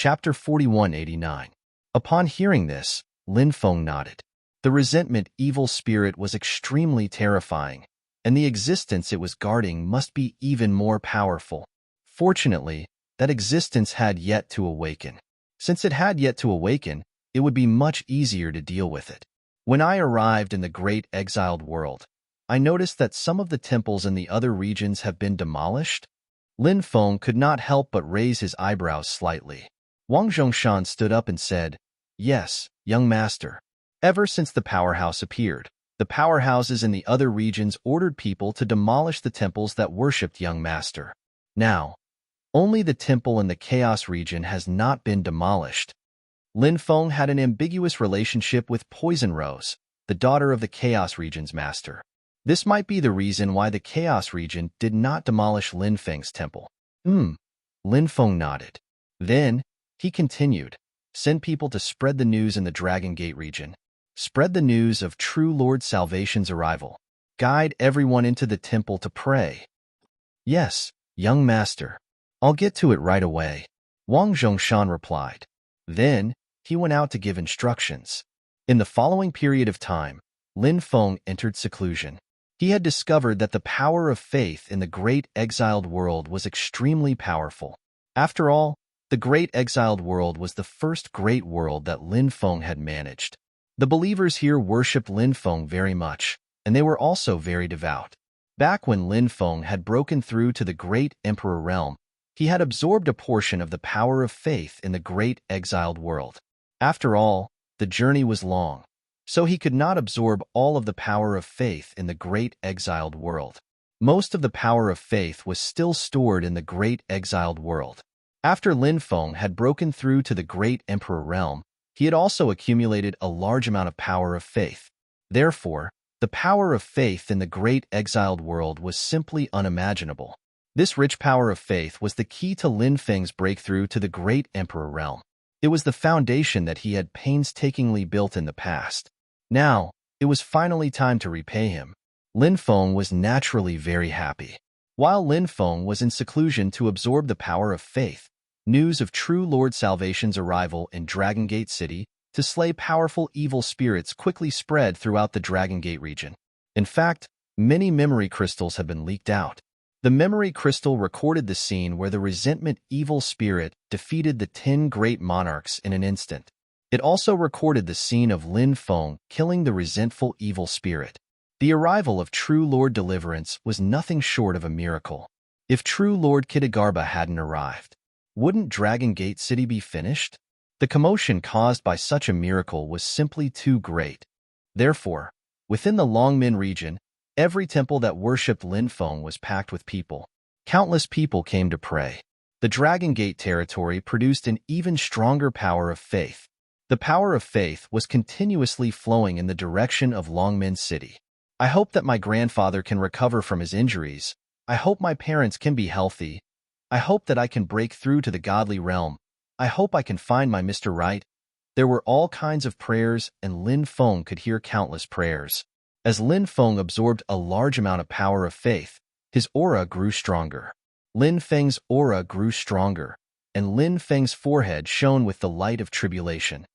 Chapter 4189. Upon hearing this, Lin Feng nodded. The resentment evil spirit was extremely terrifying, and the existence it was guarding must be even more powerful. Fortunately, that existence had yet to awaken. Since it had yet to awaken, it would be much easier to deal with it. When I arrived in the great exiled world, I noticed that some of the temples in the other regions have been demolished. Lin Feng could not help but raise his eyebrows slightly. Wang Zhongshan stood up and said, "Yes, young master. Ever since the powerhouse appeared, the powerhouses in the other regions ordered people to demolish the temples that worshipped young master. Now, only the temple in the Chaos region has not been demolished." Lin Feng had an ambiguous relationship with Poison Rose, the daughter of the Chaos region's master. This might be the reason why the Chaos region did not demolish Lin Feng's temple. Lin Feng nodded. Then, he continued, "Send people to spread the news in the Dragon Gate region. Spread the news of true Lord Salvation's arrival. Guide everyone into the temple to pray." "Yes, young master. I'll get to it right away," Wang Zhongshan replied. Then, he went out to give instructions. In the following period of time, Lin Feng entered seclusion. He had discovered that the power of faith in the great exiled world was extremely powerful. After all, the great exiled world was the first great world that Lin Feng had managed. The believers here worshipped Lin Feng very much, and they were also very devout. Back when Lin Feng had broken through to the great emperor realm, he had absorbed a portion of the power of faith in the great exiled world. After all, the journey was long, so he could not absorb all of the power of faith in the great exiled world. Most of the power of faith was still stored in the great exiled world. After Lin Feng had broken through to the great emperor realm, he had also accumulated a large amount of power of faith. Therefore, the power of faith in the great exiled world was simply unimaginable. This rich power of faith was the key to Lin Feng's breakthrough to the great emperor realm. It was the foundation that he had painstakingly built in the past. Now, it was finally time to repay him. Lin Feng was naturally very happy. While Lin Feng was in seclusion to absorb the power of faith, news of true Lord Salvation's arrival in Dragon Gate City to slay powerful evil spirits quickly spread throughout the Dragon Gate region. In fact, many memory crystals have been leaked out. The memory crystal recorded the scene where the resentment evil spirit defeated the 10 great monarchs in an instant. It also recorded the scene of Lin Feng killing the resentful evil spirit. The arrival of true Lord Deliverance was nothing short of a miracle. If true Lord Kitagarbha hadn't arrived, wouldn't Dragon Gate City be finished? The commotion caused by such a miracle was simply too great. Therefore, within the Longmin region, every temple that worshipped Lin Feng was packed with people. Countless people came to pray. The Dragon Gate territory produced an even stronger power of faith. The power of faith was continuously flowing in the direction of Longmin City. I hope that my grandfather can recover from his injuries. I hope my parents can be healthy. I hope that I can break through to the godly realm. I hope I can find my Mr. Right. There were all kinds of prayers, and Lin Feng could hear countless prayers. As Lin Feng absorbed a large amount of power of faith, his aura grew stronger. Lin Feng's aura grew stronger, and Lin Feng's forehead shone with the light of tribulation.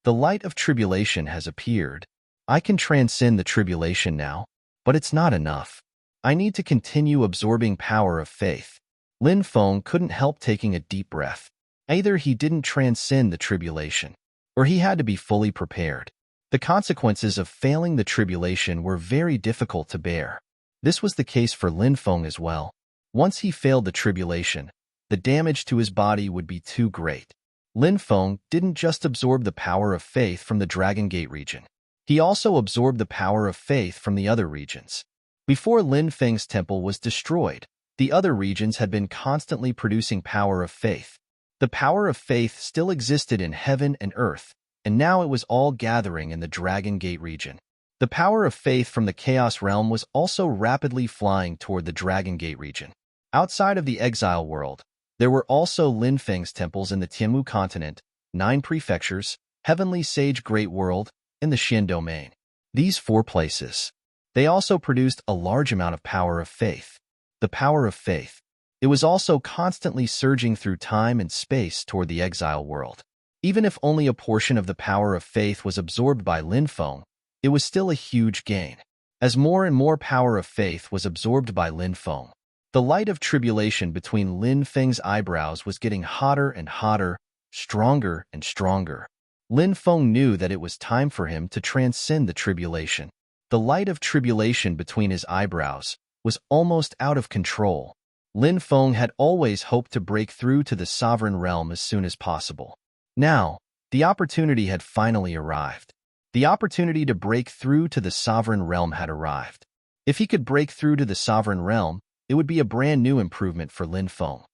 The light of tribulation has appeared. I can transcend the tribulation now, but it's not enough. I need to continue absorbing power of faith. Lin Feng couldn't help taking a deep breath. Either he didn't transcend the tribulation, or he had to be fully prepared. The consequences of failing the tribulation were very difficult to bear. This was the case for Lin Feng as well. Once he failed the tribulation, the damage to his body would be too great. Lin Feng didn't just absorb the power of faith from the Dragon Gate region. He also absorbed the power of faith from the other regions. Before Lin Feng's temple was destroyed, the other regions had been constantly producing power of faith. The power of faith still existed in heaven and earth, and now it was all gathering in the Dragon Gate region. The power of faith from the Chaos realm was also rapidly flying toward the Dragon Gate region. Outside of the exile world, there were also Lin Feng's temples in the Tianmu continent, 9 prefectures, Heavenly Sage Great World, and the Xin domain. These 4 places. They also produced a large amount of power of faith. The power of faith. it was also constantly surging through time and space toward the exile world. Even if only a portion of the power of faith was absorbed by Lin Feng, it was still a huge gain. As more and more power of faith was absorbed by Lin Feng, the light of tribulation between Lin Feng's eyebrows was getting hotter and hotter, stronger and stronger. Lin Feng knew that it was time for him to transcend the tribulation. The light of tribulation between his eyebrows was almost out of control. Lin Feng had always hoped to break through to the sovereign realm as soon as possible. Now, the opportunity had finally arrived. The opportunity to break through to the sovereign realm had arrived. If he could break through to the sovereign realm, it would be a brand new improvement for Lin Feng.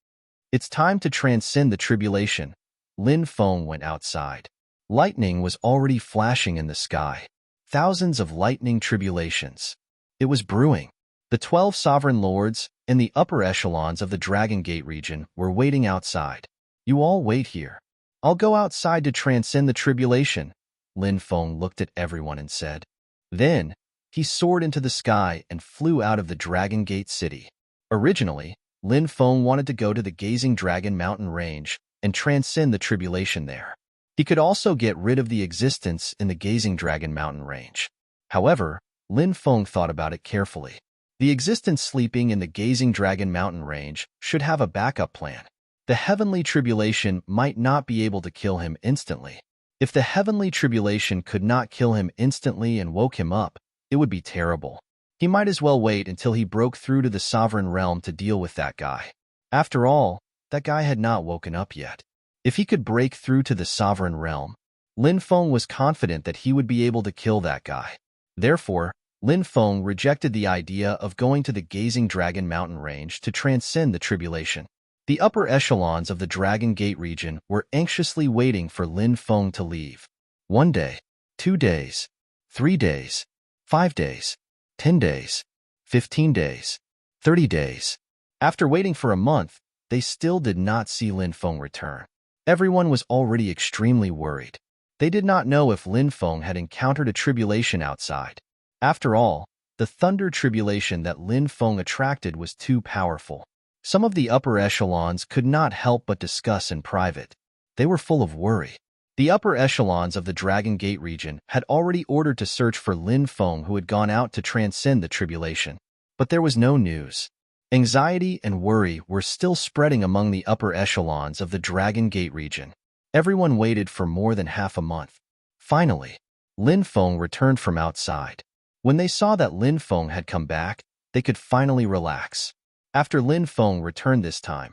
It's time to transcend the tribulation. Lin Feng went outside. Lightning was already flashing in the sky. Thousands of lightning tribulations. It was brewing. The 12 sovereign lords and the upper echelons of the Dragon Gate region were waiting outside. You all wait here. I'll go outside to transcend the tribulation. Lin Feng looked at everyone and said. Then, he soared into the sky and flew out of the Dragon Gate city. Originally, Lin Feng wanted to go to the Gazing Dragon Mountain Range and transcend the tribulation there. He could also get rid of the existence in the Gazing Dragon Mountain Range. However, Lin Feng thought about it carefully. The existence sleeping in the Gazing Dragon Mountain Range should have a backup plan. The heavenly tribulation might not be able to kill him instantly. If the heavenly tribulation could not kill him instantly and woke him up, it would be terrible. He might as well wait until he broke through to the sovereign realm to deal with that guy. After all, that guy had not woken up yet. If he could break through to the sovereign realm, Lin Feng was confident that he would be able to kill that guy. Therefore, Lin Feng rejected the idea of going to the Gazing Dragon Mountain Range to transcend the tribulation. The upper echelons of the Dragon Gate region were anxiously waiting for Lin Feng to leave. 1 day, 2 days, 3 days, 5 days, 10 days, 15 days, 30 days. After waiting for a month, they still did not see Lin Feng return. Everyone was already extremely worried. They did not know if Lin Feng had encountered a tribulation outside. After all, the thunder tribulation that Lin Feng attracted was too powerful. Some of the upper echelons could not help but discuss in private. They were full of worry. The upper echelons of the Dragon Gate region had already ordered to search for Lin Feng, who had gone out to transcend the tribulation. But there was no news. Anxiety and worry were still spreading among the upper echelons of the Dragon Gate region. Everyone waited for more than half a month. Finally, Lin Feng returned from outside. When they saw that Lin Feng had come back, they could finally relax. After Lin Feng returned this time,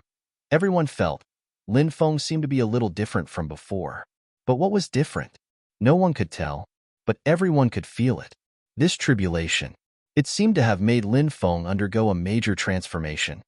everyone felt Lin Feng seemed to be a little different from before. But what was different? No one could tell, but everyone could feel it. This tribulation. It seemed to have made Lin Feng undergo a major transformation.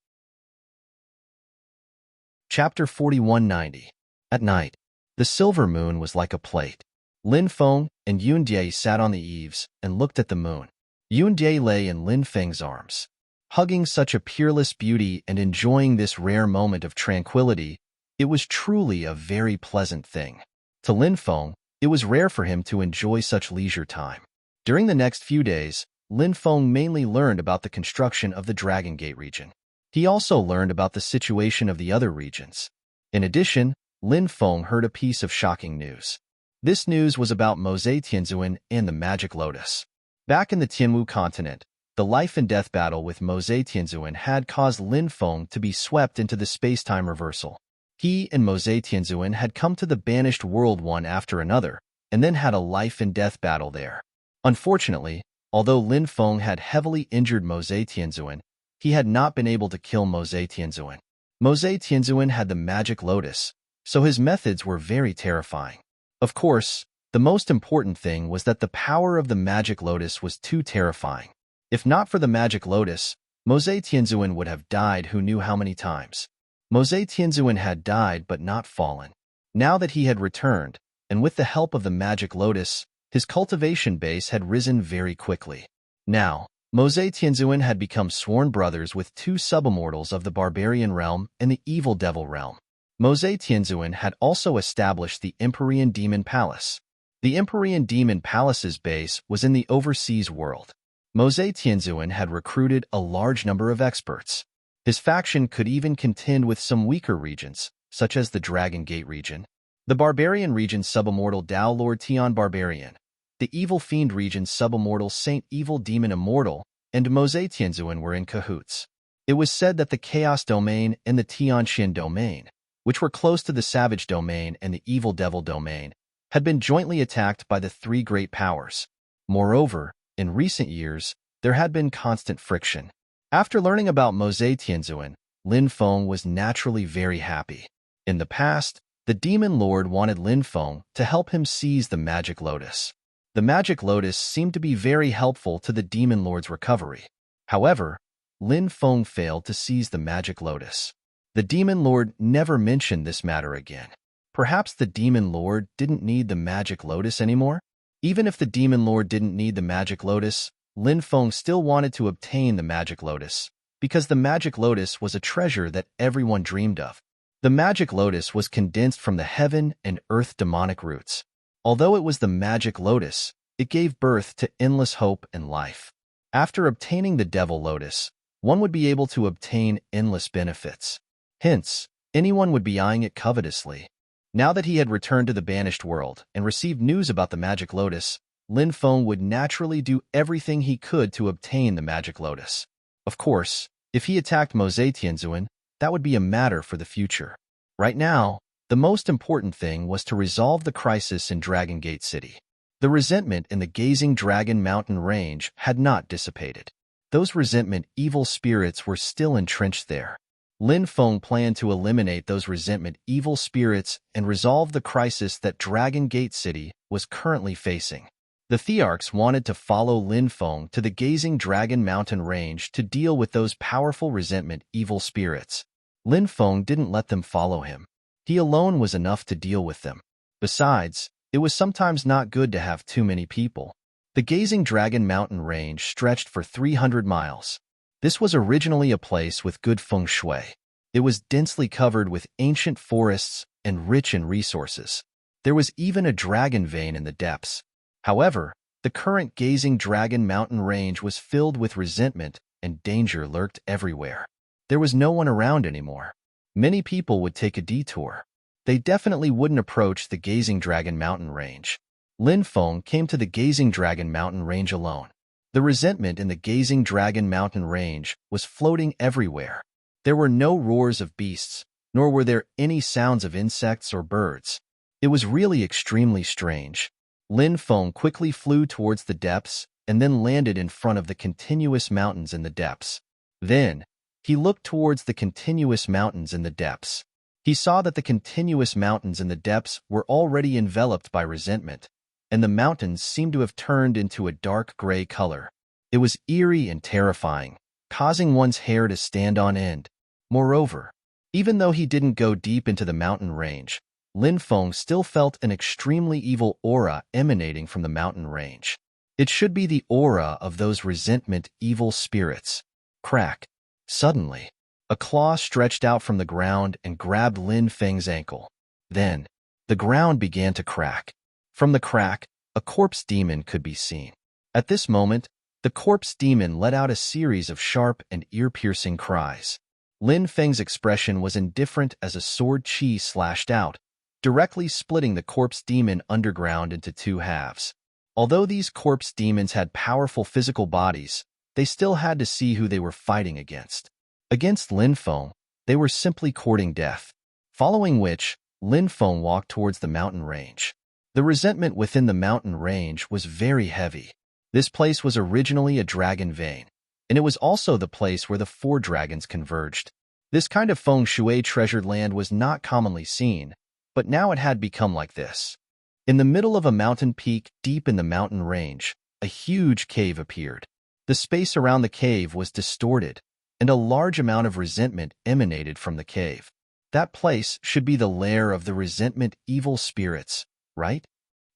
Chapter 4190. At night, the silver moon was like a plate. Lin Feng and Yun Die sat on the eaves and looked at the moon. Yun Die lay in Lin Feng's arms. Hugging such a peerless beauty and enjoying this rare moment of tranquility, it was truly a very pleasant thing. To Lin Feng, it was rare for him to enjoy such leisure time. During the next few days, Lin Feng mainly learned about the construction of the Dragon Gate region. He also learned about the situation of the other regions. In addition, Lin Feng heard a piece of shocking news. This news was about Mosei Tianzuan and the Magic Lotus. Back in the Tianwu continent, the life and death battle with Mosei Tianzuan had caused Lin Feng to be swept into the space-time reversal. He and Mosei Tianzuan had come to the banished world one after another, and then had a life and death battle there. Unfortunately, although Lin Feng had heavily injured Mosei Tianzuan, he had not been able to kill Mosei Tianzuan. Mosei Tianzuan had the Magic Lotus, so his methods were very terrifying. Of course, the most important thing was that the power of the Magic Lotus was too terrifying. If not for the Magic Lotus, Mosei Tianzuan would have died who knew how many times. Mosei Tianzuan had died but not fallen. Now that he had returned, and with the help of the Magic Lotus, his cultivation base had risen very quickly. Now, Mosei Tianzuan had become sworn brothers with 2 subimmortals of the Barbarian Realm and the Evil Devil Realm. Mosei Tianzuan had also established the Empyrean Demon Palace. The Empyrean Demon Palace's base was in the overseas world. Mosei Tianzuan had recruited a large number of experts. His faction could even contend with some weaker regions, such as the Dragon Gate region, the Barbarian region Subimmortal Tao Lord Tion Barbarian, the Evil Fiend region Subimmortal Saint Evil Demon Immortal, and Mose Tianzuan were in cahoots. It was said that the Chaos Domain and the Tianxin Domain, which were close to the Savage Domain and the Evil Devil Domain, had been jointly attacked by the three great powers. Moreover, in recent years, there had been constant friction. After learning about Mose Tianzuan, Lin Feng was naturally very happy. In the past, the Demon Lord wanted Lin Feng to help him seize the Magic Lotus. The Magic Lotus seemed to be very helpful to the Demon Lord's recovery. However, Lin Feng failed to seize the Magic Lotus. The Demon Lord never mentioned this matter again. Perhaps the Demon Lord didn't need the Magic Lotus anymore? Even if the Demon Lord didn't need the Magic Lotus, Lin Feng still wanted to obtain the Magic Lotus, because the Magic Lotus was a treasure that everyone dreamed of. The Magic Lotus was condensed from the heaven and earth demonic roots. Although it was the Magic Lotus, it gave birth to endless hope and life. After obtaining the Devil Lotus, one would be able to obtain endless benefits. Hence, anyone would be eyeing it covetously. Now that he had returned to the banished world and received news about the Magic Lotus, Lin Feng would naturally do everything he could to obtain the Magic Lotus. Of course, if he attacked Mose Tianzuan, that would be a matter for the future. Right now, the most important thing was to resolve the crisis in Dragon Gate City. The resentment in the Gazing Dragon Mountain Range had not dissipated. Those resentment evil spirits were still entrenched there. Lin Feng planned to eliminate those resentment evil spirits and resolve the crisis that Dragon Gate City was currently facing. The Thearchs wanted to follow Lin Feng to the Gazing Dragon Mountain Range to deal with those powerful resentment evil spirits. Lin Feng didn't let them follow him. He alone was enough to deal with them. Besides, it was sometimes not good to have too many people. The Gazing Dragon Mountain Range stretched for 300 miles. This was originally a place with good feng shui. It was densely covered with ancient forests and rich in resources. There was even a dragon vein in the depths. However, the current Gazing Dragon Mountain Range was filled with resentment and danger lurked everywhere. There was no one around anymore. Many people would take a detour. They definitely wouldn't approach the Gazing Dragon Mountain Range. Lin Feng came to the Gazing Dragon Mountain Range alone. The resentment in the Gazing Dragon Mountain Range was floating everywhere. There were no roars of beasts, nor were there any sounds of insects or birds. It was really extremely strange. Lin Feng quickly flew towards the depths and then landed in front of the continuous mountains in the depths. Then, he looked towards the continuous mountains in the depths. He saw that the continuous mountains in the depths were already enveloped by resentment, and the mountains seemed to have turned into a dark gray color. It was eerie and terrifying, causing one's hair to stand on end. Moreover, even though he didn't go deep into the mountain range, Lin Feng still felt an extremely evil aura emanating from the mountain range. It should be the aura of those resentment evil spirits. Crack. Suddenly, a claw stretched out from the ground and grabbed Lin Feng's ankle. Then, the ground began to crack. From the crack, a corpse demon could be seen. At this moment, the corpse demon let out a series of sharp and ear-piercing cries. Lin Feng's expression was indifferent as a sword chi slashed out, directly splitting the corpse demon underground into two halves. Although these corpse demons had powerful physical bodies, they still had to see who they were fighting against. Against Lin Feng, they were simply courting death. Following which, Lin Feng walked towards the mountain range. The resentment within the mountain range was very heavy. This place was originally a dragon vein, and it was also the place where the four dragons converged. This kind of feng shui treasured land was not commonly seen, but now it had become like this. In the middle of a mountain peak deep in the mountain range, a huge cave appeared. The space around the cave was distorted, and a large amount of resentment emanated from the cave. That place should be the lair of the resentment evil spirits, right?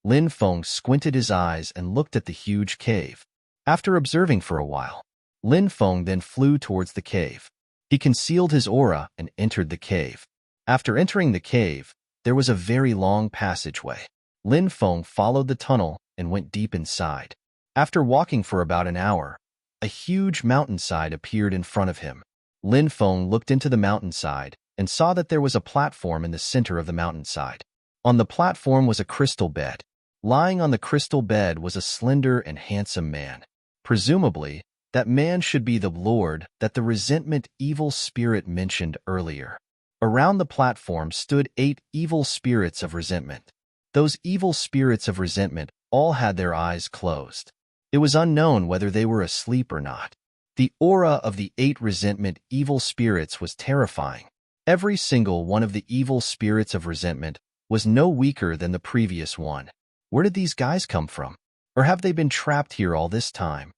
Lin Feng squinted his eyes and looked at the huge cave. After observing for a while, Lin Feng then flew towards the cave. He concealed his aura and entered the cave. After entering the cave, there was a very long passageway. Lin Feng followed the tunnel and went deep inside. After walking for about an hour, a huge mountainside appeared in front of him. Lin Feng looked into the mountainside and saw that there was a platform in the center of the mountainside. On the platform was a crystal bed. Lying on the crystal bed was a slender and handsome man. Presumably, that man should be the lord that the resentment evil spirit mentioned earlier. Around the platform stood 8 evil spirits of resentment. Those evil spirits of resentment all had their eyes closed. It was unknown whether they were asleep or not. The aura of the 8 resentment evil spirits was terrifying. Every single one of the evil spirits of resentment was no weaker than the previous one. Where did these guys come from? Or have they been trapped here all this time?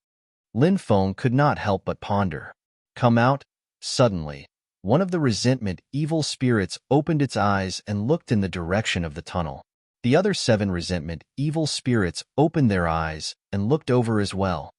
Lin Feng could not help but ponder. Come out. Suddenly, one of the resentment evil spirits opened its eyes and looked in the direction of the tunnel. The other 7 resentment evil spirits opened their eyes and looked over as well.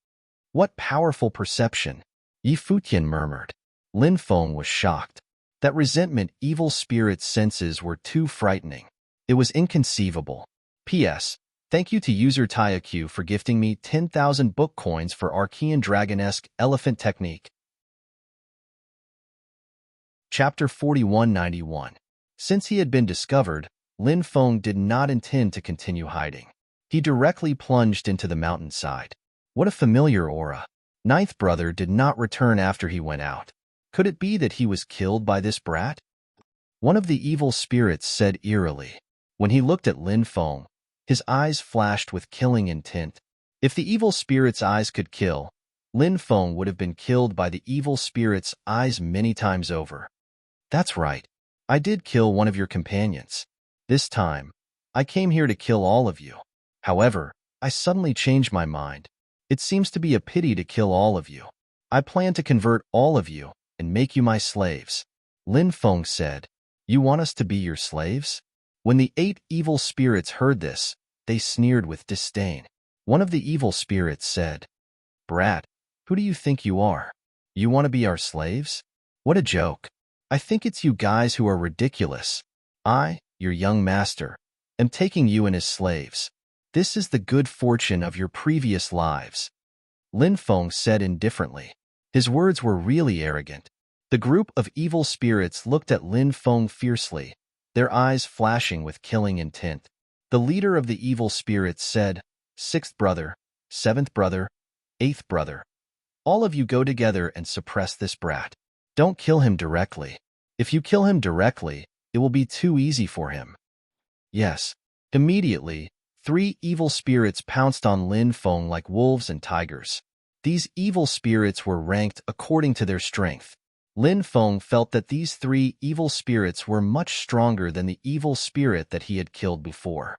What powerful perception, Yi Futian murmured. Lin Feng was shocked. That resentment evil spirit's senses were too frightening. It was inconceivable. P.S. Thank you to user TayaQ for gifting me 10,000 book coins for Archean Dragonesque Elephant Technique. Chapter 4191. Since he had been discovered, Lin Feng did not intend to continue hiding. He directly plunged into the mountainside. What a familiar aura. 9th brother did not return after he went out. Could it be that he was killed by this brat? One of the evil spirits said eerily. When he looked at Lin Feng, his eyes flashed with killing intent. If the evil spirit's eyes could kill, Lin Feng would have been killed by the evil spirit's eyes many times over. That's right. I did kill one of your companions. This time, I came here to kill all of you. However, I suddenly changed my mind. It seems to be a pity to kill all of you. I plan to convert all of you and make you my slaves. Lin Feng said, You want us to be your slaves? When the 8 evil spirits heard this, they sneered with disdain. One of the evil spirits said, Brat, who do you think you are? You want to be our slaves? What a joke. I think it's you guys who are ridiculous. I, your young master, am taking you in as slaves. This is the good fortune of your previous lives. Lin Feng said indifferently. His words were really arrogant. The group of evil spirits looked at Lin Feng fiercely, their eyes flashing with killing intent. The leader of the evil spirits said, 6th brother, 7th brother, 8th brother. All of you go together and suppress this brat. Don't kill him directly. If you kill him directly, it will be too easy for him. Yes. Immediately, 3 evil spirits pounced on Lin Feng like wolves and tigers. These evil spirits were ranked according to their strength. Lin Feng felt that these 3 evil spirits were much stronger than the evil spirit that he had killed before.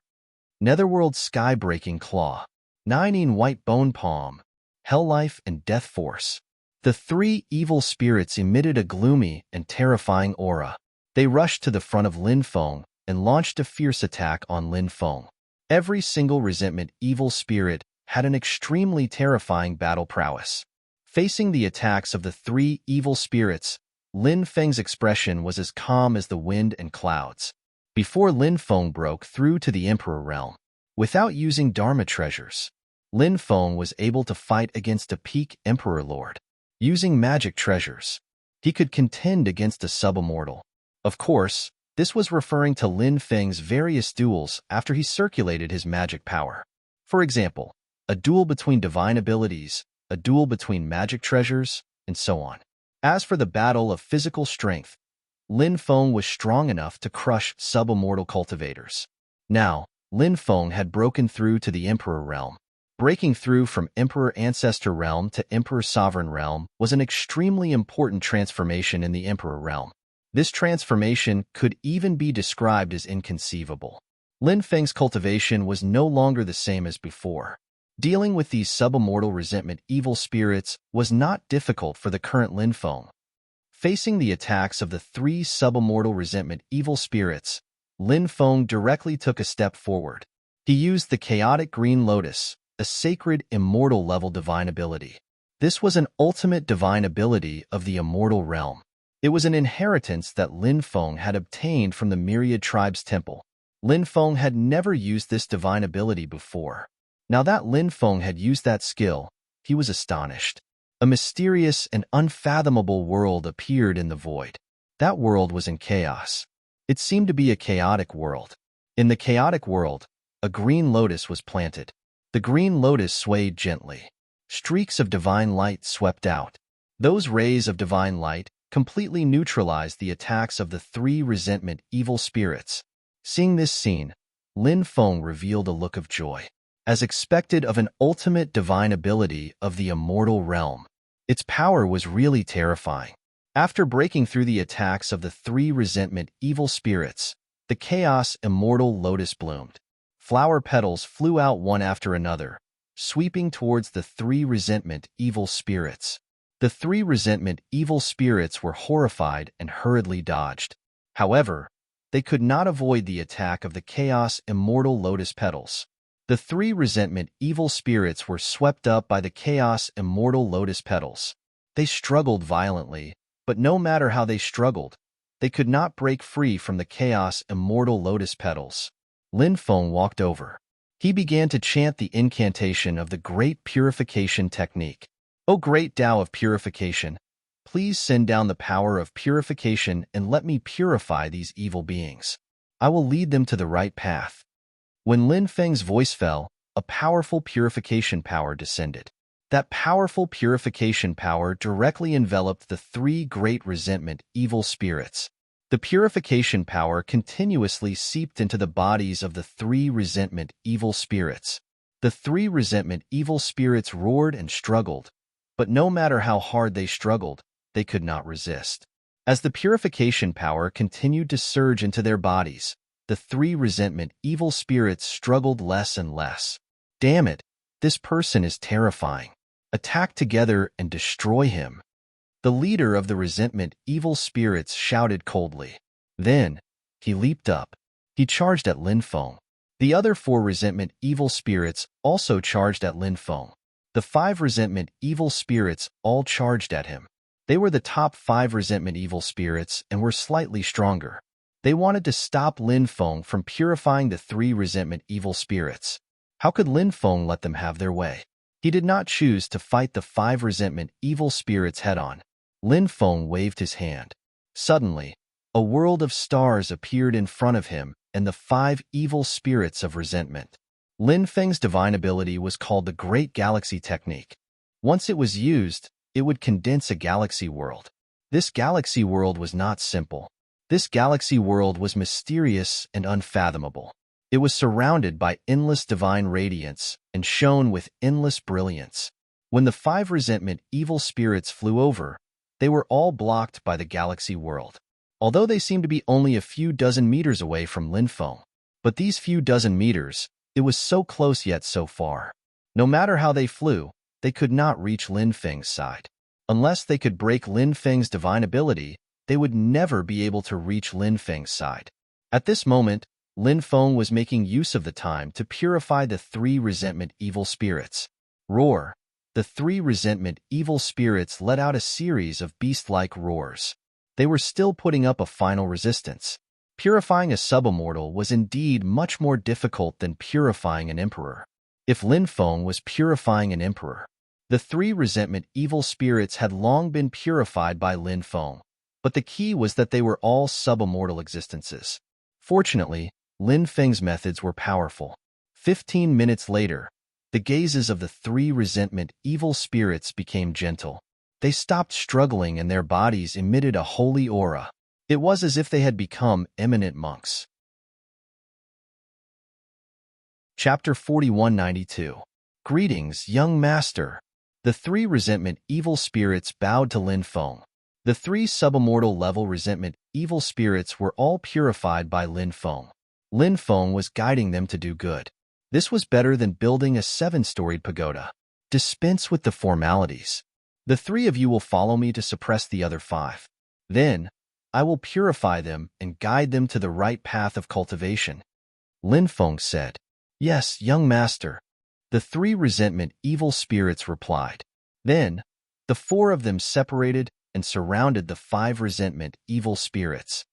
Netherworld Sky-Breaking Claw, 9 White Bone Palm, Hell Life and Death Force. The 3 evil spirits emitted a gloomy and terrifying aura. They rushed to the front of Lin Feng and launched a fierce attack on Lin Feng. Every single resentment evil spirit had an extremely terrifying battle prowess. Facing the attacks of the 3 evil spirits, Lin Feng's expression was as calm as the wind and clouds. Before Lin Feng broke through to the Emperor realm, without using Dharma treasures, Lin Feng was able to fight against a peak Emperor Lord. Using magic treasures, he could contend against a sub-immortal. Of course, this was referring to Lin Feng's various duels after he circulated his magic power. For example, a duel between divine abilities, a duel between magic treasures, and so on. As for the battle of physical strength, Lin Feng was strong enough to crush sub-immortal cultivators. Now, Lin Feng had broken through to the Emperor realm. Breaking through from Emperor Ancestor realm to Emperor Sovereign realm was an extremely important transformation in the Emperor realm. This transformation could even be described as inconceivable. Lin Feng's cultivation was no longer the same as before. Dealing with these sub-immortal resentment evil spirits was not difficult for the current Lin Feng. Facing the attacks of the 3 sub-immortal resentment evil spirits, Lin Feng directly took a step forward. He used the Chaotic Green Lotus, a sacred immortal level divine ability. This was an ultimate divine ability of the immortal realm. It was an inheritance that Lin Feng had obtained from the Myriad Tribes Temple. Lin Feng had never used this divine ability before. Now that Lin Feng had used that skill, he was astonished. A mysterious and unfathomable world appeared in the void. That world was in chaos. It seemed to be a chaotic world. In the chaotic world, a green lotus was planted. The green lotus swayed gently. Streaks of divine light swept out. Those rays of divine light completely neutralized the attacks of the three resentment evil spirits. Seeing this scene, Lin Feng revealed a look of joy, as expected of an ultimate divine ability of the immortal realm. Its power was really terrifying. After breaking through the attacks of the three resentment evil spirits, the chaos immortal lotus bloomed. Flower petals flew out one after another, sweeping towards the three resentment evil spirits. The three resentment evil spirits were horrified and hurriedly dodged. However, they could not avoid the attack of the chaos immortal lotus petals. The three resentment evil spirits were swept up by the chaos immortal lotus petals. They struggled violently, but no matter how they struggled, they could not break free from the chaos immortal lotus petals. Lin Feng walked over. He began to chant the incantation of the Great Purification Technique. O great Tao of Purification, please send down the power of purification and let me purify these evil beings. I will lead them to the right path. When Lin Feng's voice fell, a powerful purification power descended. That powerful purification power directly enveloped the three great resentment evil spirits. The purification power continuously seeped into the bodies of the three resentment evil spirits. The three resentment evil spirits roared and struggled, but no matter how hard they struggled, they could not resist. As the purification power continued to surge into their bodies, the three resentment evil spirits struggled less and less. Damn it, this person is terrifying. Attack together and destroy him. The leader of the resentment evil spirits shouted coldly. Then, he leaped up. He charged at Lin Feng. The other four resentment evil spirits also charged at Lin Feng. The 5 resentment evil spirits all charged at him. They were the top 5 resentment evil spirits and were slightly stronger. They wanted to stop Lin Feng from purifying the 3 resentment evil spirits. How could Lin Feng let them have their way? He did not choose to fight the 5 resentment evil spirits head-on. Lin Feng waved his hand. Suddenly, a world of stars appeared in front of him and the 5 evil spirits of resentment. Lin Feng's divine ability was called the Great Galaxy Technique. Once it was used, it would condense a galaxy world. This galaxy world was not simple. This galaxy world was mysterious and unfathomable. It was surrounded by endless divine radiance and shone with endless brilliance. When the 5 resentment evil spirits flew over, they were all blocked by the galaxy world. Although they seemed to be only a few dozen meters away from Lin Feng, but these few dozen meters, it was so close yet so far. No matter how they flew, they could not reach Lin Feng's side. Unless they could break Lin Feng's divine ability, they would never be able to reach Lin Feng's side. At this moment, Lin Feng was making use of the time to purify the 3 resentment evil spirits. Roar! The 3 resentment evil spirits let out a series of beast-like roars. They were still putting up a final resistance. Purifying a subimmortal was indeed much more difficult than purifying an emperor. If Lin Feng was purifying an emperor, the 3 resentment evil spirits had long been purified by Lin Feng, but the key was that they were all subimmortal existences. Fortunately, Lin Feng's methods were powerful. 15 minutes later, the gazes of the 3 resentment evil spirits became gentle. They stopped struggling and their bodies emitted a holy aura. It was as if they had become eminent monks. Chapter 4192. Greetings, young master. The 3 resentment evil spirits bowed to Lin Feng. The 3 subimmortal level resentment evil spirits were all purified by Lin Feng. Lin Feng was guiding them to do good. This was better than building a 7-storied pagoda. Dispense with the formalities. The 3 of you will follow me to suppress the other 5. Then, I will purify them and guide them to the right path of cultivation. Lin Feng said. Yes, young master. The 3 resentment evil spirits replied. Then, the 4 of them separated and surrounded the 5 resentment evil spirits.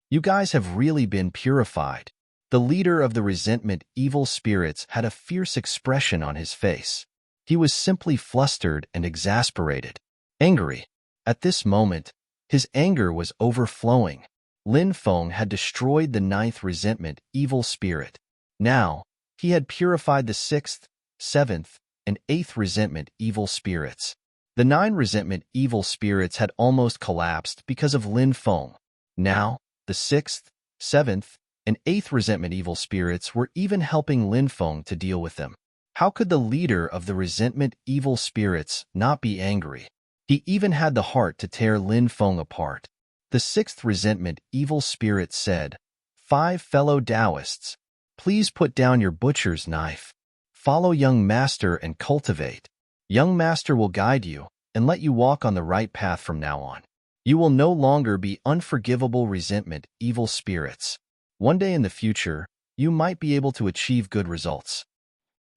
You guys have really been purified. The leader of the resentment evil spirits had a fierce expression on his face. He was simply flustered and exasperated. Angry. At this moment, his anger was overflowing. Lin Feng had destroyed the ninth resentment evil spirit. Now, he had purified the sixth, seventh, and eighth resentment evil spirits. The 9 resentment evil spirits had almost collapsed because of Lin Feng. Now, the 6th, 7th, and 8th resentment evil spirits were even helping Lin Feng to deal with them. How could the leader of the resentment evil spirits not be angry? He even had the heart to tear Lin Feng apart. The 6th resentment evil spirit said, "5 fellow Taoists, please put down your butcher's knife. Follow young master and cultivate. Young master will guide you and let you walk on the right path from now on. You will no longer be unforgivable resentment evil spirits. One day in the future, you might be able to achieve good results."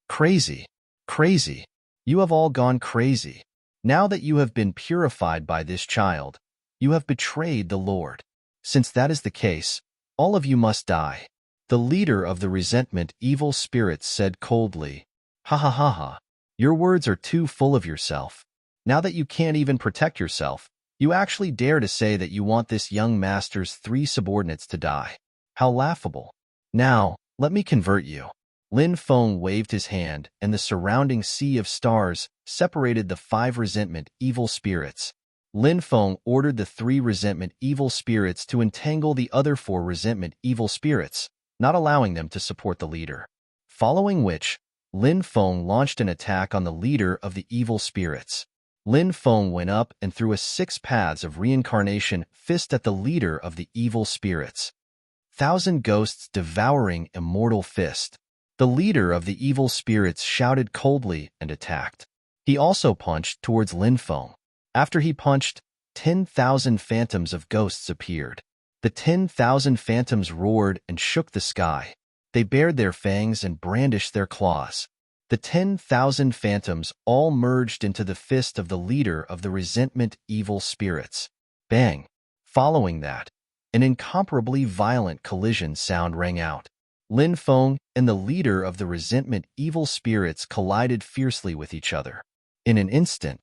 Crazy. Crazy. You have all gone crazy. Now that you have been purified by this child, you have betrayed the Lord. Since that is the case, all of you must die. The leader of the resentment evil spirits said coldly, "Ha ha ha ha. Your words are too full of yourself. Now that you can't even protect yourself, you actually dare to say that you want this young master's 3 subordinates to die. How laughable. Now, let me convert you." Lin Feng waved his hand, and the surrounding sea of stars separated the 5 resentment evil spirits. Lin Feng ordered the 3 resentment evil spirits to entangle the other 4 resentment evil spirits, not allowing them to support the leader. Following which, Lin Feng launched an attack on the leader of the evil spirits. Lin Feng went up and threw a 6 paths of reincarnation fist at the leader of the evil spirits. 1,000 ghosts devouring immortal fist. The leader of the evil spirits shouted coldly and attacked. He also punched towards Lin Feng. After he punched, 10,000 phantoms of ghosts appeared. The 10,000 phantoms roared and shook the sky. They bared their fangs and brandished their claws. The 10,000 phantoms all merged into the fist of the leader of the resentment evil spirits. Bang! Following that, an incomparably violent collision sound rang out. Lin Feng and the leader of the resentment evil spirits collided fiercely with each other. In an instant,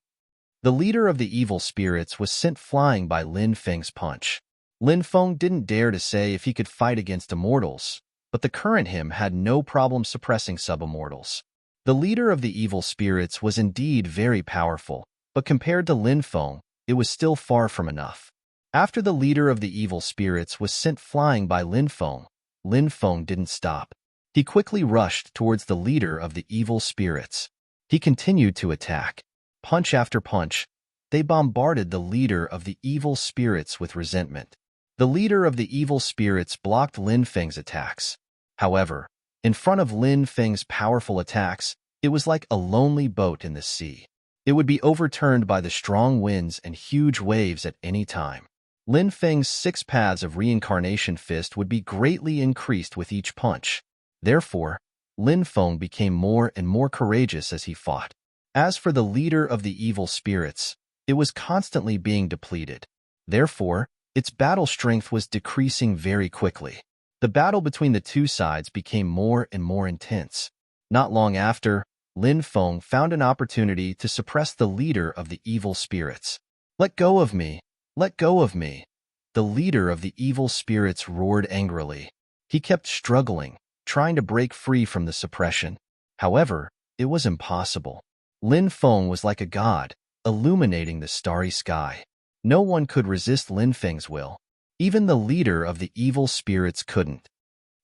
the leader of the evil spirits was sent flying by Lin Feng's punch. Lin Feng didn't dare to say if he could fight against immortals, but the current him had no problem suppressing sub-immortals. The leader of the evil spirits was indeed very powerful, but compared to Lin Feng, it was still far from enough. After the leader of the evil spirits was sent flying by Lin Feng didn't stop. He quickly rushed towards the leader of the evil spirits. He continued to attack. Punch after punch, they bombarded the leader of the evil spirits with resentment. The leader of the evil spirits blocked Lin Feng's attacks. However, in front of Lin Feng's powerful attacks, it was like a lonely boat in the sea. It would be overturned by the strong winds and huge waves at any time. Lin Feng's 6 paths of reincarnation fist would be greatly increased with each punch. Therefore, Lin Feng became more and more courageous as he fought. As for the leader of the evil spirits, it was constantly being depleted. Therefore, its battle strength was decreasing very quickly. The battle between the two sides became more and more intense. Not long after, Lin Feng found an opportunity to suppress the leader of the evil spirits. "Let go of me! Let go of me!" The leader of the evil spirits roared angrily. He kept struggling, trying to break free from the suppression. However, it was impossible. Lin Feng was like a god, illuminating the starry sky. No one could resist Lin Feng's will. Even the leader of the evil spirits couldn't.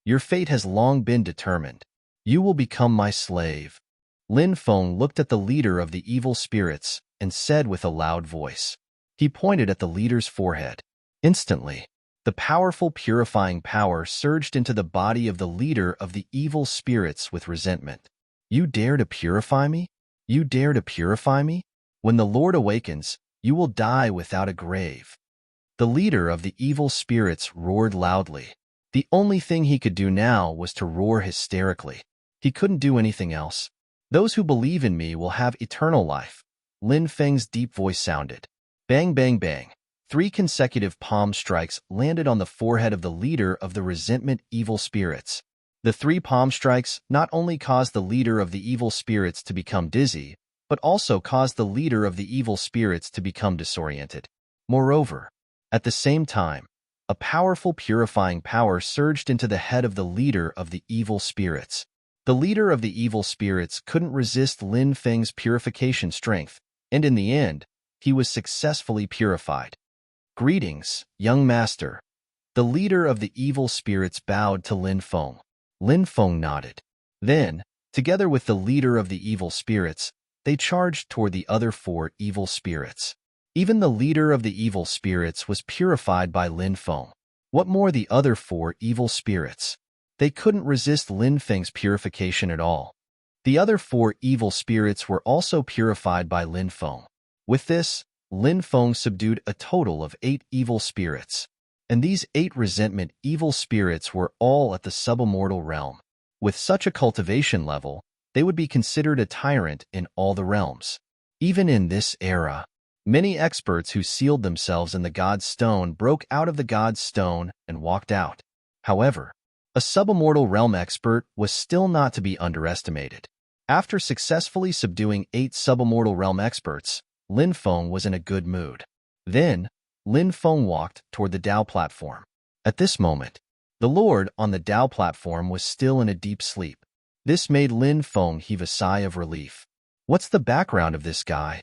"Your fate has long been determined. You will become my slave." Lin Feng looked at the leader of the evil spirits and said with a loud voice. He pointed at the leader's forehead. Instantly, the powerful purifying power surged into the body of the leader of the evil spirits with resentment. "You dare to purify me? You dare to purify me? When the Lord awakens, you will die without a grave." The leader of the evil spirits roared loudly. The only thing he could do now was to roar hysterically. He couldn't do anything else. "Those who believe in me will have eternal life." Lin Feng's deep voice sounded. Bang, bang, bang. 3 consecutive palm strikes landed on the forehead of the leader of the resentment evil spirits. The 3 palm strikes not only caused the leader of the evil spirits to become dizzy, but also caused the leader of the evil spirits to become disoriented. Moreover, at the same time, a powerful purifying power surged into the head of the leader of the evil spirits. The leader of the evil spirits couldn't resist Lin Feng's purification strength, and in the end, he was successfully purified. "Greetings, young master." The leader of the evil spirits bowed to Lin Feng. Lin Feng nodded. Then, together with the leader of the evil spirits, they charged toward the other 4 evil spirits. Even the leader of the evil spirits was purified by Lin Feng. What more the other 4 evil spirits? They couldn't resist Lin Feng's purification at all. The other 4 evil spirits were also purified by Lin Feng. With this, Lin Feng subdued a total of 8 evil spirits. And these 8 resentment evil spirits were all at the subimmortal realm. With such a cultivation level, they would be considered a tyrant in all the realms. Even in this era, many experts who sealed themselves in the God's Stone broke out of the God's Stone and walked out. However, a subimmortal realm expert was still not to be underestimated. After successfully subduing 8 subimmortal realm experts, Lin Feng was in a good mood. Then, Lin Feng walked toward the Dao platform. At this moment, the Lord on the Dao platform was still in a deep sleep. This made Lin Feng heave a sigh of relief. "What's the background of this guy?"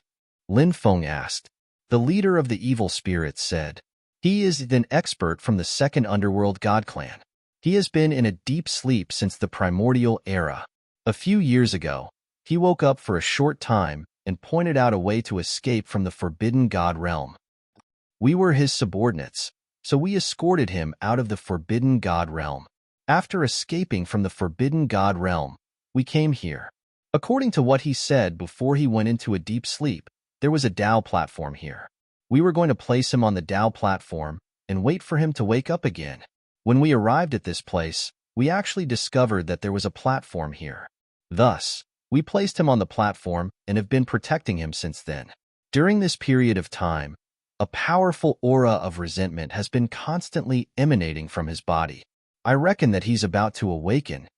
Lin Feng asked. The leader of the evil spirits said, "He is an expert from the second underworld god clan. He has been in a deep sleep since the primordial era. A few years ago, he woke up for a short time and pointed out a way to escape from the forbidden god realm. We were his subordinates, so we escorted him out of the forbidden god realm. After escaping from the forbidden god realm, we came here. According to what he said before he went into a deep sleep, there was a Dao platform here. We were going to place him on the Dao platform and wait for him to wake up again. When we arrived at this place, we actually discovered that there was a platform here. Thus, we placed him on the platform and have been protecting him since then. During this period of time, a powerful aura of resentment has been constantly emanating from his body. I reckon that he's about to awaken."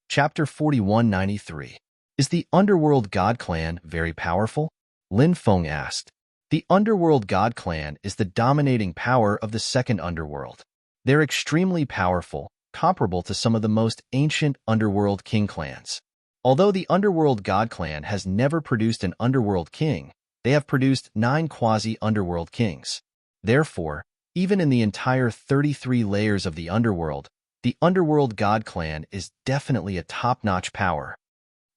Chapter 4193. Is the Underworld God Clan very powerful? Lin Feng asked. The Underworld God Clan is the dominating power of the second underworld. They're extremely powerful, comparable to some of the most ancient underworld king clans. Although the Underworld God Clan has never produced an underworld king, they have produced 9 quasi-underworld kings. Therefore, even in the entire 33 layers of the underworld, the Underworld God Clan is definitely a top-notch power,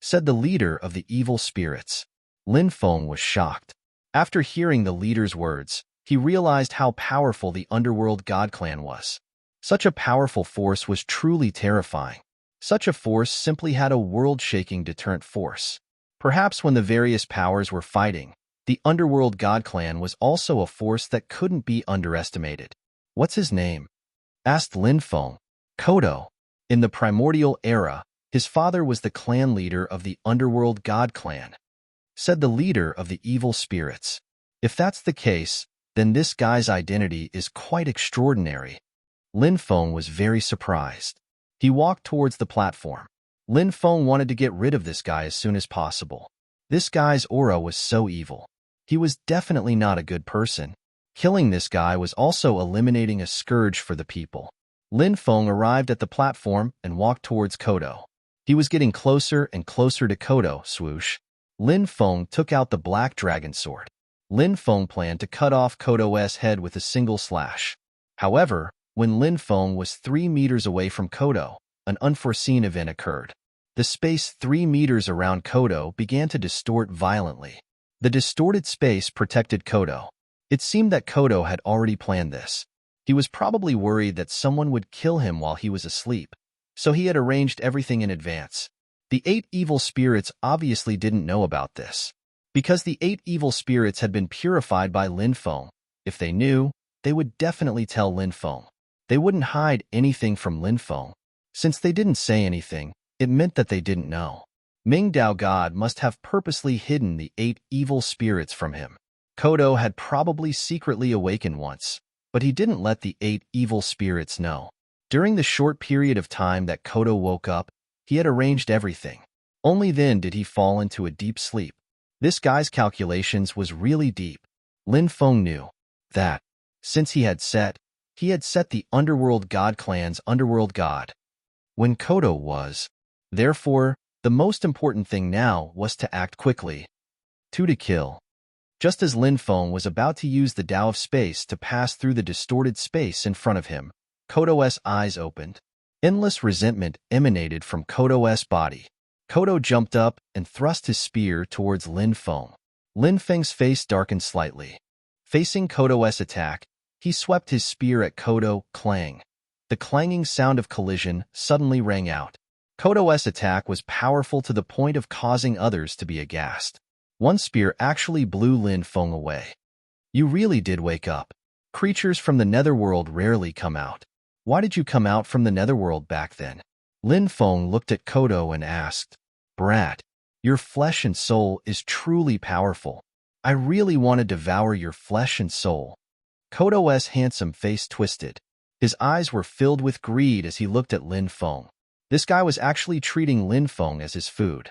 said the leader of the evil spirits. Lin Feng was shocked. After hearing the leader's words, he realized how powerful the Underworld God Clan was. Such a powerful force was truly terrifying. Such a force simply had a world-shaking deterrent force. Perhaps when the various powers were fighting, the Underworld God Clan was also a force that couldn't be underestimated. "What's his name?" asked Lin Feng. "Kodo. In the primordial era, his father was the clan leader of the Underworld God Clan," said the leader of the evil spirits. "If that's the case, then this guy's identity is quite extraordinary." Lin Feng was very surprised. He walked towards the platform. Lin Feng wanted to get rid of this guy as soon as possible. This guy's aura was so evil. He was definitely not a good person. Killing this guy was also eliminating a scourge for the people. Lin Feng arrived at the platform and walked towards Kodo. He was getting closer and closer to Kodo. Swoosh. Lin Feng took out the black dragon sword. Lin Feng planned to cut off Kodo's head with a single slash. However, when Lin Feng was 3 meters away from Kodo, an unforeseen event occurred. The space 3 meters around Kodo began to distort violently. The distorted space protected Kodo. It seemed that Kodo had already planned this. He was probably worried that someone would kill him while he was asleep, so he had arranged everything in advance. The 8 evil spirits obviously didn't know about this. Because the 8 evil spirits had been purified by Lin Feng, if they knew, they would definitely tell Lin Feng. They wouldn't hide anything from Lin Feng. Since they didn't say anything, it meant that they didn't know. Ming Dao God must have purposely hidden the 8 evil spirits from him. Kodo had probably secretly awakened once, but he didn't let the 8 evil spirits know. During the short period of time that Kodo woke up, he had arranged everything. Only then did he fall into a deep sleep. This guy's calculations was really deep. Lin Feng knew that, since he had set the underworld god clan's underworld god, when Kodo was. Therefore, the most important thing now was to act quickly. To kill. Just as Lin Feng was about to use the Tao of space to pass through the distorted space in front of him, Kodo's eyes opened. Endless resentment emanated from Kodo's body. Kodo jumped up and thrust his spear towards Lin Feng. Lin Feng's face darkened slightly. Facing Kodo's attack, he swept his spear at Kodo, clang. The clanging sound of collision suddenly rang out. Kodo's attack was powerful to the point of causing others to be aghast. One spear actually blew Lin Feng away. You really did wake up. Creatures from the netherworld rarely come out. Why did you come out from the netherworld back then? Lin Feng looked at Kodo and asked, Brat, your flesh and soul is truly powerful. I really want to devour your flesh and soul. Kodo's handsome face twisted. His eyes were filled with greed as he looked at Lin Feng. This guy was actually treating Lin Feng as his food.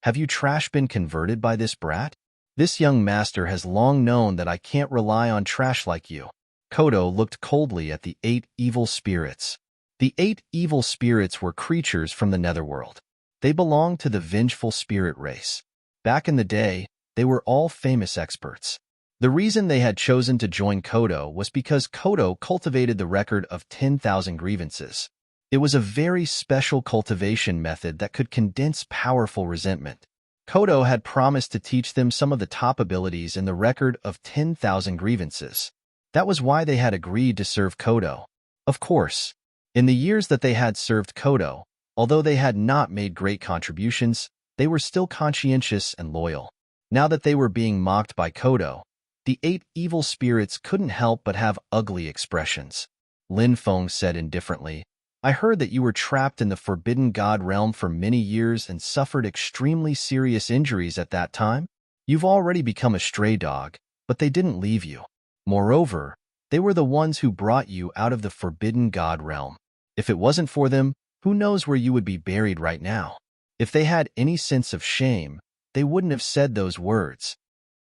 Have you trash been converted by this brat? This young master has long known that I can't rely on trash like you. Kodo looked coldly at the 8 evil spirits. The 8 evil spirits were creatures from the netherworld. They belonged to the vengeful spirit race. Back in the day, they were all famous experts. The reason they had chosen to join Kodo was because Kodo cultivated the record of 10,000 grievances. It was a very special cultivation method that could condense powerful resentment. Kodo had promised to teach them some of the top abilities in the record of 10,000 grievances. That was why they had agreed to serve Kodo. Of course, in the years that they had served Kodo, although they had not made great contributions, they were still conscientious and loyal. Now that they were being mocked by Kodo, the 8 evil spirits couldn't help but have ugly expressions. Lin Feng said indifferently, I heard that you were trapped in the Forbidden God realm for many years and suffered extremely serious injuries at that time. You've already become a stray dog, but they didn't leave you. Moreover, they were the ones who brought you out of the Forbidden God realm. If it wasn't for them, who knows where you would be buried right now? If they had any sense of shame, they wouldn't have said those words.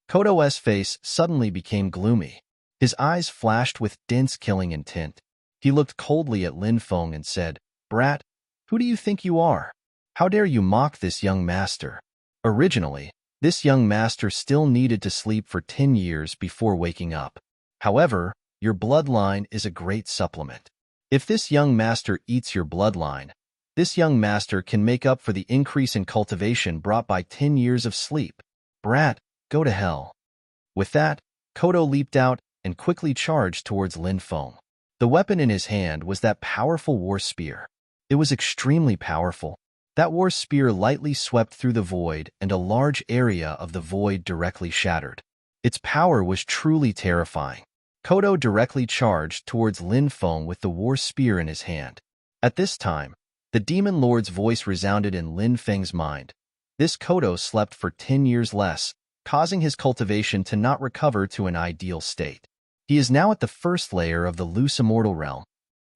Kodo's face suddenly became gloomy. His eyes flashed with dense killing intent. He looked coldly at Lin Feng and said, Brat, who do you think you are? How dare you mock this young master? Originally, this young master still needed to sleep for 10 years before waking up. However, your bloodline is a great supplement. If this young master eats your bloodline, this young master can make up for the increase in cultivation brought by 10 years of sleep. Brat, go to hell. With that, Kodo leaped out and quickly charged towards Lin Feng. The weapon in his hand was that powerful war spear. It was extremely powerful. That war spear lightly swept through the void, and a large area of the void directly shattered. Its power was truly terrifying. Kodo directly charged towards Lin Feng with the war spear in his hand. At this time, the Demon Lord's voice resounded in Lin Feng's mind. This Kodo slept for 10 years less, causing his cultivation to not recover to an ideal state. He is now at the first layer of the loose immortal realm.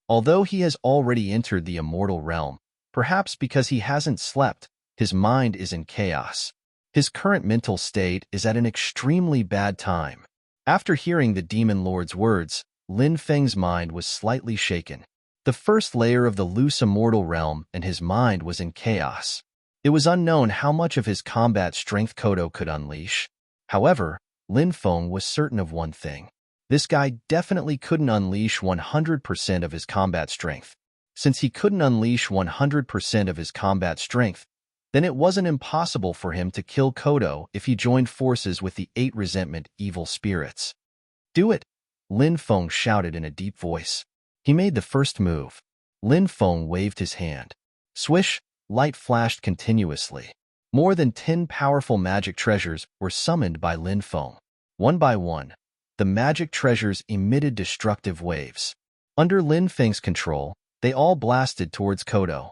Although he has already entered the immortal realm, perhaps because he hasn't slept, his mind is in chaos. His current mental state is at an extremely bad time. After hearing the Demon Lord's words, Lin Feng's mind was slightly shaken. The first layer of the loose immortal realm and his mind was in chaos. It was unknown how much of his combat strength Kodo could unleash. However, Lin Feng was certain of one thing. This guy definitely couldn't unleash 100% of his combat strength. Since he couldn't unleash 100% of his combat strength, then it wasn't impossible for him to kill Kodo if he joined forces with the 8 resentment evil spirits. Do it! Lin Feng shouted in a deep voice. He made the first move. Lin Feng waved his hand. Swish, light flashed continuously. More than 10 powerful magic treasures were summoned by Lin Feng. One by one, the magic treasures emitted destructive waves. Under Lin Feng's control, they all blasted towards Kodo.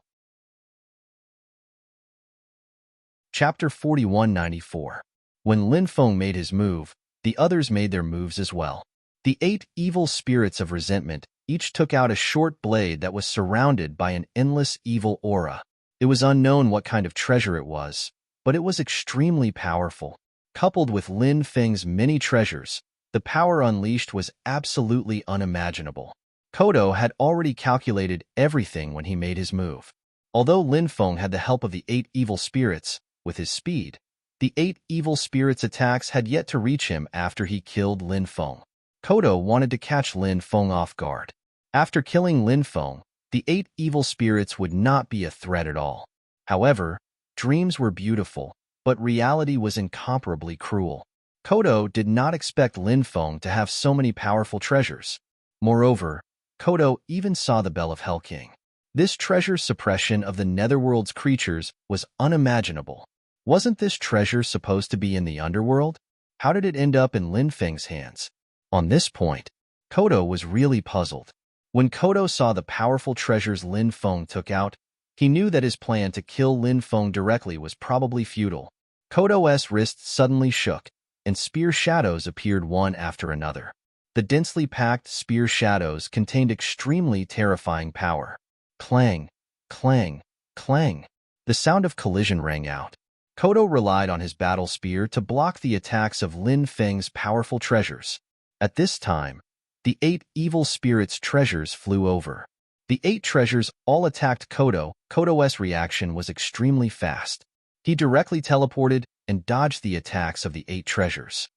Chapter 4194. When Lin Feng made his move, the others made their moves as well. The 8 evil spirits of resentment each took out a short blade that was surrounded by an endless evil aura. It was unknown what kind of treasure it was, but it was extremely powerful. Coupled with Lin Feng's many treasures, the power unleashed was absolutely unimaginable. Kodo had already calculated everything when he made his move. Although Lin Feng had the help of the 8 evil spirits, with his speed, the 8 evil spirits' attacks had yet to reach him after he killed Lin Feng. Kodo wanted to catch Lin Feng off guard. After killing Lin Feng, the 8 evil spirits would not be a threat at all. However, dreams were beautiful, but reality was incomparably cruel. Kodo did not expect Lin Feng to have so many powerful treasures. Moreover, Kodo even saw the Bell of Hell King. This treasure suppression of the Netherworld's creatures was unimaginable. Wasn't this treasure supposed to be in the underworld? How did it end up in Lin Feng's hands? On this point, Kodo was really puzzled. When Kodo saw the powerful treasures Lin Feng took out, he knew that his plan to kill Lin Feng directly was probably futile. Kodo's wrists suddenly shook, and spear shadows appeared one after another. The densely packed spear shadows contained extremely terrifying power. Clang, clang, clang. The sound of collision rang out. Kodo relied on his battle spear to block the attacks of Lin Feng's powerful treasures. At this time, the 8 evil spirits' treasures flew over. The 8 treasures all attacked Kodo. Kodo's reaction was extremely fast. He directly teleported and dodged the attacks of the 8 treasures.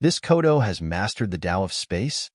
This Kodo has mastered the Tao of Space?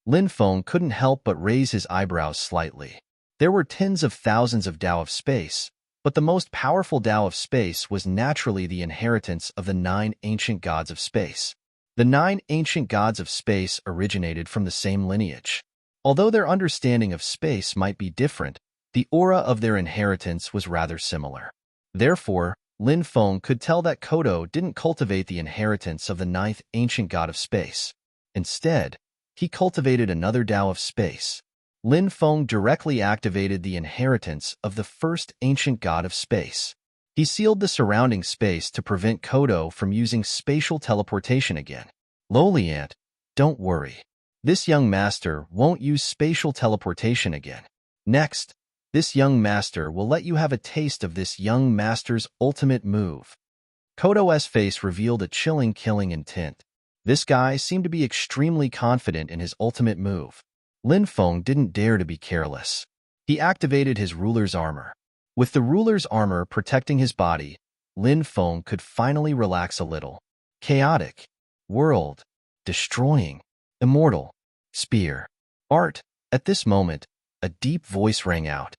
Lin Feng couldn't help but raise his eyebrows slightly. There were tens of thousands of Tao of Space, but the most powerful Tao of Space was naturally the inheritance of the 9 ancient gods of space. The 9 ancient gods of space originated from the same lineage. Although their understanding of space might be different, the aura of their inheritance was rather similar. Therefore, Lin Feng could tell that Kodo didn't cultivate the inheritance of the 9th ancient god of space. Instead, he cultivated another Tao of space. Lin Feng directly activated the inheritance of the 1st ancient god of space. He sealed the surrounding space to prevent Kodo from using spatial teleportation again. Loliant, don't worry. This young master won't use spatial teleportation again. Next, this young master will let you have a taste of this young master's ultimate move. Kodo's face revealed a chilling killing intent. This guy seemed to be extremely confident in his ultimate move. Lin Feng didn't dare to be careless. He activated his ruler's armor. With the ruler's armor protecting his body, Lin Feng could finally relax a little. Chaotic, world, destroying, immortal, spear, art. At this moment, a deep voice rang out.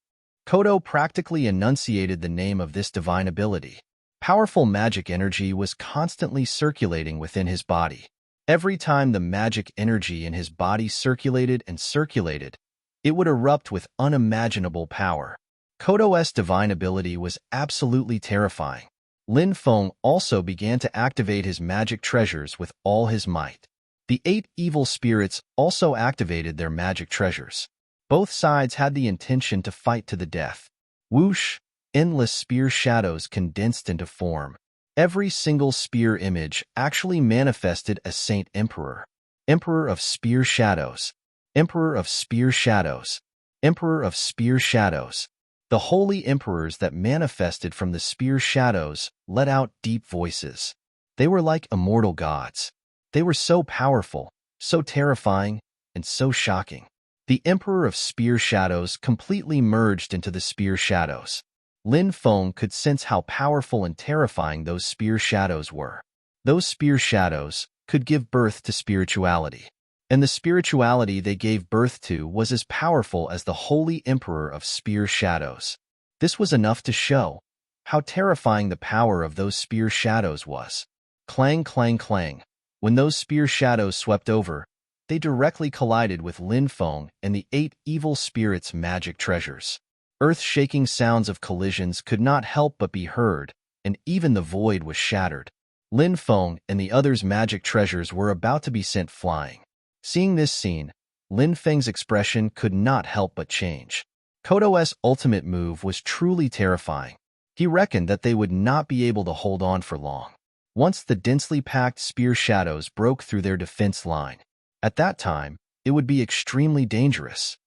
Kodo practically enunciated the name of this divine ability. Powerful magic energy was constantly circulating within his body. Every time the magic energy in his body circulated and circulated, it would erupt with unimaginable power. Kodo's divine ability was absolutely terrifying. Lin Feng also began to activate his magic treasures with all his might. The 8 evil spirits also activated their magic treasures. Both sides had the intention to fight to the death. Whoosh! Endless spear shadows condensed into form. Every single spear image actually manifested as Saint Emperor. Emperor of Spear Shadows. Emperor of Spear Shadows. Emperor of Spear Shadows. The holy emperors that manifested from the spear shadows let out deep voices. They were like immortal gods. They were so powerful, so terrifying, and so shocking. The Emperor of Spear Shadows completely merged into the spear shadows. Lin Feng could sense how powerful and terrifying those spear shadows were. Those spear shadows could give birth to spirituality. And the spirituality they gave birth to was as powerful as the Holy Emperor of Spear Shadows. This was enough to show how terrifying the power of those spear shadows was. Clang, clang, clang. When those spear shadows swept over, they directly collided with Lin Feng and the 8 evil spirits' magic treasures. Earth-shaking sounds of collisions could not help but be heard, and even the void was shattered. Lin Feng and the others' magic treasures were about to be sent flying. Seeing this scene, Lin Feng's expression could not help but change. Kodo's ultimate move was truly terrifying. He reckoned that they would not be able to hold on for long. Once the densely packed spear shadows broke through their defense line, at that time, it would be extremely dangerous.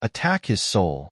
Attack his soul.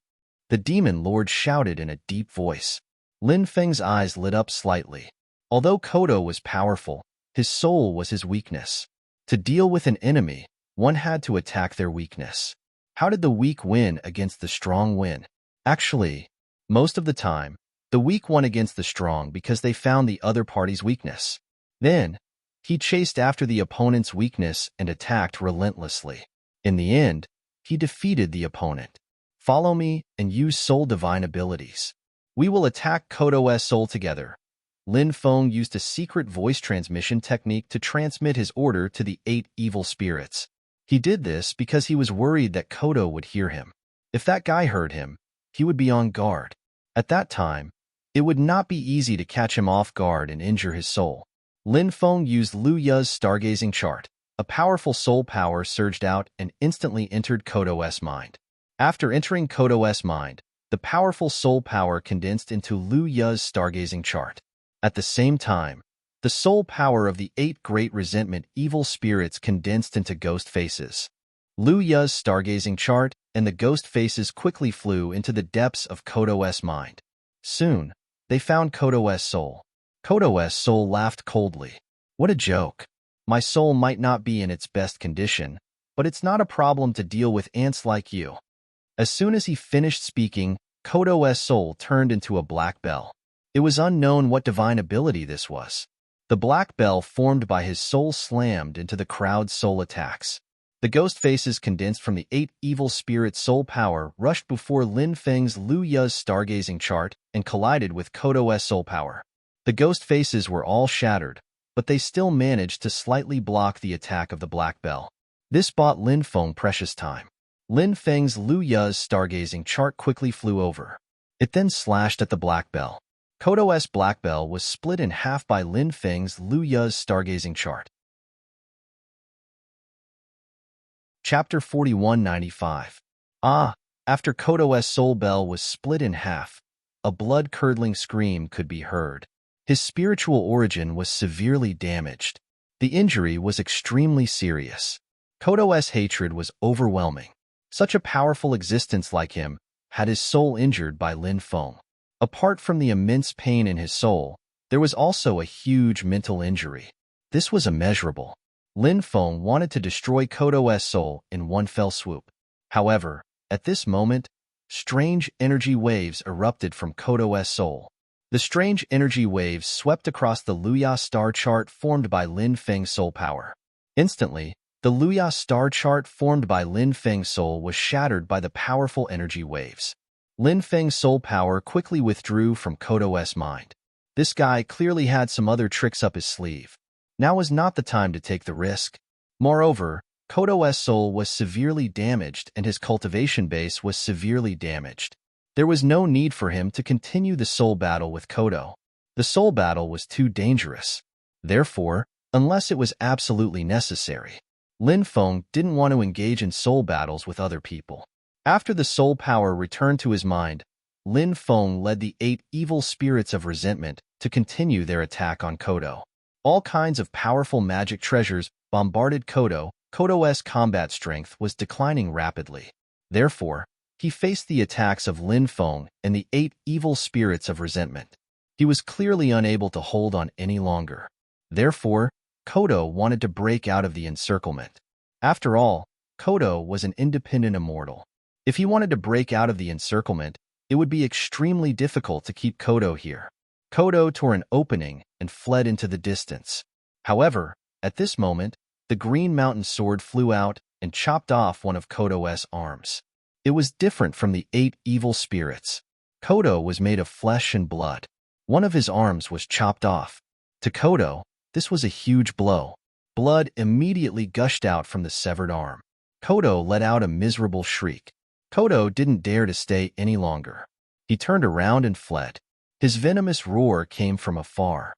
the demon lord shouted in a deep voice. Lin Feng's eyes lit up slightly. Although Kodo was powerful, his soul was his weakness. To deal with an enemy, one had to attack their weakness. How did the weak win against the strong win? Actually, most of the time, the weak won against the strong because they found the other party's weakness. Then, he chased after the opponent's weakness and attacked relentlessly. In the end, he defeated the opponent. Follow me and use soul divine abilities. We will attack Kodo's soul together. Lin Feng used a secret voice transmission technique to transmit his order to the 8 evil spirits. He did this because he was worried that Kodo would hear him. If that guy heard him, he would be on guard. At that time, it would not be easy to catch him off guard and injure his soul. Lin Feng used Lu Ya's stargazing chart. A powerful soul power surged out and instantly entered Kodo's mind. After entering Kodo's mind, the powerful soul power condensed into Lu Ya's stargazing chart. At the same time, the soul power of the 8 great resentment evil spirits condensed into ghost faces. Lu Ya's stargazing chart and the ghost faces quickly flew into the depths of Kodo's mind. Soon, they found Kodo's soul. Kodo's soul laughed coldly. What a joke. My soul might not be in its best condition, but it's not a problem to deal with ants like you. As soon as he finished speaking, Kodo's soul turned into a black bell. It was unknown what divine ability this was. The black bell formed by his soul slammed into the crowd's soul attacks. The ghost faces condensed from the 8 evil spirits' soul power rushed before Lin Feng's Lu Ya's stargazing chart and collided with Kodo's soul power. The ghost faces were all shattered, but they still managed to slightly block the attack of the black bell. This bought Lin Feng precious time. Lin Feng's Lu Ya's stargazing chart quickly flew over. It then slashed at the black bell. Kodo's black bell was split in half by Lin Feng's Lu Ya's stargazing chart. Chapter 4195. After Kodo's soul bell was split in half, a blood-curdling scream could be heard. His spiritual origin was severely damaged. The injury was extremely serious. Kodo's hatred was overwhelming. Such a powerful existence like him had his soul injured by Lin Feng. Apart from the immense pain in his soul, there was also a huge mental injury. This was immeasurable. Lin Feng wanted to destroy Kodo's soul in one fell swoop. However, at this moment, strange energy waves erupted from Kodo's soul. The strange energy waves swept across the Lu Ya star chart formed by Lin Feng's soul power. Instantly, the Lu Ya star chart formed by Lin Feng's soul was shattered by the powerful energy waves. Lin Feng's soul power quickly withdrew from Kodo's mind. This guy clearly had some other tricks up his sleeve. Now was not the time to take the risk. Moreover, Kodo's soul was severely damaged and his cultivation base was severely damaged. There was no need for him to continue the soul battle with Kodo. The soul battle was too dangerous. Therefore, unless it was absolutely necessary, Lin Feng didn't want to engage in soul battles with other people. After the soul power returned to his mind, Lin Feng led the 8 evil spirits of resentment to continue their attack on Kodo. All kinds of powerful magic treasures bombarded Kodo. Kodo's combat strength was declining rapidly. Therefore, he faced the attacks of Lin Feng and the 8 evil spirits of resentment. He was clearly unable to hold on any longer. Therefore, Kodo wanted to break out of the encirclement. After all, Kodo was an independent immortal. If he wanted to break out of the encirclement, it would be extremely difficult to keep Kodo here. Kodo tore an opening and fled into the distance. However, at this moment, the Green Mountain Sword flew out and chopped off one of Kodo's arms. It was different from the 8 evil spirits. Kodo was made of flesh and blood. One of his arms was chopped off. To Kodo, this was a huge blow. Blood immediately gushed out from the severed arm. Kodo let out a miserable shriek. Kodo didn't dare to stay any longer. He turned around and fled. His venomous roar came from afar.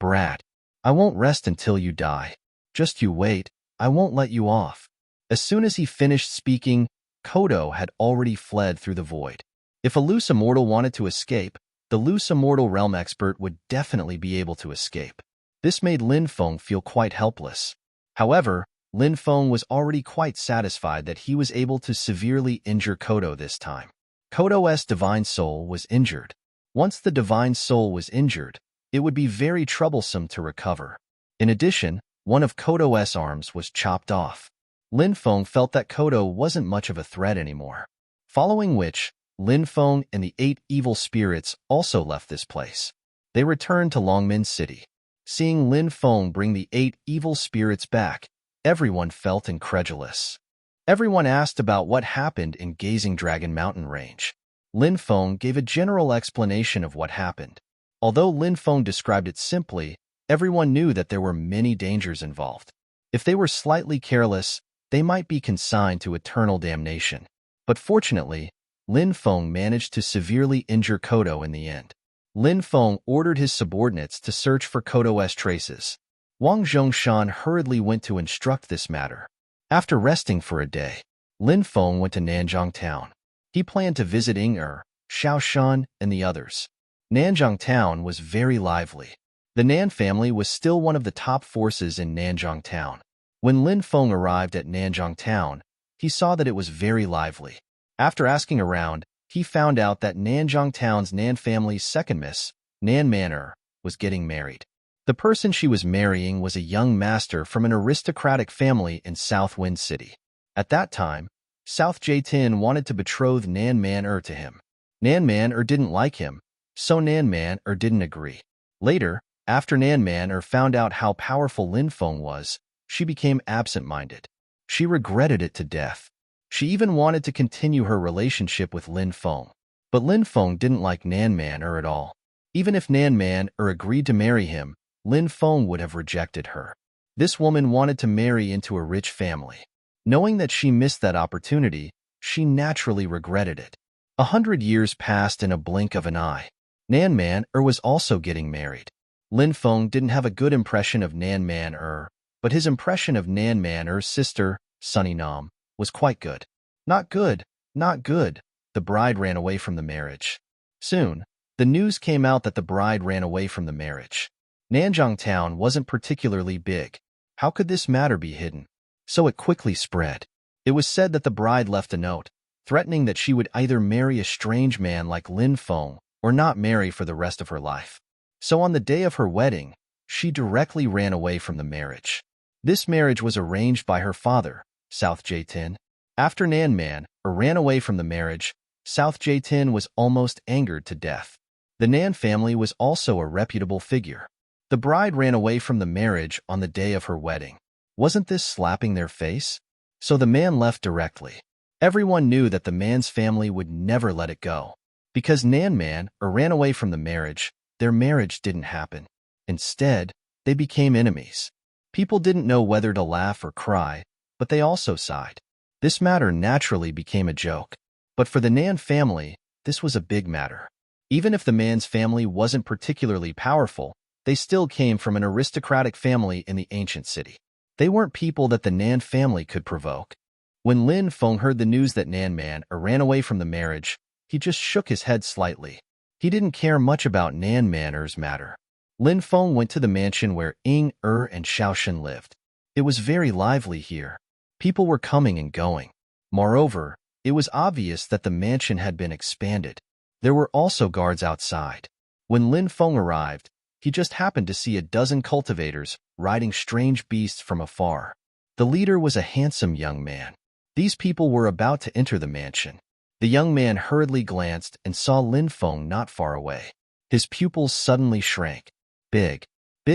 Brat, I won't rest until you die. Just you wait, I won't let you off. As soon as he finished speaking, Kodo had already fled through the void. If a loose immortal wanted to escape, the loose immortal realm expert would definitely be able to escape. This made Lin Feng feel quite helpless. However, Lin Feng was already quite satisfied that he was able to severely injure Kodo this time. Kodo's divine soul was injured. Once the divine soul was injured, it would be very troublesome to recover. In addition, one of Kodo's arms was chopped off. Lin Feng felt that Kodo wasn't much of a threat anymore. Following which, Lin Feng and the 8 evil spirits also left this place. They returned to Longmin City. Seeing Lin Feng bring the 8 evil spirits back, everyone felt incredulous. Everyone asked about what happened in Gazing Dragon Mountain Range. Lin Feng gave a general explanation of what happened. Although Lin Feng described it simply, everyone knew that there were many dangers involved. If they were slightly careless, they might be consigned to eternal damnation. But fortunately, Lin Feng managed to severely injure Kodo in the end. Lin Feng ordered his subordinates to search for Kodo's traces. Wang Zhongshan hurriedly went to instruct this matter. After resting for a day, Lin Feng went to Nanzhong Town. He planned to visit Ying-Er, Xiaoshan, and the others. Nanzhong Town was very lively. The Nan family was still one of the top forces in Nanzhong Town. When Lin Feng arrived at Nanzhong Town, he saw that it was very lively. After asking around, he found out that Nanzhong Town's Nan family's second miss, Nan Manor, was getting married. The person she was marrying was a young master from an aristocratic family in South Wind City. At that time, South Jaitin wanted to betroth Nan Manor to him. Nan Manor didn't like him, so Nan Manor didn't agree. Later, after Nan Manor found out how powerful Lin Feng was, she became absent-minded. She regretted it to death. She even wanted to continue her relationship with Lin Feng. But Lin Feng didn't like Nan Manor at all. Even if Nan Manor agreed to marry him, Lin Feng would have rejected her. This woman wanted to marry into a rich family. Knowing that she missed that opportunity, she naturally regretted it. 100 years passed in a blink of an eye. Nan Manor was also getting married. Lin Feng didn't have a good impression of Nan Manor, but his impression of Nan Manor's sister, Sunny Nam, was quite good. Not good, not good. The bride ran away from the marriage. Soon, the news came out that the bride ran away from the marriage. Nanzhong Town wasn't particularly big. How could this matter be hidden? So it quickly spread. It was said that the bride left a note, threatening that she would either marry a strange man like Lin Feng or not marry for the rest of her life. So on the day of her wedding, she directly ran away from the marriage. This marriage was arranged by her father, South Jaitin. After Nan Manor ran away from the marriage, South Jaitin was almost angered to death. The Nan family was also a reputable figure. The bride ran away from the marriage on the day of her wedding. Wasn't this slapping their face? So the man left directly. Everyone knew that the man's family would never let it go. Because Nan Manor ran away from the marriage, their marriage didn't happen. Instead, they became enemies. People didn't know whether to laugh or cry, but they also sighed. This matter naturally became a joke. But for the Nan family, this was a big matter. Even if the man's family wasn't particularly powerful, they still came from an aristocratic family in the ancient city. They weren't people that the Nan family could provoke. When Lin Feng heard the news that Nan Manor ran away from the marriage, he just shook his head slightly. He didn't care much about Nan Manor's matter. Lin Feng went to the mansion where Ying-Er and Xiaoshan lived. It was very lively here. People were coming and going. Moreover, it was obvious that the mansion had been expanded. There were also guards outside. When Lin Feng arrived, he just happened to see a dozen cultivators riding strange beasts from afar. The leader was a handsome young man. These people were about to enter the mansion. The young man hurriedly glanced and saw Lin Feng not far away. His pupils suddenly shrank. Big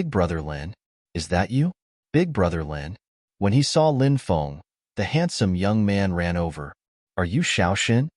brother Lin, is that you? Big brother Lin. When he saw Lin Feng, the handsome young man ran over. Are you Xiaoshan?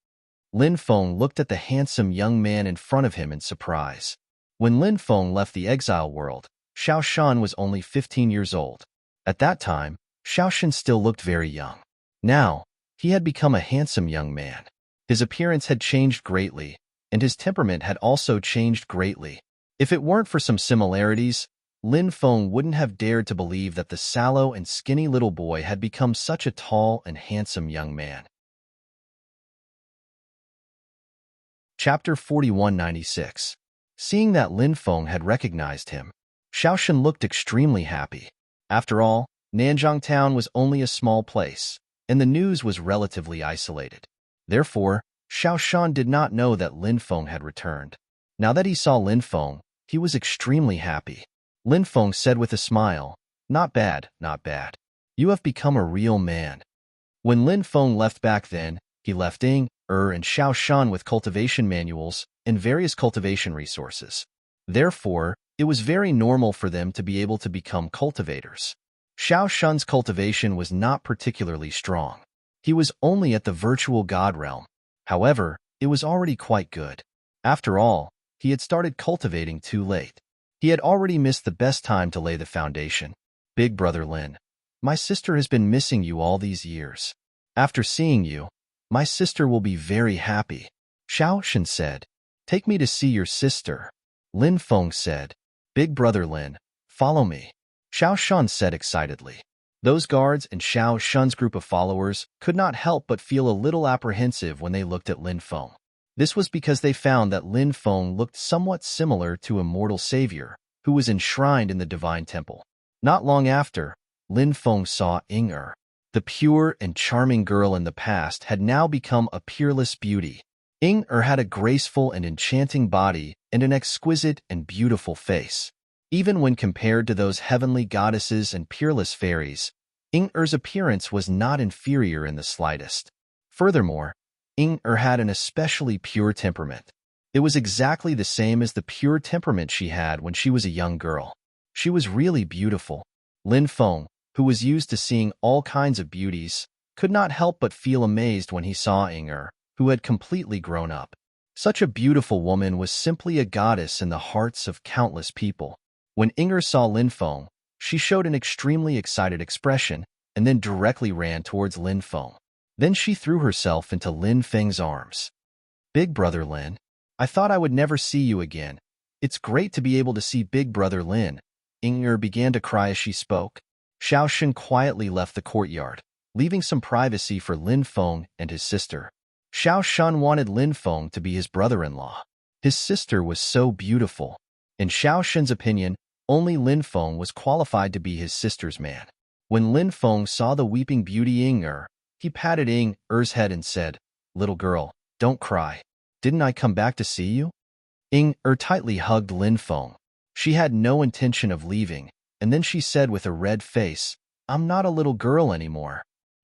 Lin Feng looked at the handsome young man in front of him in surprise. When Lin Feng left the exile world, Xiaoshan was only 15 years old. At that time, Xiaoshan still looked very young. Now, he had become a handsome young man. His appearance had changed greatly, and his temperament had also changed greatly. If it weren't for some similarities, Lin Feng wouldn't have dared to believe that the sallow and skinny little boy had become such a tall and handsome young man. Chapter 4196. Seeing that Lin Feng had recognized him, Xiaoshan looked extremely happy. After all, Nanzhong Town was only a small place, and the news was relatively isolated. Therefore, Xiao Shan did not know that Lin Feng had returned. Now that he saw Lin Feng, he was extremely happy. Lin Feng said with a smile, "Not bad, not bad. You have become a real man." When Lin Feng left back then, he left Ying, and Xiao Shan with cultivation manuals and various cultivation resources. Therefore, it was very normal for them to be able to become cultivators. Xiao Shan's cultivation was not particularly strong. He was only at the virtual god realm. However, it was already quite good. After all, he had started cultivating too late. He had already missed the best time to lay the foundation. Big brother Lin, my sister has been missing you all these years. After seeing you, my sister will be very happy. Xiao Shan said, "Take me to see your sister." Lin Feng said, "Big brother Lin, follow me." Xiao Shan said excitedly. Those guards and Xiao Shan's group of followers could not help but feel a little apprehensive when they looked at Lin Feng. This was because they found that Lin Feng looked somewhat similar to a mortal savior who was enshrined in the divine temple. Not long after, Lin Feng saw Ying. The pure and charming girl in the past had now become a peerless beauty. Ying had a graceful and enchanting body and an exquisite and beautiful face. Even when compared to those heavenly goddesses and peerless fairies, Ying's appearance was not inferior in the slightest. Furthermore, Ying had an especially pure temperament. It was exactly the same as the pure temperament she had when she was a young girl. She was really beautiful. Lin Feng, who was used to seeing all kinds of beauties, could not help but feel amazed when he saw Ying, who had completely grown up. Such a beautiful woman was simply a goddess in the hearts of countless people. When Ying saw Lin Feng, she showed an extremely excited expression and then directly ran towards Lin Feng. Then she threw herself into Lin Feng's arms. "Big brother Lin, I thought I would never see you again. It's great to be able to see big brother Lin." Ying began to cry as she spoke. Xiao Shan quietly left the courtyard, leaving some privacy for Lin Feng and his sister. Xiao Shan wanted Lin Feng to be his brother-in-law. His sister was so beautiful. In Xiao Shan's opinion, only Lin Feng was qualified to be his sister's man. When Lin Feng saw the weeping beauty Ying, he patted Ying's head and said, "Little girl, don't cry. Didn't I come back to see you?" Ying tightly hugged Lin Feng. She had no intention of leaving, and then she said with a red face, "I'm not a little girl anymore."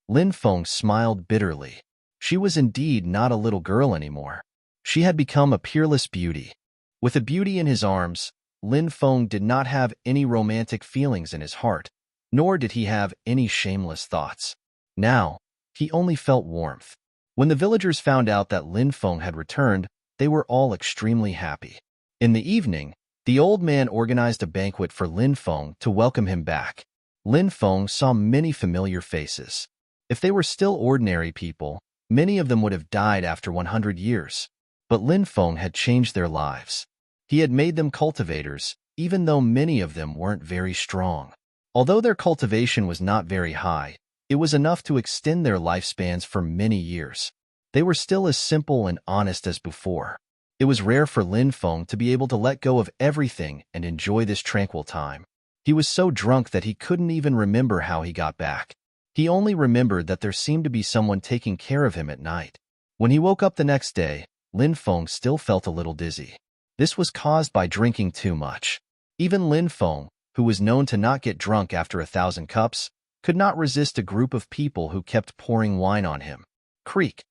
Lin Feng smiled bitterly. She was indeed not a little girl anymore. She had become a peerless beauty. With a beauty in his arms, Lin Feng did not have any romantic feelings in his heart, nor did he have any shameless thoughts. Now, he only felt warmth. When the villagers found out that Lin Feng had returned, they were all extremely happy. In the evening, the old man organized a banquet for Lin Feng to welcome him back. Lin Feng saw many familiar faces. If they were still ordinary people, many of them would have died after 100 years. But Lin Feng had changed their lives. He had made them cultivators, even though many of them weren't very strong. Although their cultivation was not very high, it was enough to extend their lifespans for many years. They were still as simple and honest as before. It was rare for Lin Feng to be able to let go of everything and enjoy this tranquil time. He was so drunk that he couldn't even remember how he got back. He only remembered that there seemed to be someone taking care of him at night. When he woke up the next day, Lin Feng still felt a little dizzy. This was caused by drinking too much. Even Lin Feng, who was known to not get drunk after 1,000 cups, could not resist a group of people who kept pouring wine on him. Creak.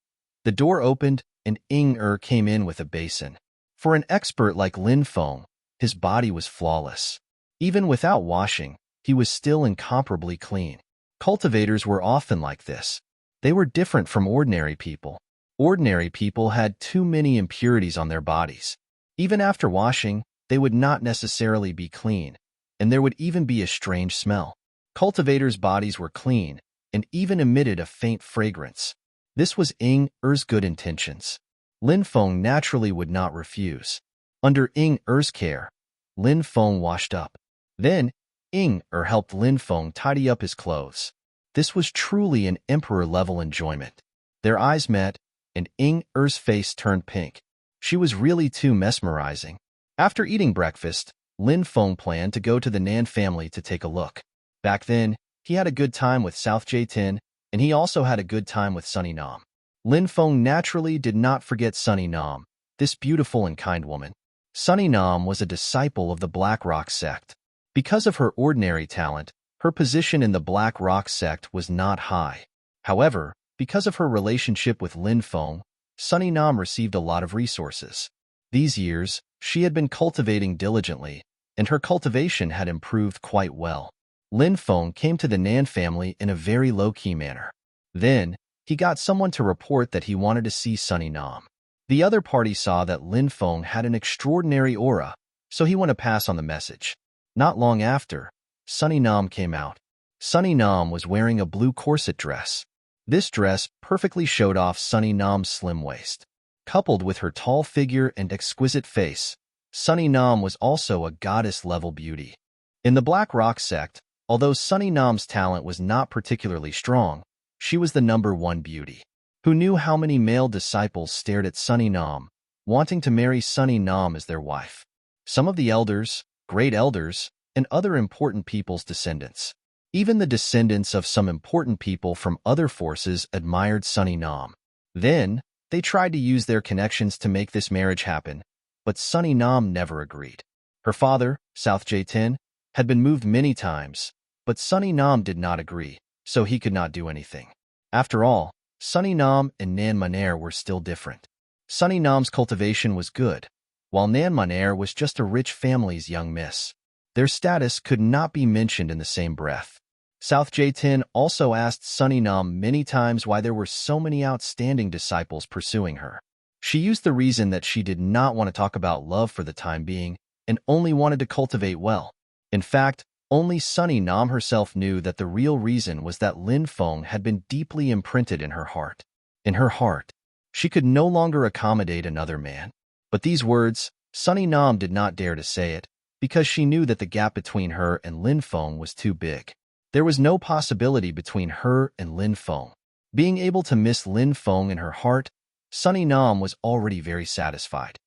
The door opened, and Ying came in with a basin. For an expert like Lin Feng, his body was flawless. Even without washing, he was still incomparably clean. Cultivators were often like this. They were different from ordinary people. Ordinary people had too many impurities on their bodies. Even after washing, they would not necessarily be clean, and there would even be a strange smell. Cultivators' bodies were clean and even emitted a faint fragrance. This was Ying's good intentions. Lin Feng naturally would not refuse. Under Ying's care, Lin Feng washed up. Then, Ying helped Lin Feng tidy up his clothes. This was truly an emperor-level enjoyment. Their eyes met, and Ying's face turned pink. She was really too mesmerizing. After eating breakfast, Lin Feng planned to go to the Nan family to take a look. Back then, he had a good time with South Jaitin, and he also had a good time with Sunny Nam. Lin Feng naturally did not forget Sunny Nam, this beautiful and kind woman. Sunny Nam was a disciple of the Black Rock sect. Because of her ordinary talent, her position in the Black Rock sect was not high. However, because of her relationship with Lin Feng, Sunny Nam received a lot of resources. These years, she had been cultivating diligently, and her cultivation had improved quite well. Lin Feng came to the Nan family in a very low-key manner. Then, he got someone to report that he wanted to see Sunny Nam. The other party saw that Lin Feng had an extraordinary aura, so he wanted to pass on the message. Not long after, Sunny Nam came out. Sunny Nam was wearing a blue corset dress. This dress perfectly showed off Sunny Nam's slim waist. Coupled with her tall figure and exquisite face, Sunny Nam was also a goddess-level beauty. In the Black Rock sect, although Sunny Nam's talent was not particularly strong, she was the #1 beauty. Who knew how many male disciples stared at Sunny Nam, wanting to marry Sunny Nam as their wife? Some of the elders, great elders, and other important people's descendants. Even the descendants of some important people from other forces admired Sunny Nam. Then, they tried to use their connections to make this marriage happen, but Sunny Nam never agreed. Her father, South Jaitin, had been moved many times, but Sunny Nam did not agree, so he could not do anything. After all, Sunny Nam and Nan Maner were still different. Sunny Nam's cultivation was good, while Nan Maner was just a rich family's young miss. Their status could not be mentioned in the same breath. South Jaitin also asked Sunny Nam many times why there were so many outstanding disciples pursuing her. She used the reason that she did not want to talk about love for the time being and only wanted to cultivate well. In fact, only Sunny Nam herself knew that the real reason was that Lin Feng had been deeply imprinted in her heart. In her heart, she could no longer accommodate another man. But these words, Sunny Nam did not dare to say it, because she knew that the gap between her and Lin Feng was too big. There was no possibility between her and Lin Feng. Being able to miss Lin Feng in her heart, Sunny Nam was already very satisfied.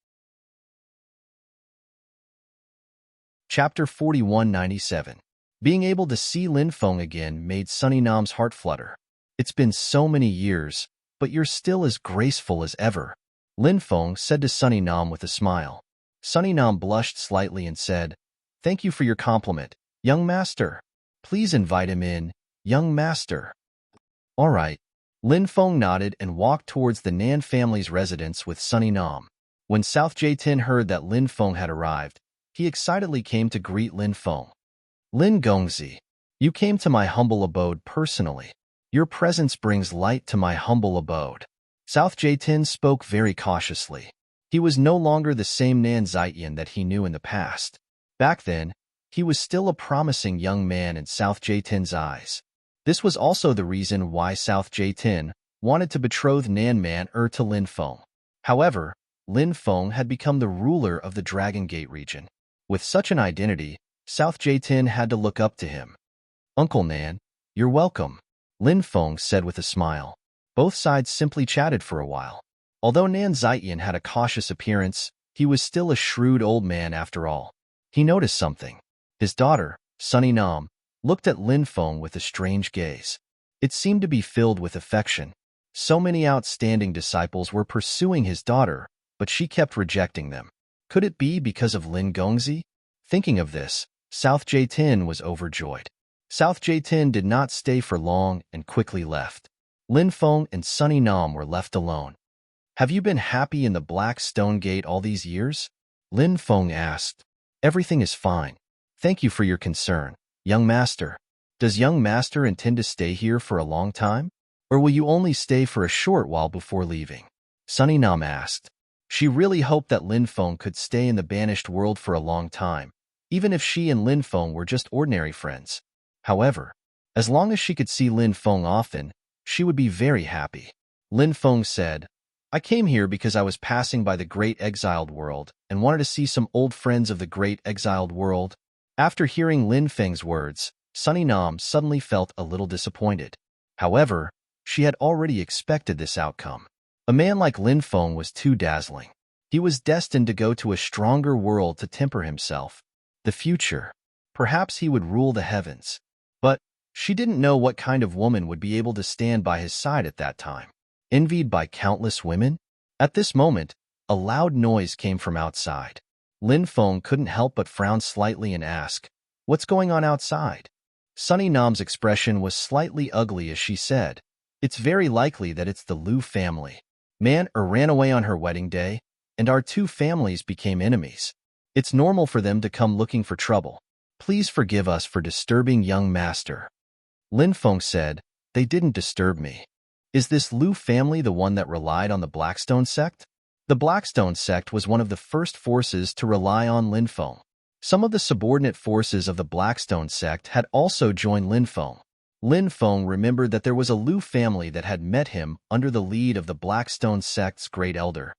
Chapter 4197. Being able to see Lin Feng again made Sunny Nam's heart flutter. It's been so many years, but you're still as graceful as ever, Lin Feng said to Sunny Nam with a smile. Sunny Nam blushed slightly and said, "Thank you for your compliment, young master. Please invite him in, young master." All right. Lin Feng nodded and walked towards the Nan family's residence with Sunny Nam. When South Jaitin heard that Lin Feng had arrived, he excitedly came to greet Lin Feng. "Lin Gongzi, you came to my humble abode personally. Your presence brings light to my humble abode." South Jaitin spoke very cautiously. He was no longer the same Nan Zietian that he knew in the past. Back then, he was still a promising young man in South Jaitin's eyes. This was also the reason why South Jaitin wanted to betroth Nan Man-er to Lin Feng. However, Lin Feng had become the ruler of the Dragon Gate region. With such an identity, South Jaitin had to look up to him. "Uncle Nan, you're welcome," Lin Feng said with a smile. Both sides simply chatted for a while. Although Nan Zietian had a cautious appearance, he was still a shrewd old man after all. He noticed something. His daughter, Sunny Nam, looked at Lin Feng with a strange gaze. It seemed to be filled with affection. So many outstanding disciples were pursuing his daughter, but she kept rejecting them. Could it be because of Lin Gongzi? Thinking of this, South Jaitin was overjoyed. South Jaitin did not stay for long and quickly left. Lin Feng and Sunny Nam were left alone. "Have you been happy in the Black Stone Gate all these years?" Lin Feng asked. "Everything is fine. Thank you for your concern, young master. Does young master intend to stay here for a long time? Or will you only stay for a short while before leaving?" Sunny Nam asked. She really hoped that Lin Feng could stay in the banished world for a long time, even if she and Lin Feng were just ordinary friends. However, as long as she could see Lin Feng often, she would be very happy. Lin Feng said, "I came here because I was passing by the Great Exiled World and wanted to see some old friends of the Great Exiled World." After hearing Lin Feng's words, Sunny Nam suddenly felt a little disappointed. However, she had already expected this outcome. A man like Lin Feng was too dazzling. He was destined to go to a stronger world to temper himself. The future. Perhaps he would rule the heavens. But she didn't know what kind of woman would be able to stand by his side at that time. envied by countless women? At this moment, a loud noise came from outside. Lin Feng couldn't help but frown slightly and ask, "What's going on outside?" Sunny Nam's expression was slightly ugly as she said, "It's very likely that it's the Liu family. Man ran away on her wedding day, and our two families became enemies. It's normal for them to come looking for trouble. Please forgive us for disturbing young master." Lin Feng said, "They didn't disturb me. Is this Liu family the one that relied on the Blackstone sect?" The Blackstone sect was one of the first forces to rely on Lin Feng. Some of the subordinate forces of the Blackstone sect had also joined Lin Feng. Lin Feng remembered that there was a Liu family that had met him under the lead of the Blackstone sect's great elder.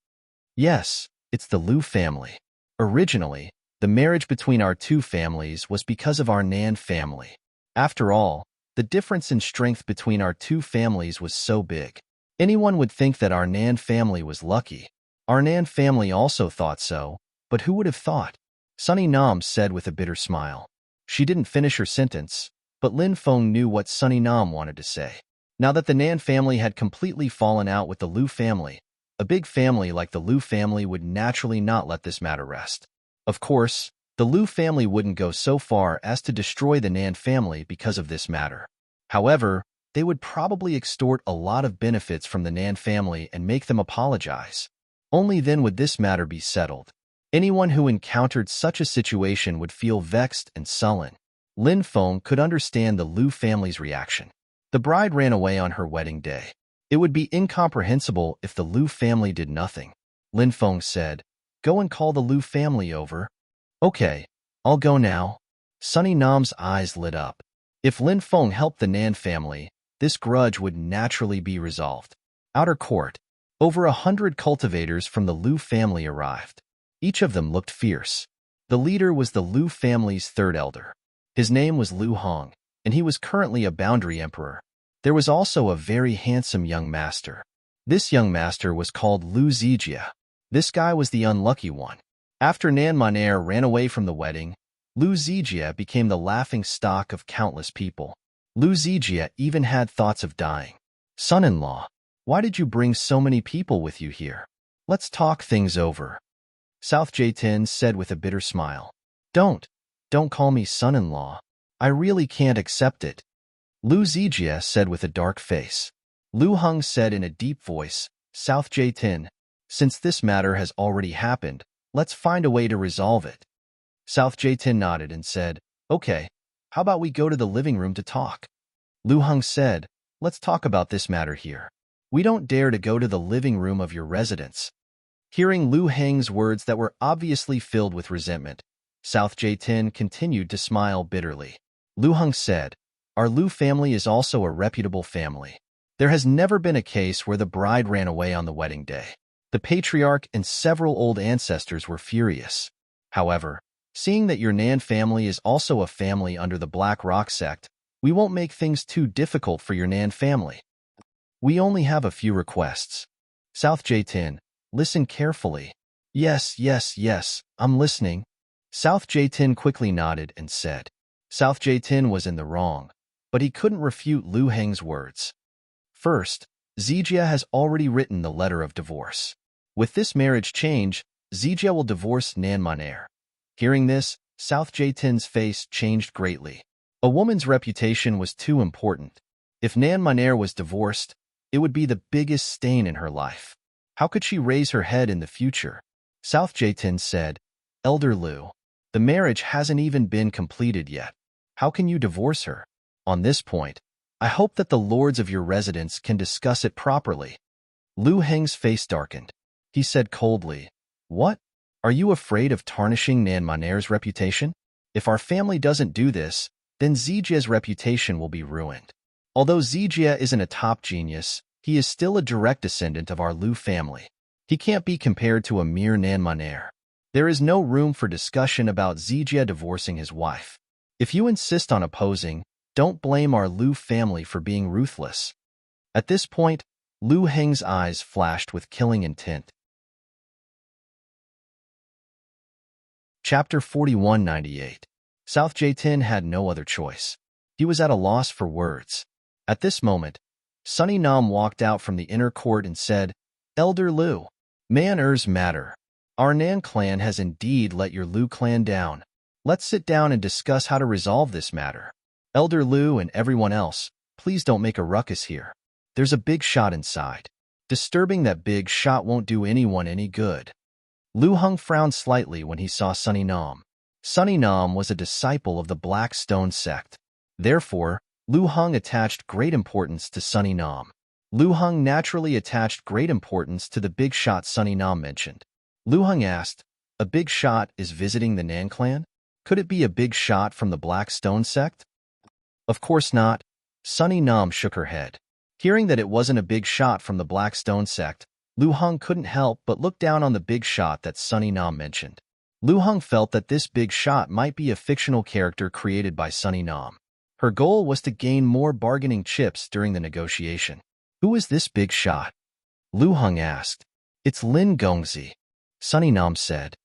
"Yes, it's the Liu family. Originally, the marriage between our two families was because of our Nan family. After all, the difference in strength between our two families was so big. Anyone would think that our Nan family was lucky. Our Nan family also thought so, but who would have thought?" Sunny Nam said with a bitter smile. She didn't finish her sentence, but Lin Feng knew what Sunny Nam wanted to say. Now that the Nan family had completely fallen out with the Liu family, a big family like the Liu family would naturally not let this matter rest. Of course, the Liu family wouldn't go so far as to destroy the Nan family because of this matter. However, they would probably extort a lot of benefits from the Nan family and make them apologize. Only then would this matter be settled. Anyone who encountered such a situation would feel vexed and sullen. Lin Feng could understand the Liu family's reaction. The bride ran away on her wedding day. It would be incomprehensible if the Liu family did nothing. Lin Feng said, "Go and call the Liu family over." "Okay, I'll go now." Sunny Nam's eyes lit up. If Lin Feng helped the Nan family, this grudge would naturally be resolved. Outer court. Over 100 cultivators from the Liu family arrived. Each of them looked fierce. The leader was the Liu family's third elder. His name was Liu Hong, and he was currently a boundary emperor. There was also a very handsome young master. This young master was called Liu Zijia. This guy was the unlucky one. After Nan Monair ran away from the wedding, Liu Zijia became the laughing stock of countless people. Liu Zijia even had thoughts of dying. "Son-in-law, why did you bring so many people with you here? Let's talk things over." South Jaytin said with a bitter smile. Don't call me son-in-law. I really can't accept it." Liu Zijia said with a dark face. Liu Heng said in a deep voice, "South Jaytin, since this matter has already happened, let's find a way to resolve it." South Jaytin nodded and said, "Okay, how about we go to the living room to talk?" Liu Heng said, "Let's talk about this matter here. We don't dare to go to the living room of your residence." Hearing Liu Heng's words that were obviously filled with resentment, South Jaytin continued to smile bitterly. Liu Heng said, "Our Liu family is also a reputable family. There has never been a case where the bride ran away on the wedding day." The patriarch and several old ancestors were furious. "However, seeing that your Nan family is also a family under the Black Rock sect, we won't make things too difficult for your Nan family. We only have a few requests." South Jaytin, listen carefully. Yes, I'm listening." South Jaytin quickly nodded and said. South Jaytin was in the wrong, but he couldn't refute Liu Heng's words. First, Zijia has already written the letter of divorce. With this marriage change, Zijia will divorce Nan Monair. Hearing this, South Jaytin's face changed greatly. A woman's reputation was too important. If Nan Monair was divorced, it would be the biggest stain in her life. How could she raise her head in the future? South Jaytin said, "Elder Liu, the marriage hasn't even been completed yet. How can you divorce her? On this point, I hope that the lords of your residence can discuss it properly." Liu Heng's face darkened. He said coldly, "What? Are you afraid of tarnishing Nan Monair's reputation? If our family doesn't do this, then Zijia's reputation will be ruined. Although Zijia isn't a top genius, he is still a direct descendant of our Liu family. He can't be compared to a mere Nan Monair. There is no room for discussion about Zijia divorcing his wife. If you insist on opposing, don't blame our Liu family for being ruthless." At this point, Liu Heng's eyes flashed with killing intent. Chapter 4198. South Jaytin had no other choice. He was at a loss for words. At this moment, Sunny Nam walked out from the inner court and said, "Elder Lu, manners matter. Our Nan clan has indeed let your Lu clan down. Let's sit down and discuss how to resolve this matter. Elder Lu and everyone else, please don't make a ruckus here. There's a big shot inside. Disturbing that big shot won't do anyone any good." Lu Heng frowned slightly when he saw Sunny Nam. Sunny Nam was a disciple of the Black Stone sect. Therefore, Lu Heng attached great importance to Sunny Nam. Lu Heng naturally attached great importance to the big shot Sunny Nam mentioned. Lu Heng asked, "A big shot is visiting the Nan clan? Could it be a big shot from the Black Stone sect?" "Of course not." Sunny Nam shook her head. Hearing that it wasn't a big shot from the Black Stone sect, Lu Heng couldn't help but look down on the big shot that Sunny Nam mentioned. Lu Heng felt that this big shot might be a fictional character created by Sunny Nam. Her goal was to gain more bargaining chips during the negotiation. "Who is this big shot?" Lu Heng asked. "It's Lin Gongzi," Sunny Nam said.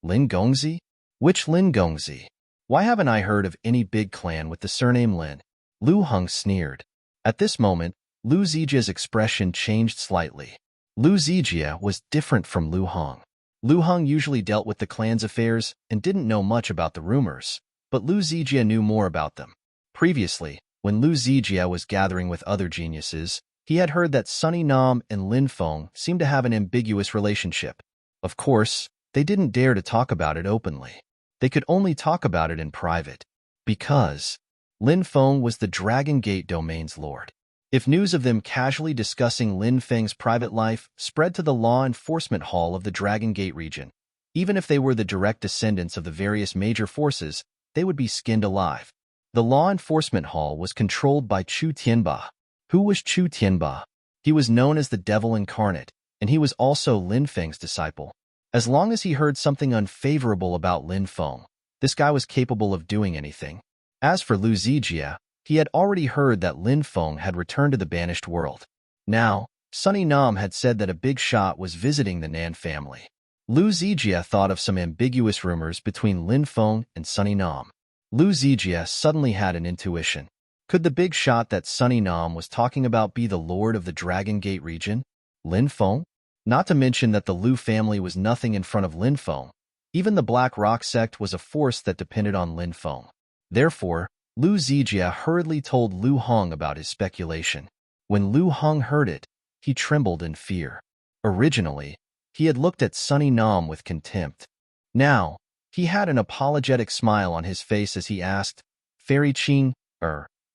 "Lin Gongzi? Which Lin Gongzi? Why haven't I heard of any big clan with the surname Lin?" Lu Heng sneered. At this moment, Lu Zijia's expression changed slightly. Lu Zijia was different from Lu Heng. Lu Heng usually dealt with the clan's affairs and didn't know much about the rumors, but Lu Zijia knew more about them. Previously, when Lu Zijia was gathering with other geniuses, he had heard that Sunny Nam and Lin Feng seemed to have an ambiguous relationship. Of course, they didn't dare to talk about it openly. They could only talk about it in private, because Lin Feng was the Dragon Gate domain's lord. If news of them casually discussing Lin Feng's private life spread to the law enforcement hall of the Dragon Gate region, even if they were the direct descendants of the various major forces, they would be skinned alive. The law enforcement hall was controlled by Chu Tianba. Who was Chu Tianba? He was known as the Devil Incarnate, and he was also Lin Feng's disciple. As long as he heard something unfavorable about Lin Feng, this guy was capable of doing anything. As for Lu Zijia, he had already heard that Lin Feng had returned to the banished world. Now, Sunny Nam had said that a big shot was visiting the Nan family. Lu Zijia thought of some ambiguous rumors between Lin Feng and Sunny Nam. Lu Zijia suddenly had an intuition. Could the big shot that Sunny Nam was talking about be the lord of the Dragon Gate region, Lin Feng? Not to mention that the Lu family was nothing in front of Lin Feng. Even the Black Rock sect was a force that depended on Lin Feng. Therefore, Lu Zijia hurriedly told Lu Heng about his speculation. When Lu Heng heard it, he trembled in fear. Originally, he had looked at Sunny Nam with contempt. Now, he had an apologetic smile on his face as he asked, "Fairy Qing,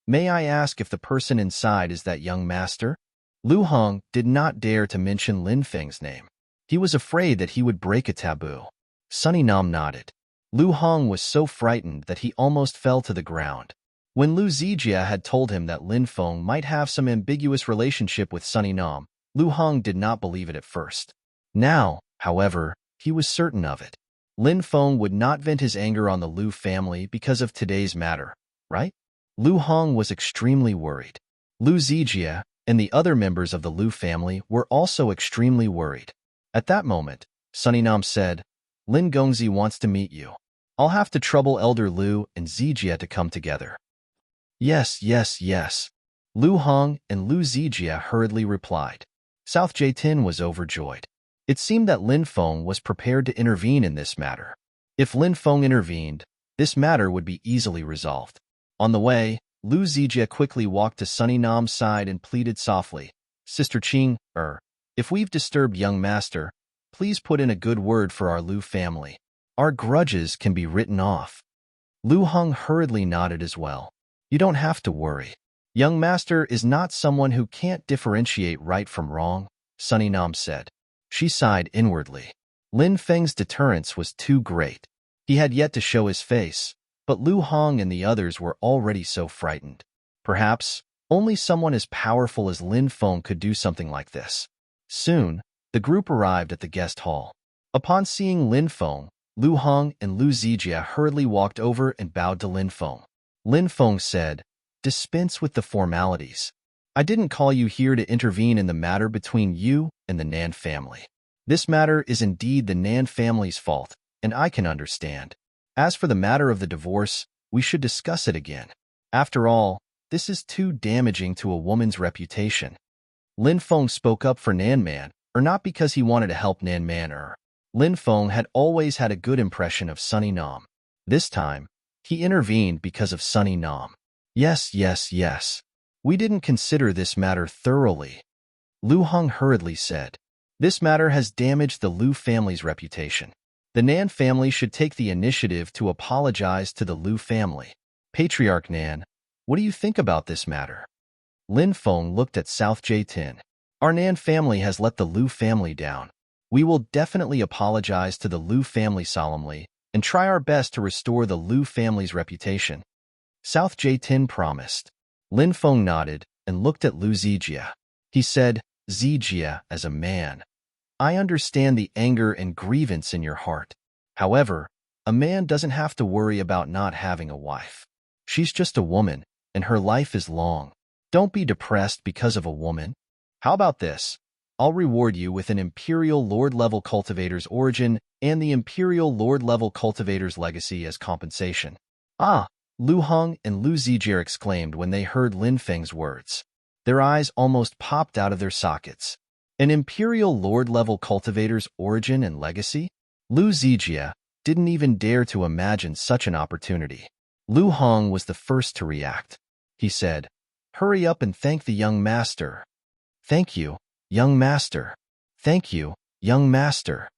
may I ask if the person inside is that young master?" Lu Heng did not dare to mention Lin Feng's name. He was afraid that he would break a taboo. Sunny Nam nodded. Lu Heng was so frightened that he almost fell to the ground. When Lu Zijia had told him that Lin Feng might have some ambiguous relationship with Sunny Nam, Lu Heng did not believe it at first. Now, however, he was certain of it. Lin Feng would not vent his anger on the Lu family because of today's matter, right? Lu Heng was extremely worried. Lu Zijia and the other members of the Lu family were also extremely worried. At that moment, Sunny Nam said, "Lin Gongzi wants to meet you. I'll have to trouble Elder Lu and Zijia to come together." Yes, yes, yes. Lu Heng and Lu Zijia hurriedly replied. South Jietin was overjoyed. It seemed that Lin Feng was prepared to intervene in this matter. If Lin Feng intervened, this matter would be easily resolved. On the way, Lu Zijia quickly walked to Sunny Nam's side and pleaded softly, "Sister Qing, if we've disturbed young master, please put in a good word for our Lu family. Our grudges can be written off." Lu Heng hurriedly nodded as well. "You don't have to worry. Young master is not someone who can't differentiate right from wrong," Sunny Nam said. She sighed inwardly. Lin Feng's deterrence was too great. He had yet to show his face, but Lu Heng and the others were already so frightened. Perhaps only someone as powerful as Lin Feng could do something like this. Soon, the group arrived at the guest hall. Upon seeing Lin Feng, Lu Heng and Lu Zijia hurriedly walked over and bowed to Lin Feng. Lin Feng said, "Dispense with the formalities. I didn't call you here to intervene in the matter between you and the Nan family. This matter is indeed the Nan family's fault, and I can understand. As for the matter of the divorce, we should discuss it again. After all, this is too damaging to a woman's reputation. Lin Feng spoke up for Nan Man, or not because he wanted to help Nan Man or. Lin Feng had always had a good impression of Sunny Nam. This time, he intervened because of Sunny Nam. Yes, yes, yes. We didn't consider this matter thoroughly. Lu Hong hurriedly said. This matter has damaged the Lu family's reputation. The Nan family should take the initiative to apologize to the Lu family. Patriarch Nan, what do you think about this matter? Lin Feng looked at South Jaitin. Our Nan family has let the Lu family down. We will definitely apologize to the Lu family solemnly and try our best to restore the Lu family's reputation. South Jaitin promised. Lin Feng nodded and looked at Lu Zijia. He said, Zijia, as a man, I understand the anger and grievance in your heart. However, a man doesn't have to worry about not having a wife. She's just a woman, and her life is long. Don't be depressed because of a woman. How about this? I'll reward you with an Imperial Lord-level cultivator's origin and the Imperial Lord-level cultivator's legacy as compensation. Ah! Lu Hong and Lu Zijia exclaimed when they heard Lin Feng's words. Their eyes almost popped out of their sockets. An Imperial Lord-level cultivator's origin and legacy? Lu Zijia didn't even dare to imagine such an opportunity. Lu Hong was the first to react. He said, Hurry up and thank the young master. Thank you, young master. Thank you, young master.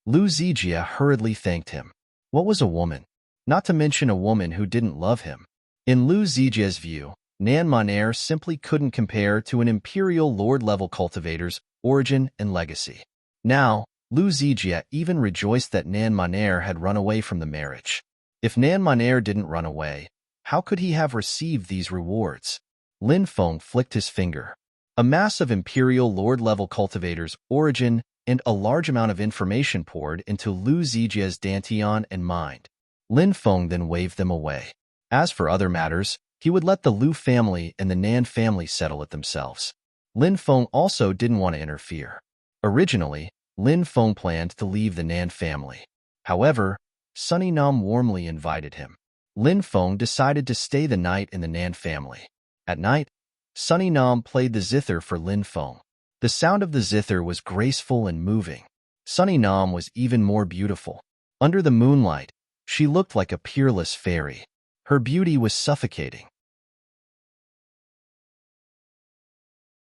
Lu Zijia hurriedly thanked him. What was a woman? Not to mention a woman who didn't love him. In Lu Zijia's view, Nan Monaire simply couldn't compare to an Imperial Lord-level cultivator's origin and legacy. Now, Lu Zijia even rejoiced that Nan Monaire had run away from the marriage. If Nan Monaire didn't run away, how could he have received these rewards? Lin Feng flicked his finger. A mass of Imperial Lord-level cultivators' origin and a large amount of information poured into Lu Zijia's dantian and mind. Lin Feng then waved them away. As for other matters, he would let the Lu family and the Nan family settle it themselves. Lin Feng also didn't want to interfere. Originally, Lin Feng planned to leave the Nan family. However, Sunny Nam warmly invited him. Lin Feng decided to stay the night in the Nan family. At night, Sunny Nam played the zither for Lin Feng. The sound of the zither was graceful and moving. Sunny Nam was even more beautiful. Under the moonlight, she looked like a peerless fairy. Her beauty was suffocating.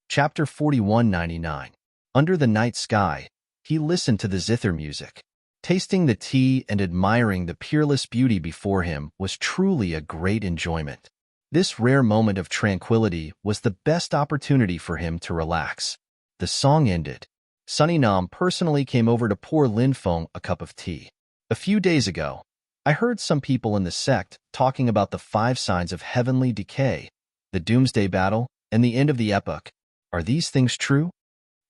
Chapter 4199. Under the night sky, he listened to the zither music. Tasting the tea and admiring the peerless beauty before him was truly a great enjoyment. This rare moment of tranquility was the best opportunity for him to relax. The song ended. Sunny Nam personally came over to pour Lin Feng a cup of tea. A few days ago, I heard some people in the sect talking about the 5 signs of heavenly decay, the doomsday battle, and the end of the epoch. Are these things true?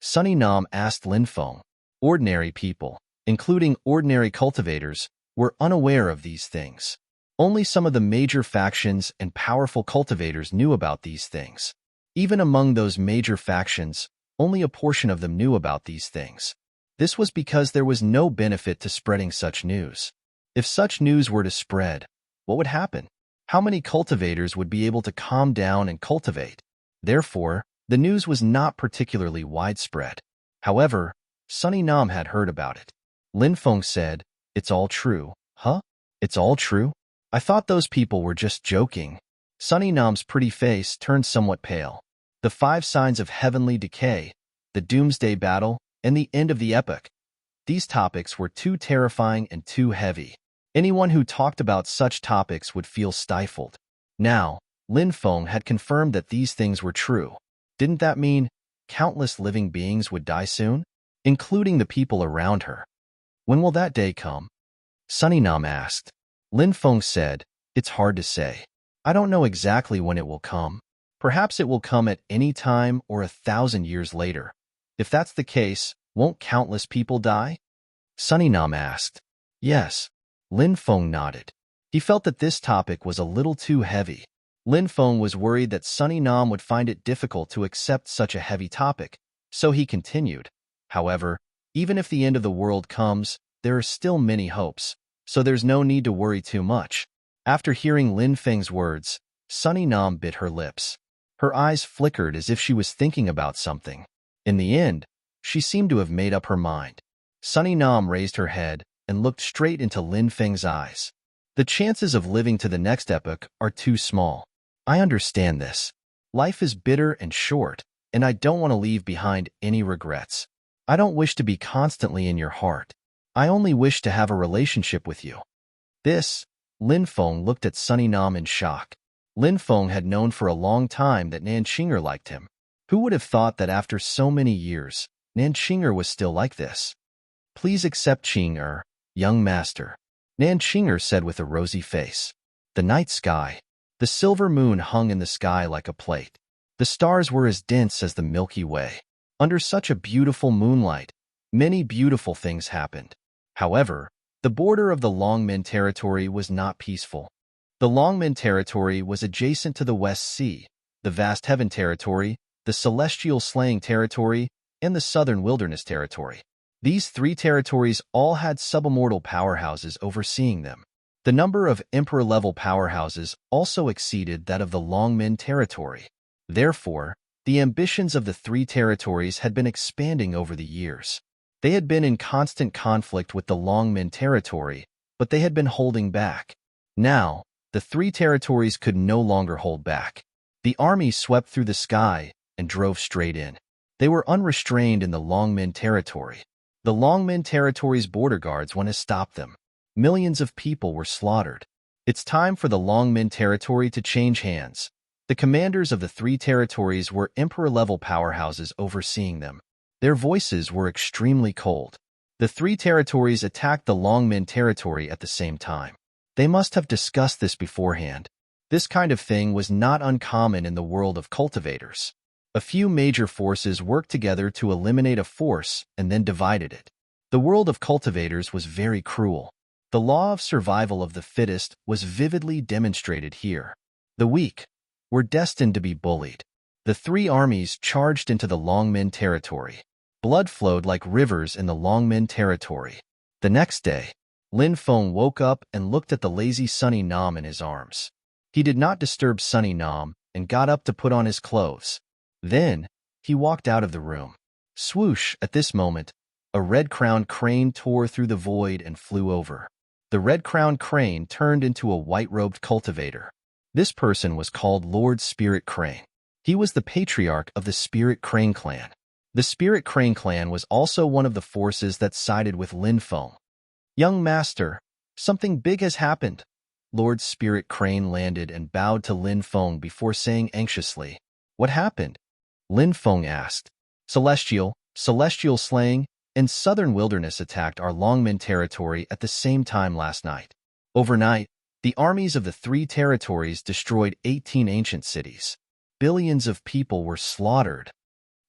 Sunny Nam asked Lin Feng. Ordinary people, including ordinary cultivators, were unaware of these things. Only some of the major factions and powerful cultivators knew about these things. Even among those major factions, only a portion of them knew about these things. This was because there was no benefit to spreading such news. If such news were to spread, what would happen? How many cultivators would be able to calm down and cultivate? Therefore, the news was not particularly widespread. However, Sunny Nam had heard about it. Lin Feng said, It's all true. Huh? It's all true? I thought those people were just joking. Sunny Nam's pretty face turned somewhat pale. The 5 signs of heavenly decay, the doomsday battle, and the end of the epoch. These topics were too terrifying and too heavy. Anyone who talked about such topics would feel stifled. Now, Lin Feng had confirmed that these things were true. Didn't that mean countless living beings would die soon, including the people around her? When will that day come? Sunny Nam asked. Lin Feng said, It's hard to say. I don't know exactly when it will come. Perhaps it will come at any time or 1,000 years later. If that's the case, won't countless people die? Sunny Nam asked. Yes. Lin Feng nodded. He felt that this topic was a little too heavy. Lin Feng was worried that Sunny Nam would find it difficult to accept such a heavy topic, so he continued. However, even if the end of the world comes, there are still many hopes, so there's no need to worry too much. After hearing Lin Feng's words, Sunny Nam bit her lips. Her eyes flickered as if she was thinking about something. In the end, she seemed to have made up her mind. Sunny Nam raised her head and looked straight into Lin Feng's eyes. The chances of living to the next epoch are too small. I understand this. Life is bitter and short, and I don't want to leave behind any regrets. I don't wish to be constantly in your heart. I only wish to have a relationship with you. Lin Feng looked at Sunny Nam in shock. Lin Feng had known for a long time that Nanqinger liked him. Who would have thought that after so many years, Nanqinger was still like this? Please accept Qing young master, Nanqinger said with a rosy face. The night sky. The silver moon hung in the sky like a plate. The stars were as dense as the Milky Way. Under such a beautiful moonlight, many beautiful things happened. However, the border of the Longmen territory was not peaceful. The Longmen territory was adjacent to the West Sea, the vast Heaven territory, the Celestial Slaying territory, and the Southern Wilderness territory. These three territories all had subimmortal powerhouses overseeing them. The number of Emperor-level powerhouses also exceeded that of the Longmen territory. Therefore, the ambitions of the three territories had been expanding over the years. They had been in constant conflict with the Longmen territory, but they had been holding back. Now, the three territories could no longer hold back. The army swept through the sky and drove straight in. They were unrestrained in the Longmen territory. The Longmen territory's border guards went to stop them. Millions of people were slaughtered. It's time for the Longmen territory to change hands. The commanders of the three territories were emperor-level powerhouses overseeing them. Their voices were extremely cold. The three territories attacked the Longmen territory at the same time. They must have discussed this beforehand. This kind of thing was not uncommon in the world of cultivators. A few major forces worked together to eliminate a force and then divided it. The world of cultivators was very cruel. The law of survival of the fittest was vividly demonstrated here. The weak were destined to be bullied. The three armies charged into the Longmen territory. Blood flowed like rivers in the Longmen territory. The next day, Lin Feng woke up and looked at the lazy Sunny Nam in his arms. He did not disturb Sunny Nam and got up to put on his clothes. Then, he walked out of the room. Swoosh, at this moment, a red-crowned crane tore through the void and flew over. The red-crowned crane turned into a white-robed cultivator. This person was called Lord Spirit Crane. He was the patriarch of the Spirit Crane clan. The Spirit Crane clan was also one of the forces that sided with Lin Feng. Young master, something big has happened. Lord Spirit Crane landed and bowed to Lin Feng before saying anxiously, "What happened?" Lin Feng asked. Celestial Slaying, and Southern Wilderness attacked our Longmen territory at the same time last night. Overnight, the armies of the three territories destroyed 18 ancient cities. Billions of people were slaughtered.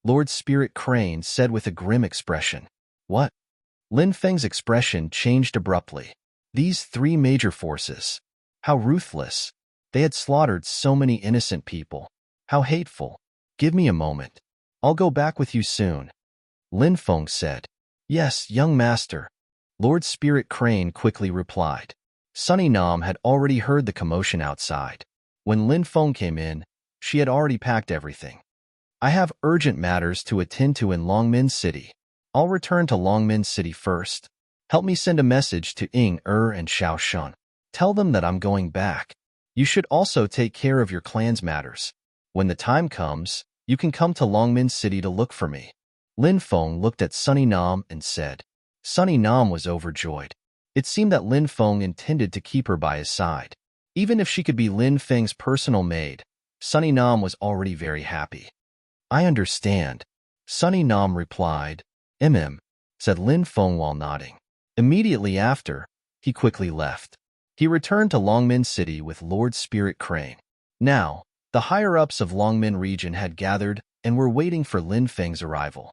Lord Spirit Crane said with a grim expression. What? Lin Feng's expression changed abruptly. These three major forces. How ruthless. They had slaughtered so many innocent people. How hateful. Give me a moment. I'll go back with you soon. Lin Feng said. Yes, young master. Lord Spirit Crane quickly replied. Sunny Nam had already heard the commotion outside. When Lin Feng came in, she had already packed everything. I have urgent matters to attend to in Longmen City. I'll return to Longmen City first. Help me send a message to Ying and Xiao Shun. Tell them that I'm going back. You should also take care of your clan's matters. When the time comes, you can come to Longmen City to look for me. Lin Feng looked at Sunny Nam and said. Sunny Nam was overjoyed. It seemed that Lin Feng intended to keep her by his side. Even if she could be Lin Feng's personal maid, Sunny Nam was already very happy. I understand. Sunny Nam replied. Said Lin Feng while nodding. Immediately after, he quickly left. He returned to Longmen City with Lord Spirit Crane. Now, the higher-ups of Longmen region had gathered and were waiting for Lin Feng's arrival.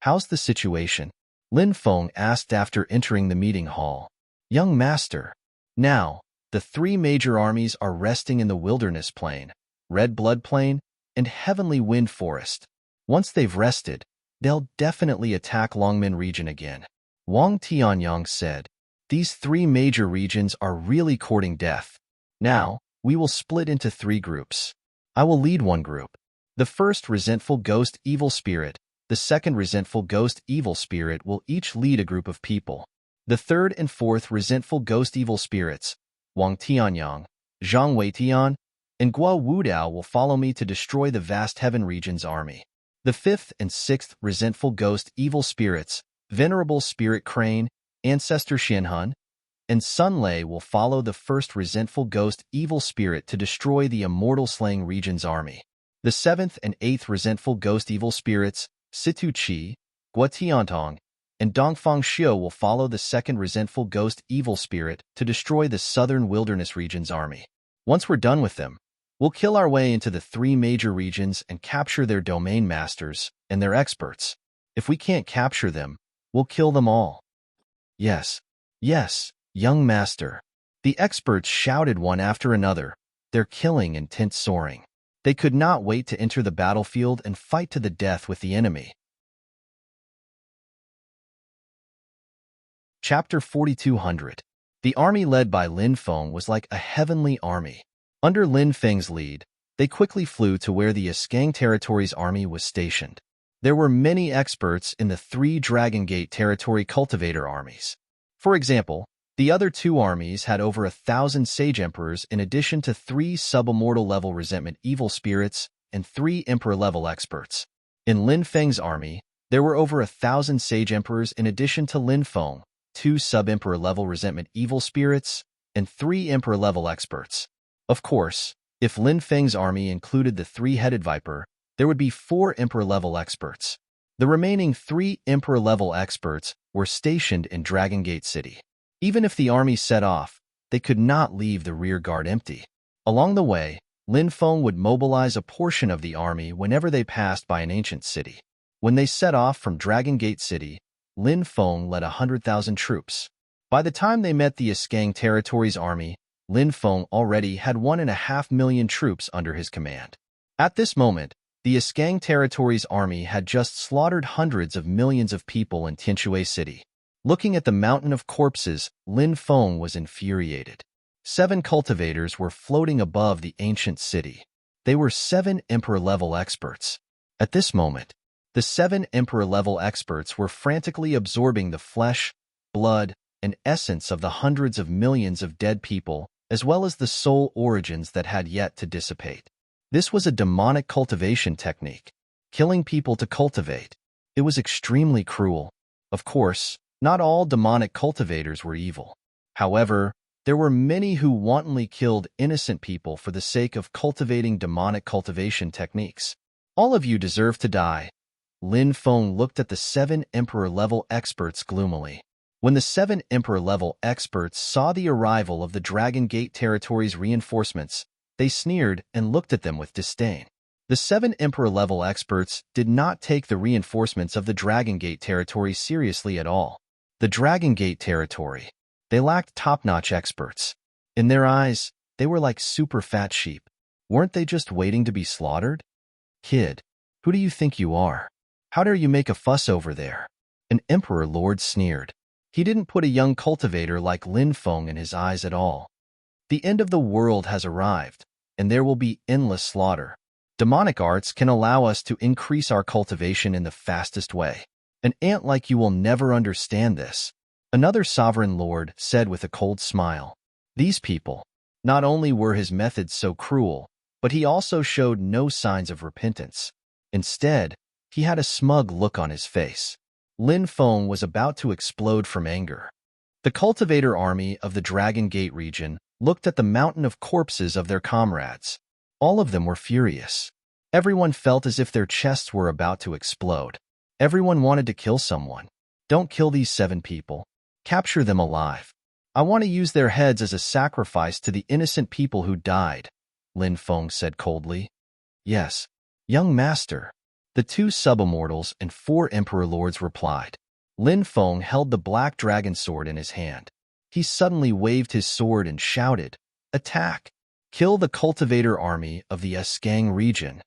How's the situation? Lin Feng asked after entering the meeting hall. Young master. Now, the three major armies are resting in the Wilderness Plain, Red Blood Plain, and Heavenly Wind Forest. Once they've rested, they'll definitely attack Longmen region again. Wang Tianyang said. These three major regions are really courting death. Now, We will split into 3 groups. I will lead one group. The first resentful ghost evil spirit, the second resentful ghost evil spirit will each lead a group of people. The third and fourth resentful ghost evil spirits, Wang Tianyang, Zhang Weitian, and Guo Wudao will follow me to destroy the vast heaven region's army. The fifth and sixth resentful ghost evil spirits, Venerable Spirit Crane, Ancestor Xianhun, and Sunlei will follow the first resentful ghost evil spirit to destroy the immortal slaying region's army. The seventh and eighth resentful ghost evil spirits, Situ Qi, Guotiantong, and Dongfang Xiu will follow the second resentful ghost evil spirit to destroy the southern wilderness region's army. Once we're done with them, we'll kill our way into the 3 major regions and capture their domain masters and their experts. If we can't capture them, we'll kill them all. Yes, yes, young master. The experts shouted one after another, their killing intent soaring. They could not wait to enter the battlefield and fight to the death with the enemy. Chapter 4200. The army led by Lin Feng was like a heavenly army. Under Lin Feng's lead, they quickly flew to where the Asgang Territory's army was stationed. There were many experts in the 3 Dragon Gate Territory cultivator armies. For example, the other 2 armies had over 1,000 Sage Emperors in addition to 3 sub-immortal level resentment evil spirits and 3 Emperor level experts. In Lin Feng's army, there were over 1,000 Sage Emperors in addition to Lin Feng, 2 sub-emperor level resentment evil spirits, and 3 emperor level experts. Of course, if Lin Feng's army included the 3-headed viper, there would be 4 emperor level experts. The remaining 3 emperor level experts were stationed in Dragon Gate City. Even if the army set off, they could not leave the rear guard empty. Along the way, Lin Feng would mobilize a portion of the army whenever they passed by an ancient city. When they set off from Dragon Gate City, Lin Feng led 100,000 troops. By the time they met the Asgang Territory's army, Lin Feng already had 1.5 million troops under his command. At this moment, the Asgang Territory's army had just slaughtered hundreds of millions of people in Tianshui City. Looking at the mountain of corpses, Lin Feng was infuriated. 7 cultivators were floating above the ancient city. They were 7 emperor-level experts. At this moment, the 7 emperor-level experts were frantically absorbing the flesh, blood, and essence of the hundreds of millions of dead people, as well as the soul origins that had yet to dissipate. This was a demonic cultivation technique, killing people to cultivate. It was extremely cruel. Of course, not all demonic cultivators were evil. However, there were many who wantonly killed innocent people for the sake of cultivating demonic cultivation techniques. All of you deserve to die. Lin Feng looked at the 7 emperor-level experts gloomily. When the 7 emperor-level experts saw the arrival of the Dragon Gate Territory's reinforcements, they sneered and looked at them with disdain. The 7 emperor-level experts did not take the reinforcements of the Dragon Gate Territory seriously at all. The Dragon Gate Territory. They lacked top-notch experts. In their eyes, they were like super fat sheep. Weren't they just waiting to be slaughtered? Kid, who do you think you are? How dare you make a fuss over there? An emperor lord sneered. He didn't put a young cultivator like Lin Feng in his eyes at all. The end of the world has arrived, and there will be endless slaughter. Demonic arts can allow us to increase our cultivation in the fastest way. An ant like you will never understand this. Another sovereign lord said with a cold smile. These people, not only were his methods so cruel, but he also showed no signs of repentance. Instead, he had a smug look on his face. Lin Feng was about to explode from anger. The cultivator army of the Dragon Gate region looked at the mountain of corpses of their comrades. All of them were furious. Everyone felt as if their chests were about to explode. Everyone wanted to kill someone. Don't kill these 7 people. Capture them alive. I want to use their heads as a sacrifice to the innocent people who died, Lin Feng said coldly. Yes, young master. The 2 sub-immortals and 4 emperor lords replied. Lin Feng held the black dragon sword in his hand. He suddenly waved his sword and shouted, "Attack! Kill the cultivator army of the Asgang region."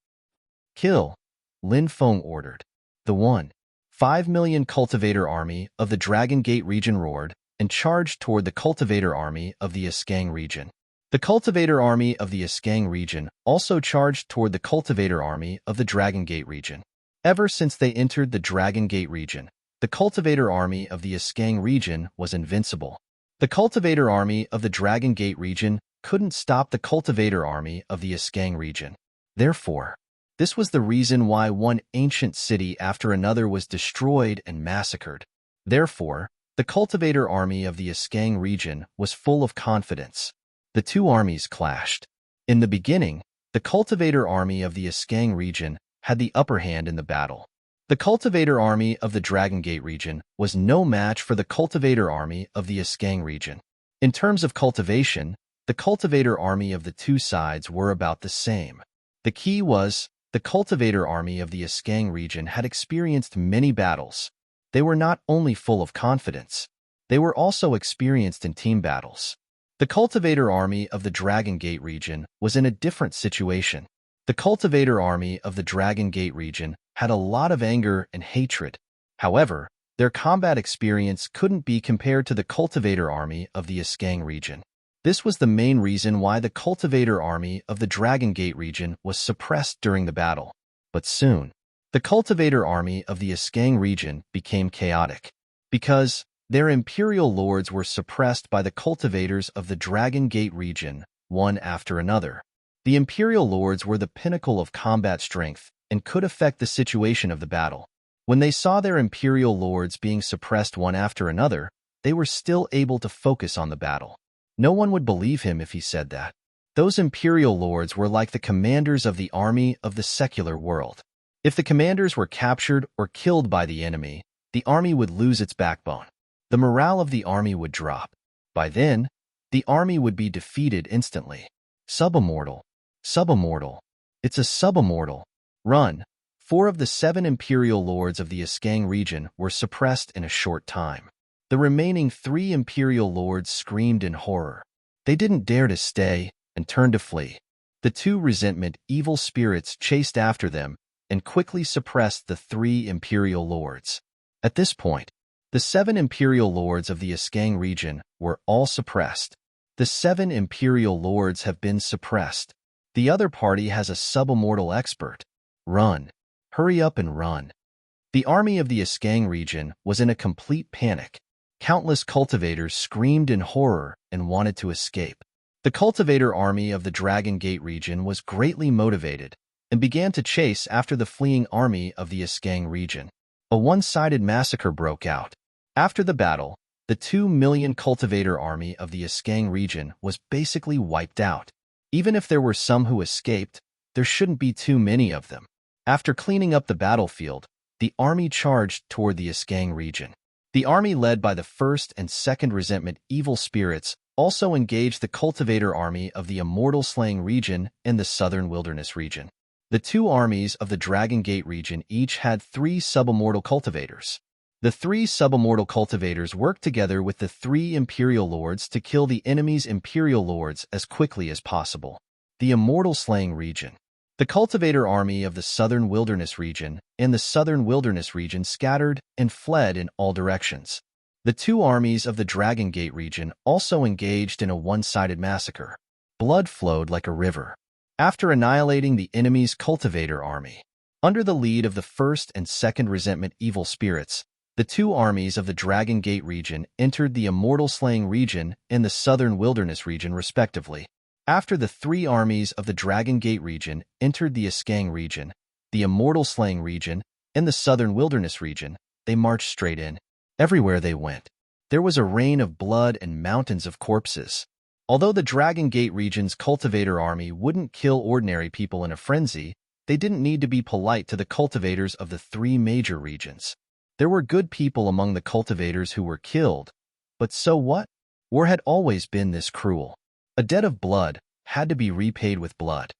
Kill, Lin Feng ordered. The 1.5 million cultivator army of the Dragon Gate region roared and charged toward the cultivator army of the Asgang region. The cultivator army of the Askang region also charged toward the cultivator army of the Dragon Gate region. Ever since they entered the Dragon Gate region, the cultivator army of the Askang region was invincible. The cultivator army of the Dragon Gate region couldn't stop the cultivator army of the Askang region. Therefore, this was the reason why one ancient city after another was destroyed and massacred. Therefore, the cultivator army of the Askang region was full of confidence. The two armies clashed. In the beginning, the cultivator army of the Askang region had the upper hand in the battle. The cultivator army of the Dragon Gate region was no match for the cultivator army of the Askang region. In terms of cultivation, the cultivator army of the two sides were about the same. The key was, the cultivator army of the Askang region had experienced many battles. They were not only full of confidence, they were also experienced in team battles. The cultivator army of the Dragon Gate region was in a different situation. The cultivator army of the Dragon Gate region had a lot of anger and hatred. However, their combat experience couldn't be compared to the cultivator army of the Askang region. This was the main reason why the cultivator army of the Dragon Gate region was suppressed during the battle. But soon, the cultivator army of the Askang region became chaotic. Because their imperial lords were suppressed by the cultivators of the Dragon Gate region, one after another. The imperial lords were the pinnacle of combat strength and could affect the situation of the battle. When they saw their imperial lords being suppressed one after another, they were still able to focus on the battle. No one would believe him if he said that. Those imperial lords were like the commanders of the army of the secular world. If the commanders were captured or killed by the enemy, the army would lose its backbone. The morale of the army would drop. By then, the army would be defeated instantly. Subimmortal. Subimmortal. It's a subimmortal. Run. 4 of the 7 imperial lords of the Askang region were suppressed in a short time. The remaining 3 imperial lords screamed in horror. They didn't dare to stay and turned to flee. The 2 resentment evil spirits chased after them and quickly suppressed the 3 imperial lords. At this point, the 7 imperial lords of the Askang region were all suppressed. The 7 imperial lords have been suppressed. The other party has a subimmortal expert. Run. Hurry up and run. The army of the Askang region was in a complete panic. Countless cultivators screamed in horror and wanted to escape. The cultivator army of the Dragon Gate region was greatly motivated and began to chase after the fleeing army of the Askang region. A one-sided massacre broke out. After the battle, the 2 million cultivator army of the Askang region was basically wiped out. Even if there were some who escaped, there shouldn't be too many of them. After cleaning up the battlefield, the army charged toward the Askang region. The army led by the 1st and 2nd resentment evil spirits also engaged the cultivator army of the immortal slaying region and the southern wilderness region. The 2 armies of the Dragon Gate region each had 3 subimmortal cultivators. The 3 subimmortal cultivators worked together with the 3 imperial lords to kill the enemy's imperial lords as quickly as possible. The immortal slaying region. The cultivator army of the southern wilderness region and the southern wilderness region scattered and fled in all directions. The 2 armies of the Dragon Gate region also engaged in a one-sided massacre. Blood flowed like a river. After annihilating the enemy's cultivator army, under the lead of the 1st and 2nd resentment evil spirits, the 2 armies of the Dragon Gate region entered the immortal slaying region and the southern wilderness region respectively. After the 3 armies of the Dragon Gate region entered the Askang region, the immortal slaying region, and the southern wilderness region, they marched straight in. Everywhere they went, there was a rain of blood and mountains of corpses. Although the Dragon Gate region's cultivator army wouldn't kill ordinary people in a frenzy, they didn't need to be polite to the cultivators of the 3 major regions. There were good people among the cultivators who were killed, but so what? War had always been this cruel. A debt of blood had to be repaid with blood.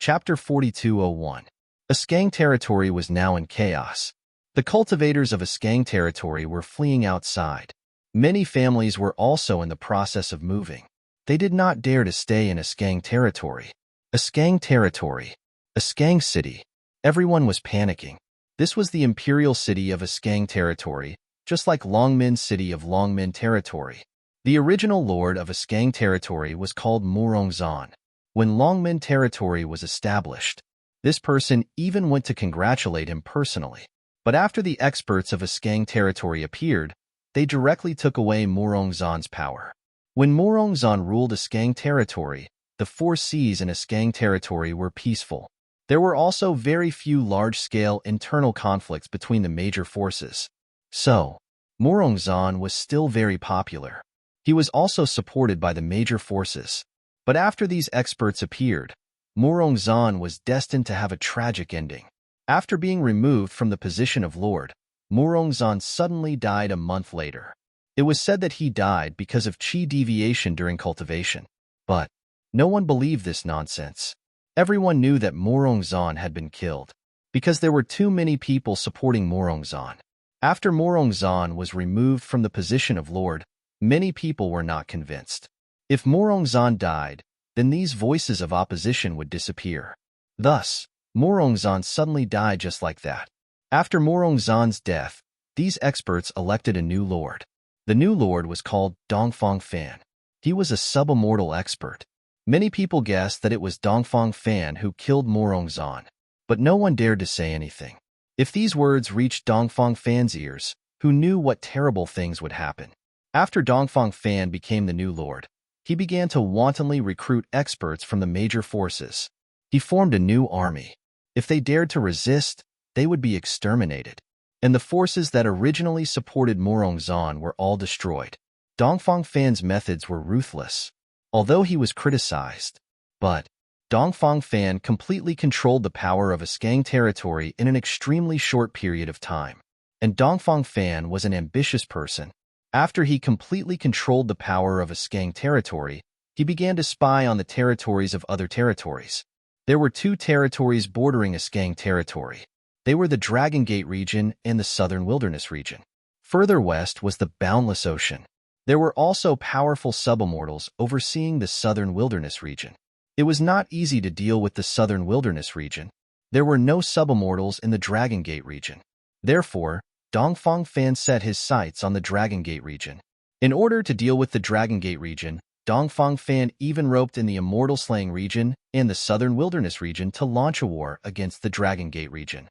Chapter 4201. Askang territory was now in chaos. The cultivators of Askang territory were fleeing outside. Many families were also in the process of moving. They did not dare to stay in Askang territory. Askang territory. Askang city. Everyone was panicking. This was the imperial city of Askang territory, just like Longmin City of Longmin Territory. The original lord of Askang Territory was called Murongzon. When Longmin Territory was established, this person even went to congratulate him personally. But after the experts of Askang Territory appeared, they directly took away Murongzon's power. When Murongzon ruled Askang Territory, the 4 seas in Askang Territory were peaceful. There were also very few large-scale internal conflicts between the major forces. So, Murongzon was still very popular. He was also supported by the major forces. But after these experts appeared, Murongzon was destined to have a tragic ending. After being removed from the position of lord, Murongzon suddenly died a month later. It was said that he died because of chi deviation during cultivation. But no one believed this nonsense. Everyone knew that Murongzon had been killed, because there were too many people supporting Murongzon. After Murongzon was removed from the position of lord, many people were not convinced. If Murongzon died, then these voices of opposition would disappear. Thus, Murongzon suddenly died just like that. After Murongzon's death, these experts elected a new lord. The new lord was called Dongfang Fan. He was a subimmortal expert. Many people guessed that it was Dongfang Fan who killed Murongzon, but no one dared to say anything. If these words reached Dongfang Fan's ears, who knew what terrible things would happen? After Dongfang Fan became the new lord, he began to wantonly recruit experts from the major forces. He formed a new army. If they dared to resist, they would be exterminated. And the forces that originally supported Murongzon were all destroyed. Dongfang Fan's methods were ruthless, although he was criticized. But Dongfang Fan completely controlled the power of Askang Territory in an extremely short period of time. And Dongfang Fan was an ambitious person. After he completely controlled the power of Askang Territory, he began to spy on the territories of other territories. There were 2 territories bordering Askang Territory. They were the Dragon Gate region and the Southern Wilderness region. Further west was the Boundless Ocean. There were also powerful subimmortals overseeing the Southern Wilderness region. It was not easy to deal with the Southern Wilderness region. There were no subimmortals in the Dragon Gate region. Therefore, Dongfang Fan set his sights on the Dragon Gate region. In order to deal with the Dragon Gate region, Dongfang Fan even roped in the Immortal Slaying region and the Southern Wilderness region to launch a war against the Dragon Gate region.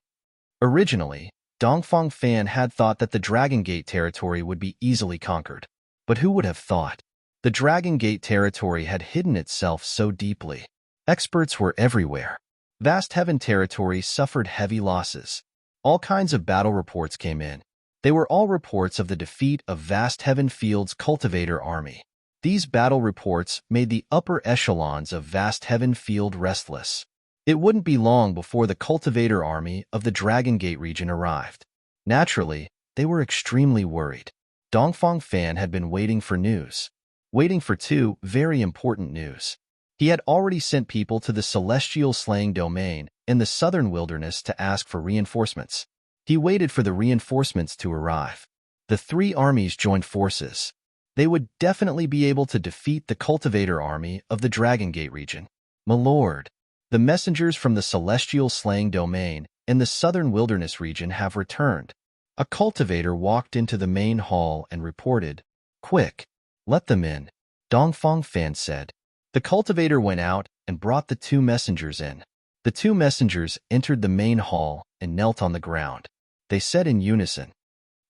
Originally, Dongfang Fan had thought that the Dragon Gate territory would be easily conquered. But who would have thought? The Dragon Gate territory had hidden itself so deeply. Experts were everywhere. Vast Heaven territory suffered heavy losses. All kinds of battle reports came in. They were all reports of the defeat of Vast Heaven Field's cultivator army. These battle reports made the upper echelons of Vast Heaven Field restless. It wouldn't be long before the cultivator army of the Dragon Gate region arrived. Naturally, they were extremely worried. Dongfang Fan had been waiting for news. Waiting for 2 very important news. He had already sent people to the Celestial Slaying Domain in the Southern Wilderness to ask for reinforcements. He waited for the reinforcements to arrive. The 3 armies joined forces. They would definitely be able to defeat the cultivator army of the Dragon Gate region. My lord, the messengers from the Celestial Slaying Domain in the Southern Wilderness region have returned. A cultivator walked into the main hall and reported, "Quick, let them in," Dongfang Fan said. The cultivator went out and brought the 2 messengers in. The 2 messengers entered the main hall and knelt on the ground. They said in unison,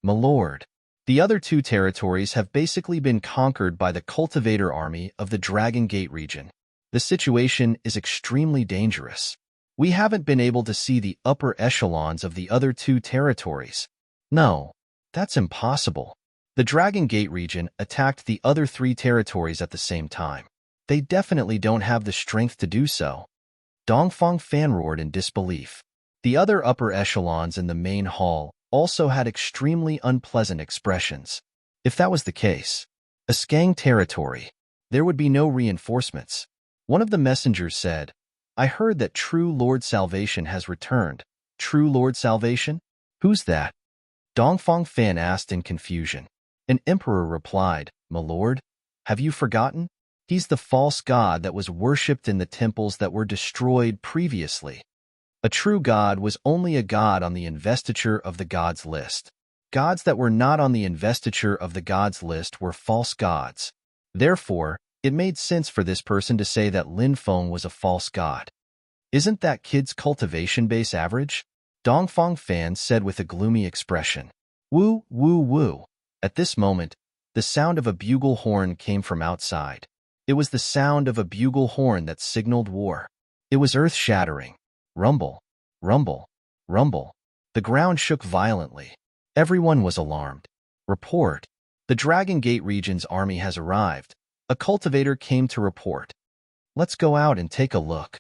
"My lord, the other 2 territories have basically been conquered by the cultivator army of the Dragon Gate region. The situation is extremely dangerous. We haven't been able to see the upper echelons of the other 2 territories. No, that's impossible. The Dragon Gate region attacked the other 3 territories at the same time. They definitely don't have the strength to do so." Dongfang Fan roared in disbelief. The other upper echelons in the main hall also had extremely unpleasant expressions. If that was the case, Askang territory, there would be no reinforcements. One of the messengers said, "I heard that True Lord Salvation has returned." True Lord Salvation? Who's that? Dongfang Fan asked in confusion. An emperor replied, "My lord, have you forgotten? He's the false god that was worshipped in the temples that were destroyed previously. A true god was only a god on the investiture of the gods list. Gods that were not on the investiture of the gods list were false gods. Therefore, it made sense for this person to say that Lin Feng was a false god. Isn't that kid's cultivation base average? Dongfang Fan said with a gloomy expression. Woo, woo, woo. At this moment, the sound of a bugle horn came from outside. It was the sound of a bugle horn that signaled war. It was earth-shattering. Rumble, rumble, rumble. The ground shook violently. Everyone was alarmed. Report. The Dragon Gate region's army has arrived. A cultivator came to report. Let's go out and take a look.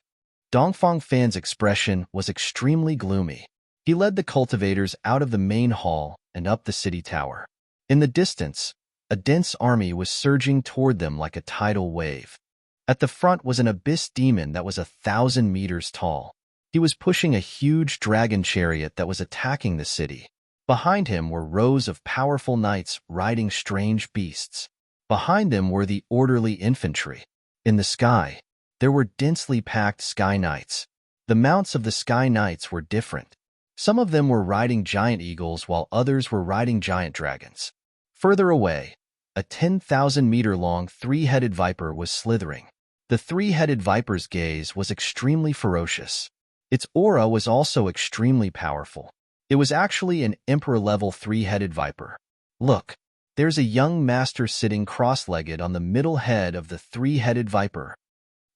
Dongfang Fan's expression was extremely gloomy. He led the cultivators out of the main hall and up the city tower. In the distance, a dense army was surging toward them like a tidal wave. At the front was an abyss demon that was 1,000 meters tall. He was pushing a huge dragon chariot that was attacking the city. Behind him were rows of powerful knights riding strange beasts. Behind them were the orderly infantry. In the sky, there were densely packed sky knights. The mounts of the sky knights were different. Some of them were riding giant eagles while others were riding giant dragons. Further away, a 10,000-meter-long three-headed viper was slithering. The three-headed viper's gaze was extremely ferocious. Its aura was also extremely powerful. It was actually an emperor-level three-headed viper. Look, there's a young master sitting cross-legged on the middle head of the three-headed viper,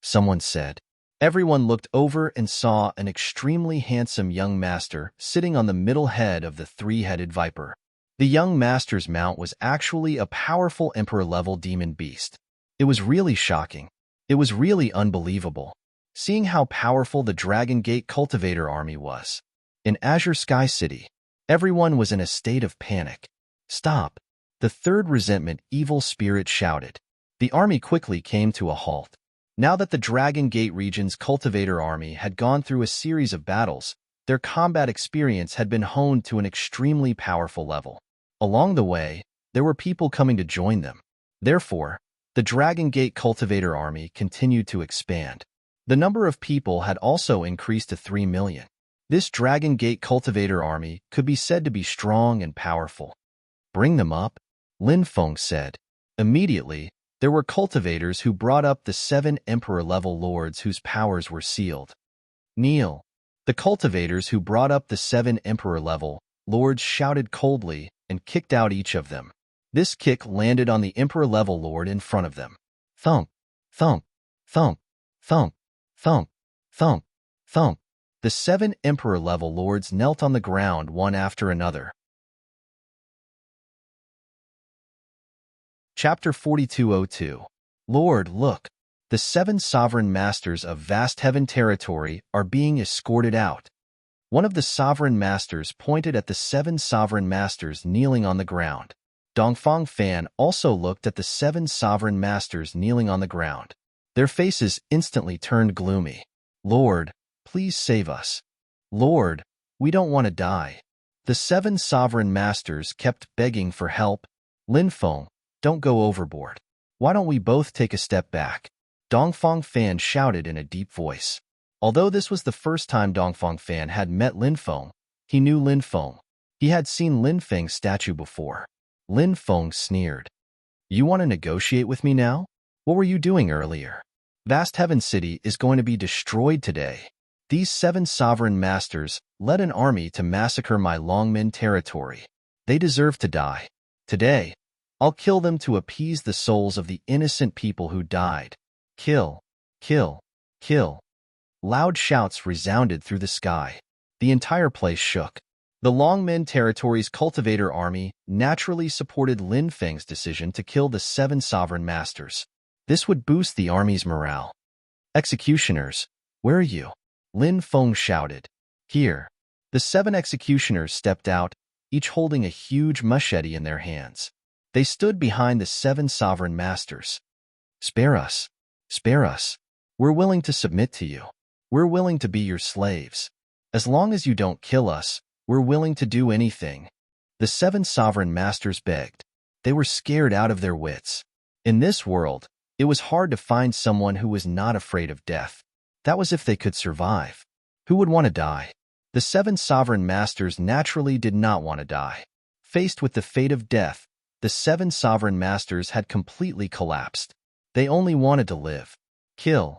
someone said. Everyone looked over and saw an extremely handsome young master sitting on the middle head of the three-headed viper. The young master's mount was actually a powerful emperor-level demon beast. It was really shocking. It was really unbelievable, seeing how powerful the Dragon Gate Cultivator army was. In Azure Sky City, everyone was in a state of panic. Stop! The third resentment evil spirit shouted. The army quickly came to a halt. Now that the Dragon Gate region's Cultivator army had gone through a series of battles, their combat experience had been honed to an extremely powerful level. Along the way, there were people coming to join them. Therefore, the Dragon Gate Cultivator army continued to expand. The number of people had also increased to 3 million. This Dragon Gate Cultivator army could be said to be strong and powerful. Bring them up, Lin Feng said. Immediately, there were cultivators who brought up the 7 Emperor-level lords whose powers were sealed. Kneel. The cultivators who brought up the 7 Emperor-level lords shouted coldly and kicked out each of them. This kick landed on the Emperor-level lord in front of them. Thump, thump, thump, thump, thump, thump, thump. The 7 Emperor-level lords knelt on the ground one after another. Chapter 4202. Lord, look. The 7 sovereign masters of vast heaven territory are being escorted out. One of the sovereign masters pointed at the 7 sovereign masters kneeling on the ground. Dongfang Fan also looked at the 7 sovereign masters kneeling on the ground. Their faces instantly turned gloomy. Lord, please save us. Lord, we don't want to die. The 7 sovereign masters kept begging for help. Lin Feng, don't go overboard. Why don't we both take a step back? Dongfang Fan shouted in a deep voice. Although this was the first time Dongfang Fan had met Lin Feng, he knew Lin Feng. He had seen Lin Feng's statue before. Lin Feng sneered. You want to negotiate with me now? What were you doing earlier? Vast Heaven City is going to be destroyed today. These 7 sovereign masters led an army to massacre my Longmen territory. They deserve to die. Today, I'll kill them to appease the souls of the innocent people who died. Kill, kill, kill. Loud shouts resounded through the sky. The entire place shook. The Longmen territory's cultivator army naturally supported Lin Feng's decision to kill the 7 sovereign masters. This would boost the army's morale. Executioners, where are you? Lin Feng shouted. Here. The 7 executioners stepped out, each holding a huge machete in their hands. They stood behind the 7 sovereign masters. Spare us. Spare us. We're willing to submit to you. We're willing to be your slaves. As long as you don't kill us, we're willing to do anything. The 7 sovereign masters begged. They were scared out of their wits. In this world, it was hard to find someone who was not afraid of death. That was if they could survive. Who would want to die? The 7 sovereign masters naturally did not want to die. Faced with the fate of death, the 7 sovereign masters had completely collapsed. They only wanted to live. Kill.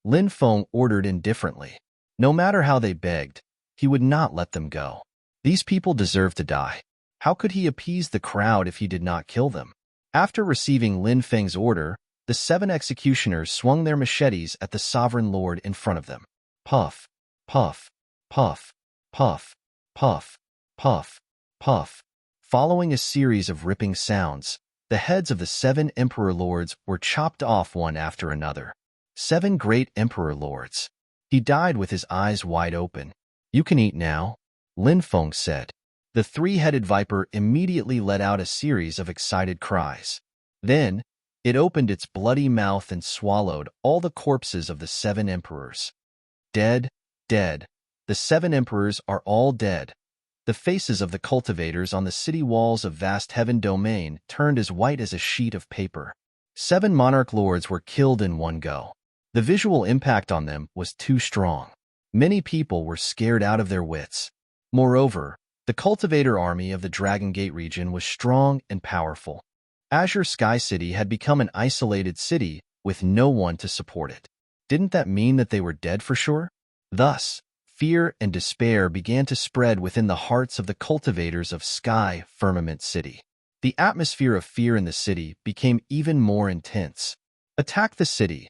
Lin Feng ordered indifferently. No matter how they begged, he would not let them go. These people deserved to die. How could he appease the crowd if he did not kill them? After receiving Lin Feng's order, the 7 executioners swung their machetes at the sovereign lord in front of them. Puff, puff, puff, puff, puff, puff, puff. Following a series of ripping sounds, the heads of the 7 emperor lords were chopped off one after another. 7 great emperor lords. He died with his eyes wide open. You can eat now, Lin Feng said. The 3-headed viper immediately let out a series of excited cries. Then, it opened its bloody mouth and swallowed all the corpses of the 7 emperors. Dead, dead. The 7 emperors are all dead. The faces of the cultivators on the city walls of vast heaven domain turned as white as a sheet of paper. 7 monarch lords were killed in one go. The visual impact on them was too strong. Many people were scared out of their wits. Moreover, the cultivator army of the Dragon Gate region was strong and powerful. Azure Sky City had become an isolated city with no one to support it. Didn't that mean that they were dead for sure? Thus, fear and despair began to spread within the hearts of the cultivators of Sky Firmament City. The atmosphere of fear in the city became even more intense. Attack the city.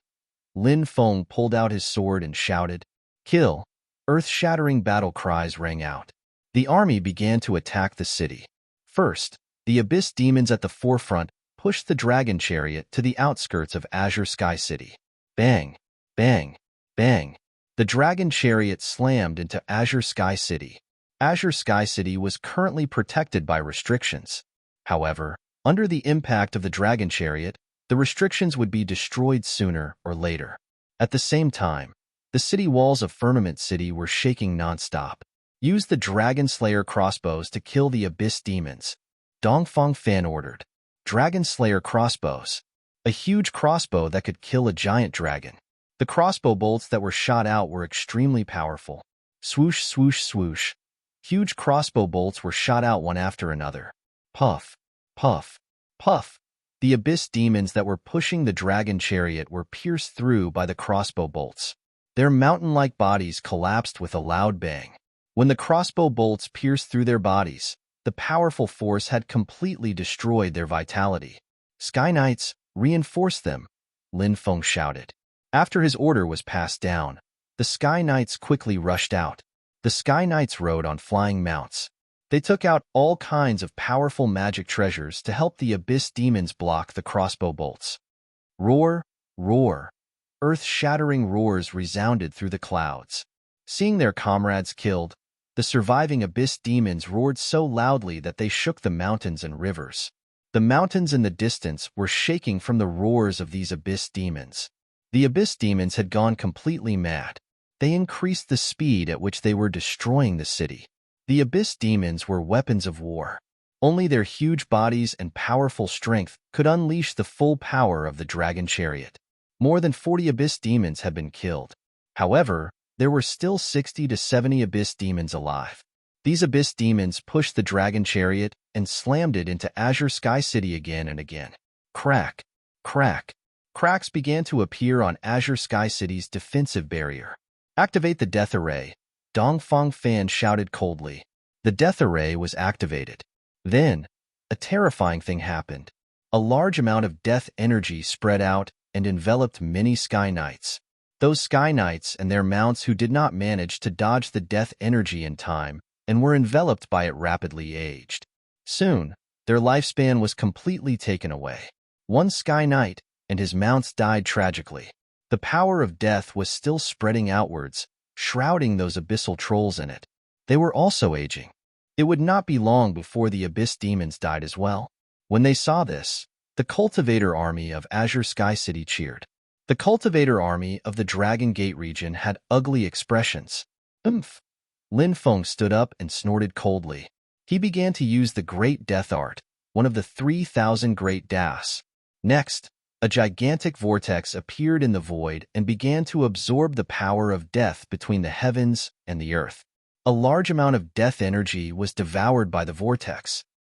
Lin Feng pulled out his sword and shouted, "Kill!" Earth-shattering battle cries rang out. The army began to attack the city. First, the abyss demons at the forefront pushed the dragon chariot to the outskirts of Azure Sky City. Bang, bang, bang. The dragon chariot slammed into Azure Sky City. Azure Sky City was currently protected by restrictions. However, under the impact of the dragon chariot, the restrictions would be destroyed sooner or later. At the same time, the city walls of Firmament City were shaking nonstop. Use the Dragon Slayer crossbows to kill the abyss demons. Dongfang Fan ordered. Dragon Slayer crossbows. A huge crossbow that could kill a giant dragon. The crossbow bolts that were shot out were extremely powerful. Swoosh, swoosh, swoosh. Huge crossbow bolts were shot out one after another. Puff, puff, puff. The abyss demons that were pushing the dragon chariot were pierced through by the crossbow bolts. Their mountain-like bodies collapsed with a loud bang. When the crossbow bolts pierced through their bodies, the powerful force had completely destroyed their vitality. Sky Knights, reinforce them, Lin Feng shouted. After his order was passed down, the Sky Knights quickly rushed out. The Sky Knights rode on flying mounts. They took out all kinds of powerful magic treasures to help the abyss demons block the crossbow bolts. Roar, roar. Earth-shattering roars resounded through the clouds. Seeing their comrades killed, the surviving abyss demons roared so loudly that they shook the mountains and rivers. The mountains in the distance were shaking from the roars of these abyss demons. The abyss demons had gone completely mad. They increased the speed at which they were destroying the city. The abyss demons were weapons of war. Only their huge bodies and powerful strength could unleash the full power of the dragon chariot. More than 40 abyss demons had been killed. However, there were still 60 to 70 abyss demons alive. These abyss demons pushed the dragon chariot and slammed it into Azure Sky City again and again. Crack, crack. Cracks began to appear on Azure Sky City's defensive barrier. Activate the death array, Dongfang Fan shouted coldly. The death array was activated. Then, a terrifying thing happened. A large amount of death energy spread out and enveloped many Sky Knights. Those Sky Knights and their mounts who did not manage to dodge the death energy in time and were enveloped by it rapidly aged. Soon, their lifespan was completely taken away. One Sky Knight and his mounts died tragically. The power of death was still spreading outwards, shrouding those abyssal trolls in it. They were also aging. It would not be long before the abyss demons died as well. When they saw this, the cultivator army of Azure Sky City cheered. The cultivator army of the Dragon Gate region had ugly expressions. Oomph! Lin Feng stood up and snorted coldly. He began to use the Great Death Art, one of the 3,000 Great Das. Next, a gigantic vortex appeared in the void and began to absorb the power of death between the heavens and the earth. A large amount of death energy was devoured by the vortex.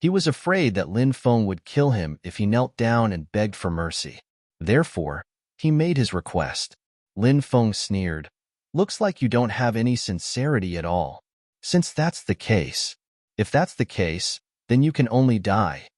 He was afraid that Lin Feng would kill him if he knelt down and begged for mercy. Therefore, he made his request. Lin Feng sneered. Looks like you don't have any sincerity at all. If that's the case, then you can only die.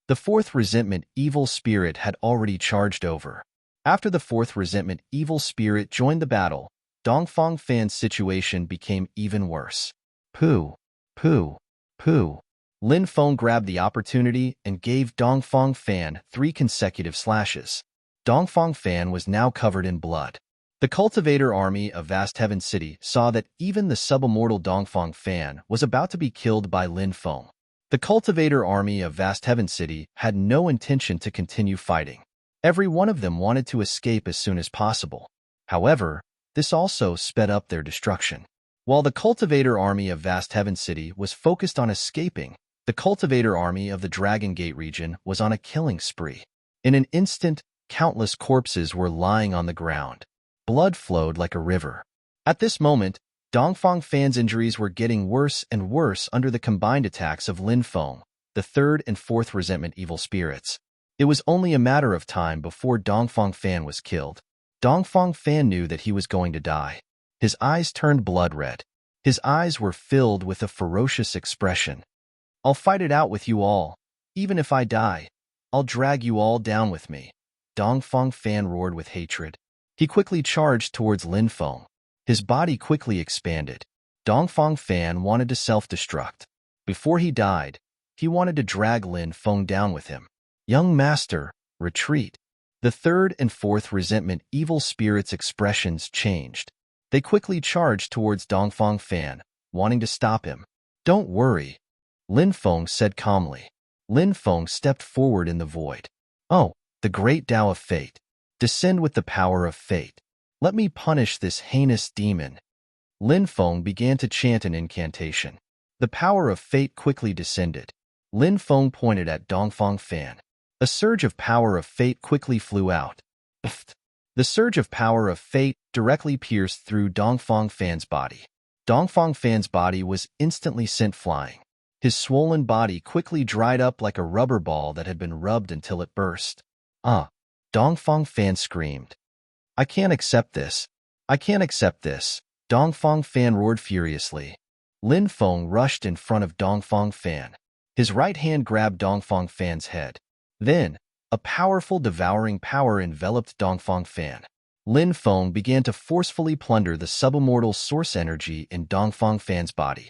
The fourth resentment evil spirit had already charged over. After the fourth resentment evil spirit joined the battle, Dongfang Fan's situation became even worse. Pooh, pooh, pooh. Lin Feng grabbed the opportunity and gave Dongfang Fan 3 consecutive slashes. Dongfang Fan was now covered in blood. The cultivator army of Vast Heaven City saw that even the subimmortal Dongfang Fan was about to be killed by Lin Feng. The cultivator army of Vast Heaven City had no intention to continue fighting. Every one of them wanted to escape as soon as possible. However, this also sped up their destruction. While the cultivator army of Vast Heaven City was focused on escaping, the cultivator army of the Dragon Gate region was on a killing spree. In an instant, countless corpses were lying on the ground. Blood flowed like a river. At this moment, Dongfang Fan's injuries were getting worse and worse under the combined attacks of Lin Feng, the third and fourth resentment evil spirits. It was only a matter of time before Dongfang Fan was killed. Dongfang Fan knew that he was going to die. His eyes turned blood red. His eyes were filled with a ferocious expression. I'll fight it out with you all. Even if I die, I'll drag you all down with me. Dongfang Fan roared with hatred. He quickly charged towards Lin Feng. His body quickly expanded. Dongfang Fan wanted to self-destruct. Before he died, he wanted to drag Lin Feng down with him. Young master, retreat. The third and fourth resentment evil spirits' expressions changed. They quickly charged towards Dongfang Fan, wanting to stop him. Don't worry, Lin Feng said calmly. Lin Feng stepped forward in the void. Oh, the great Tao of fate. Descend with the power of fate. Let me punish this heinous demon. Lin Feng began to chant an incantation. The power of fate quickly descended. Lin Feng pointed at Dongfang Fan. A surge of power of fate quickly flew out. The surge of power of fate directly pierced through Dongfang Fan's body. Dongfang Fan's body was instantly sent flying. His swollen body quickly dried up like a rubber ball that had been rubbed until it burst. Dongfang Fan screamed. I can't accept this. I can't accept this. Dongfang Fan roared furiously. Lin Feng rushed in front of Dongfang Fan. His right hand grabbed Dongfang Fan's head. Then, a powerful devouring power enveloped Dongfang Fan. Lin Feng began to forcefully plunder the subimmortal source energy in Dongfang Fan's body.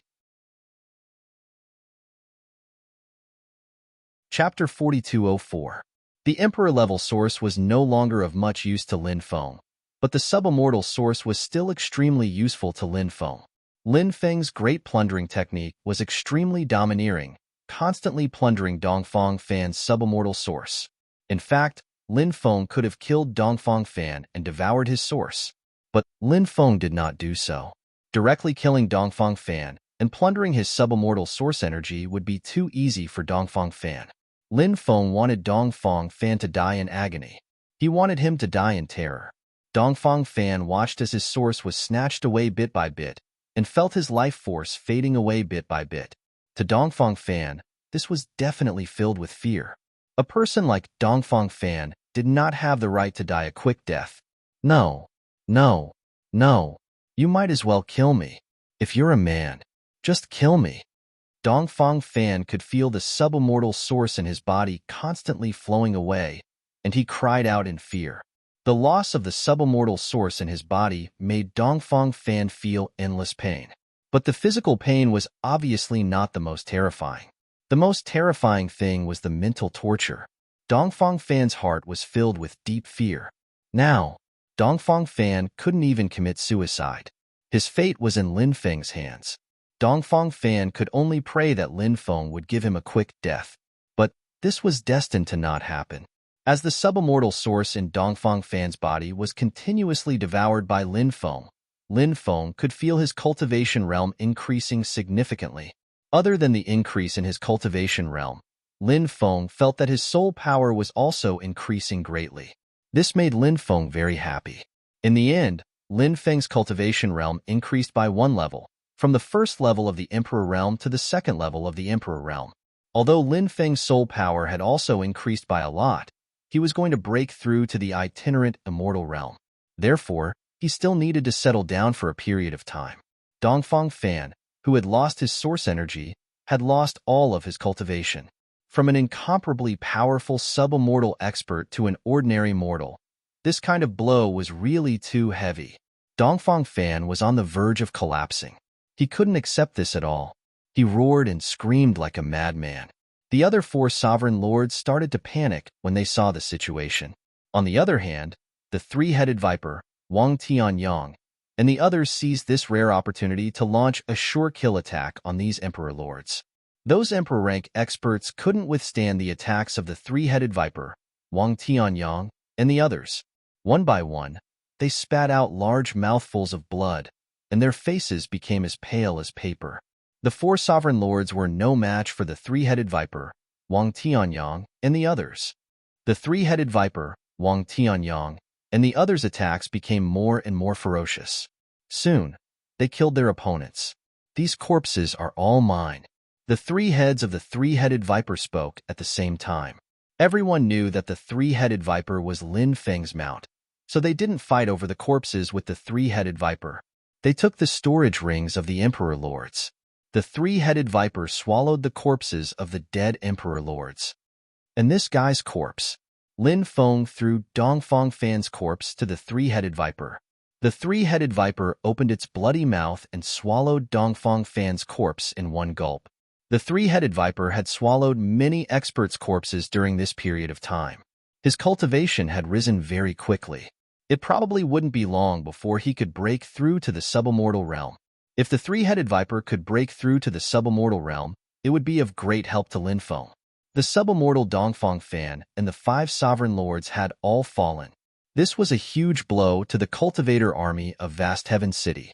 Chapter 4204. The Emperor-level source was no longer of much use to Lin Feng, but the subimmortal source was still extremely useful to Lin Feng. Lin Feng's great plundering technique was extremely domineering, constantly plundering Dongfang Fan's subimmortal source. In fact, Lin Feng could have killed Dongfang Fan and devoured his source. But Lin Feng did not do so. Directly killing Dongfang Fan and plundering his subimmortal source energy would be too easy for Dongfang Fan. Lin Feng wanted Dongfang Fan to die in agony. He wanted him to die in terror. Dongfang Fan watched as his source was snatched away bit by bit, and felt his life force fading away bit by bit. To Dongfang Fan, this was definitely filled with fear. A person like Dongfang Fan did not have the right to die a quick death. No, no, no. You might as well kill me. If you're a man, just kill me. Dongfang Fan could feel the subimmortal source in his body constantly flowing away, and he cried out in fear. The loss of the subimmortal source in his body made Dongfang Fan feel endless pain. But the physical pain was obviously not the most terrifying. The most terrifying thing was the mental torture. Dongfang Fan's heart was filled with deep fear. Now, Dongfang Fan couldn't even commit suicide. His fate was in Lin Feng's hands. Dongfang Fan could only pray that Lin Feng would give him a quick death. But this was destined to not happen. As the subimmortal source in Dongfang Fan's body was continuously devoured by Lin Feng could feel his cultivation realm increasing significantly. Other than the increase in his cultivation realm, Lin Feng felt that his soul power was also increasing greatly. This made Lin Feng very happy. In the end, Lin Feng's cultivation realm increased by 1 level, from the first level of the Emperor realm to the second level of the Emperor realm. Although Lin Feng's soul power had also increased by a lot, he was going to break through to the itinerant immortal realm. Therefore, he still needed to settle down for a period of time. Dongfang Fan, who had lost his source energy, had lost all of his cultivation. From an incomparably powerful sub-immortal expert to an ordinary mortal, this kind of blow was really too heavy. Dongfang Fan was on the verge of collapsing. He couldn't accept this at all. He roared and screamed like a madman. The other 4 sovereign lords started to panic when they saw the situation. On the other hand, the 3-headed viper, Wang Tianyang, and the others seized this rare opportunity to launch a sure kill attack on these emperor lords. Those emperor rank experts couldn't withstand the attacks of the 3-headed viper, Wang Tianyang, and the others. One by one, they spat out large mouthfuls of blood, and their faces became as pale as paper. The 4 sovereign lords were no match for the 3-headed viper, Wang Tianyang, and the others. The 3-headed viper, Wang Tianyang, and the others' attacks became more and more ferocious. Soon, they killed their opponents. These corpses are all mine. The 3 heads of the 3-headed viper spoke at the same time. Everyone knew that the 3-headed viper was Lin Feng's mount, so they didn't fight over the corpses with the 3-headed viper. They took the storage rings of the emperor lords. The 3-headed viper swallowed the corpses of the dead emperor lords. And this guy's corpse. Lin Feng threw Dongfang Fan's corpse to the 3-headed viper. The 3-headed viper opened its bloody mouth and swallowed Dongfang Fan's corpse in one gulp. The 3-headed viper had swallowed many experts' corpses during this period of time. His cultivation had risen very quickly. It probably wouldn't be long before he could break through to the subimmortal realm. If the 3-headed viper could break through to the subimmortal realm, it would be of great help to Lin Feng. The subimmortal Dongfang Fan and the 5 sovereign lords had all fallen. This was a huge blow to the cultivator army of Vast Heaven City.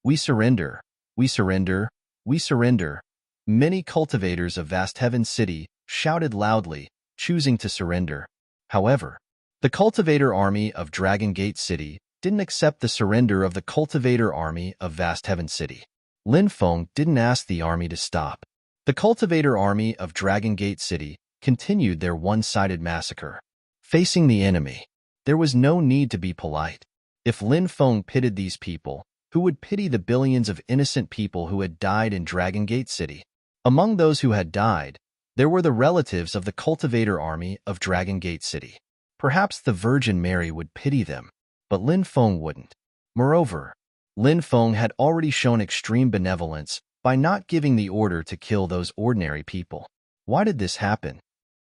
We surrender, we surrender, we surrender. Many cultivators of Vast Heaven City shouted loudly, choosing to surrender. However, the cultivator army of Dragon Gate City didn't accept the surrender of the cultivator army of Vast Heaven City. Lin Feng didn't ask the army to stop. The cultivator army of Dragon Gate City continued their one-sided massacre. Facing the enemy, there was no need to be polite. If Lin Feng pitied these people, who would pity the billions of innocent people who had died in Dragon Gate City? Among those who had died, there were the relatives of the cultivator army of Dragon Gate City. Perhaps the Virgin Mary would pity them, but Lin Feng wouldn't. Moreover, Lin Feng had already shown extreme benevolence by not giving the order to kill those ordinary people. Why did this happen?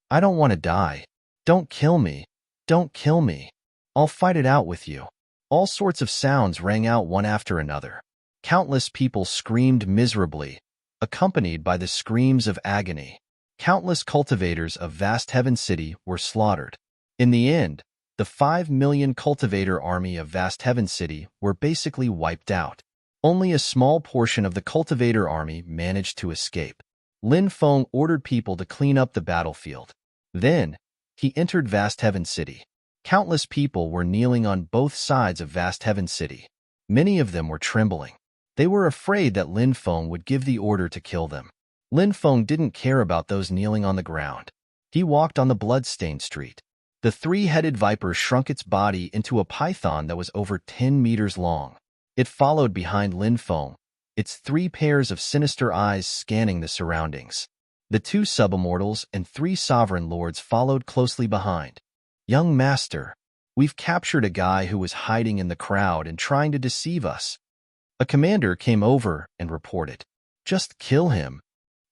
I don't want to die. Don't kill me. Don't kill me. I'll fight it out with you. All sorts of sounds rang out one after another. Countless people screamed miserably, accompanied by the screams of agony. Countless cultivators of Vast Heaven City were slaughtered. In the end, the 5 million cultivator army of Vast Heaven City were basically wiped out. Only a small portion of the cultivator army managed to escape. Lin Feng ordered people to clean up the battlefield. Then, he entered Vast Heaven City. Countless people were kneeling on both sides of Vast Heaven City. Many of them were trembling. They were afraid that Lin Feng would give the order to kill them. Lin Feng didn't care about those kneeling on the ground. He walked on the blood-stained street. The 3-headed viper shrunk its body into a python that was over 10 meters long. It followed behind Lin Feng, its 3 pairs of sinister eyes scanning the surroundings. The 2 subimmortals and 3 sovereign lords followed closely behind. Young master, we've captured a guy who was hiding in the crowd and trying to deceive us. A commander came over and reported. Just kill him,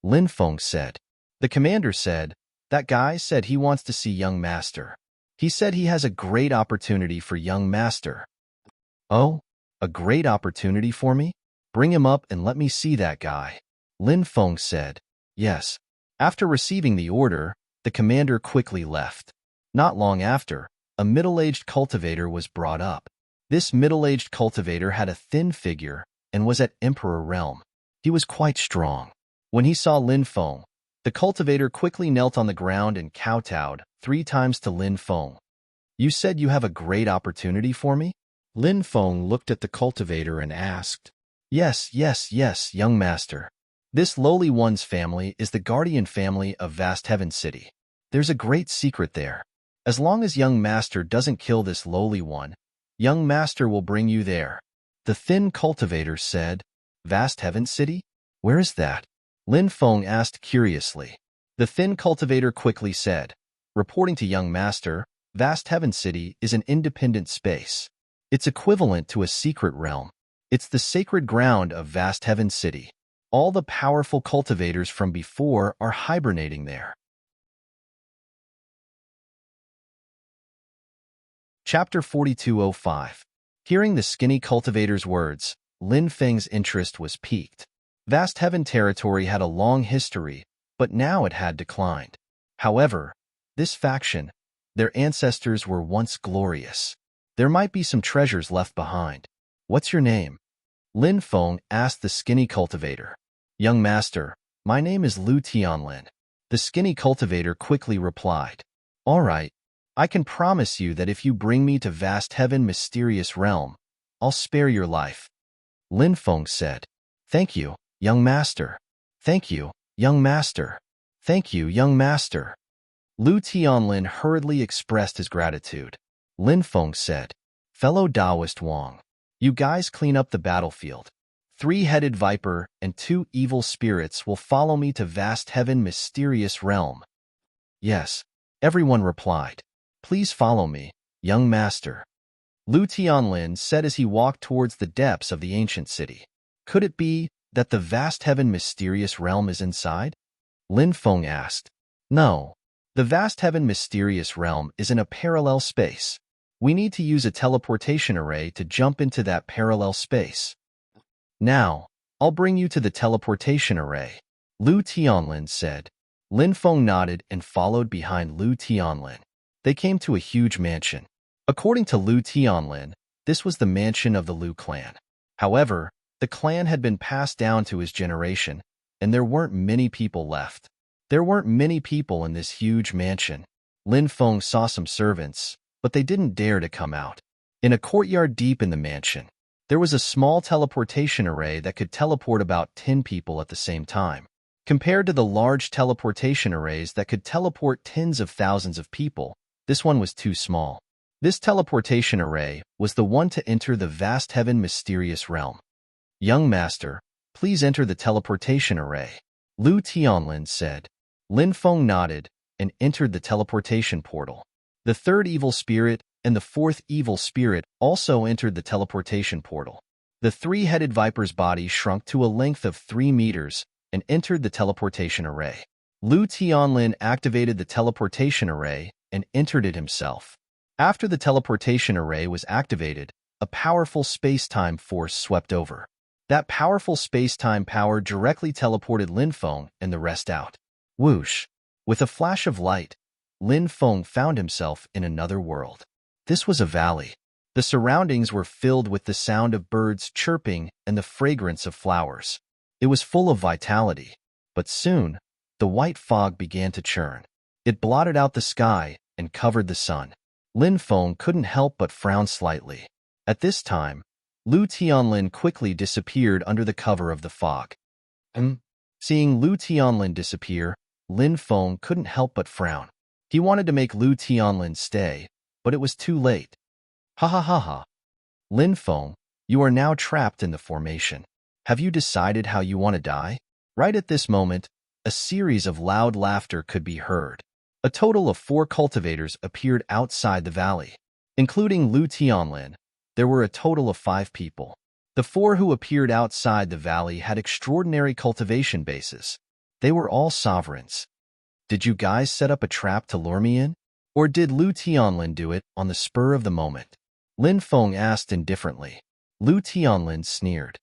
Lin Feng said. The commander said, that guy said he wants to see young master. He said he has a great opportunity for young master. Oh, a great opportunity for me? Bring him up and let me see that guy. Lin Feng said, yes. After receiving the order, the commander quickly left. Not long after, a middle-aged cultivator was brought up. This middle-aged cultivator had a thin figure and was at Emperor Realm. He was quite strong. When he saw Lin Feng, the cultivator quickly knelt on the ground and kowtowed 3 times to Lin Feng. You said you have a great opportunity for me? Lin Feng looked at the cultivator and asked. Yes, yes, yes, young master. This lowly one's family is the guardian family of Vast Heaven City. There's a great secret there. As long as young master doesn't kill this lowly one, young master will bring you there. The thin cultivator said, Vast Heaven City? Where is that? Lin Feng asked curiously. The thin cultivator quickly said, reporting to young master, Vast Heaven City is an independent space. It's equivalent to a secret realm. It's the sacred ground of Vast Heaven City. All the powerful cultivators from before are hibernating there. Chapter 4205. Hearing the skinny cultivator's words, Lin Feng's interest was piqued. Vast Heaven territory had a long history, but now it had declined. However, this faction, their ancestors were once glorious. There might be some treasures left behind. What's your name? Lin Feng asked the skinny cultivator. Young master, my name is Lu Tianlin. The skinny cultivator quickly replied. All right, I can promise you that if you bring me to Vast Heaven mysterious realm, I'll spare your life. Lin Feng said. Thank you, young master. Thank you, young master. Thank you, young master. Lu Tianlin hurriedly expressed his gratitude. Lin Feng said, Fellow Taoist Wang, you guys clean up the battlefield. 3-headed viper and 2 evil spirits will follow me to Vast Heaven mysterious realm. Yes, everyone replied. Please follow me, young master. Lu Tianlin said as he walked towards the depths of the ancient city. Could it be that the Vast Heaven mysterious realm is inside? Lin Feng asked. No, the Vast Heaven mysterious realm is in a parallel space. We need to use a teleportation array to jump into that parallel space. Now, I'll bring you to the teleportation array, Lu Tianlin said. Lin Feng nodded and followed behind Lu Tianlin. They came to a huge mansion. According to Lu Tianlin, this was the mansion of the Lu clan. However, the clan had been passed down to his generation, and there weren't many people left. There weren't many people in this huge mansion. Lin Feng saw some servants, but they didn't dare to come out. In a courtyard deep in the mansion, there was a small teleportation array that could teleport about 10 people at the same time. Compared to the large teleportation arrays that could teleport tens of thousands of people, this one was too small. This teleportation array was the one to enter the Vast Heaven mysterious realm. Young master, please enter the teleportation array, Lu Tianlin said. Lin Feng nodded and entered the teleportation portal. The 3rd evil spirit and the 4th evil spirit also entered the teleportation portal. The 3-headed viper's body shrunk to a length of 3 meters and entered the teleportation array. Lu Tianlin activated the teleportation array and entered it himself. After the teleportation array was activated, a powerful space-time force swept over. That powerful space-time power directly teleported Lin Feng and the rest out. Whoosh! With a flash of light, Lin Feng found himself in another world. This was a valley. The surroundings were filled with the sound of birds chirping and the fragrance of flowers. It was full of vitality, but soon, the white fog began to churn. It blotted out the sky and covered the sun. Lin Feng couldn't help but frown slightly. At this time, Lu Tianlin quickly disappeared under the cover of the fog. Seeing Lu Tianlin disappear, Lin Feng couldn't help but frown. He wanted to make Lu Tianlin stay, but it was too late. Ha ha ha ha. Lin Feng, you are now trapped in the formation. Have you decided how you want to die? Right at this moment, a series of loud laughter could be heard. A total of 4 cultivators appeared outside the valley. Including Lu Tianlin, there were a total of 5 people. The 4 who appeared outside the valley had extraordinary cultivation bases. They were all sovereigns. Did you guys set up a trap to lure me in? Or did Lu Tianlin do it on the spur of the moment? Lin Feng asked indifferently. Lu Tianlin sneered.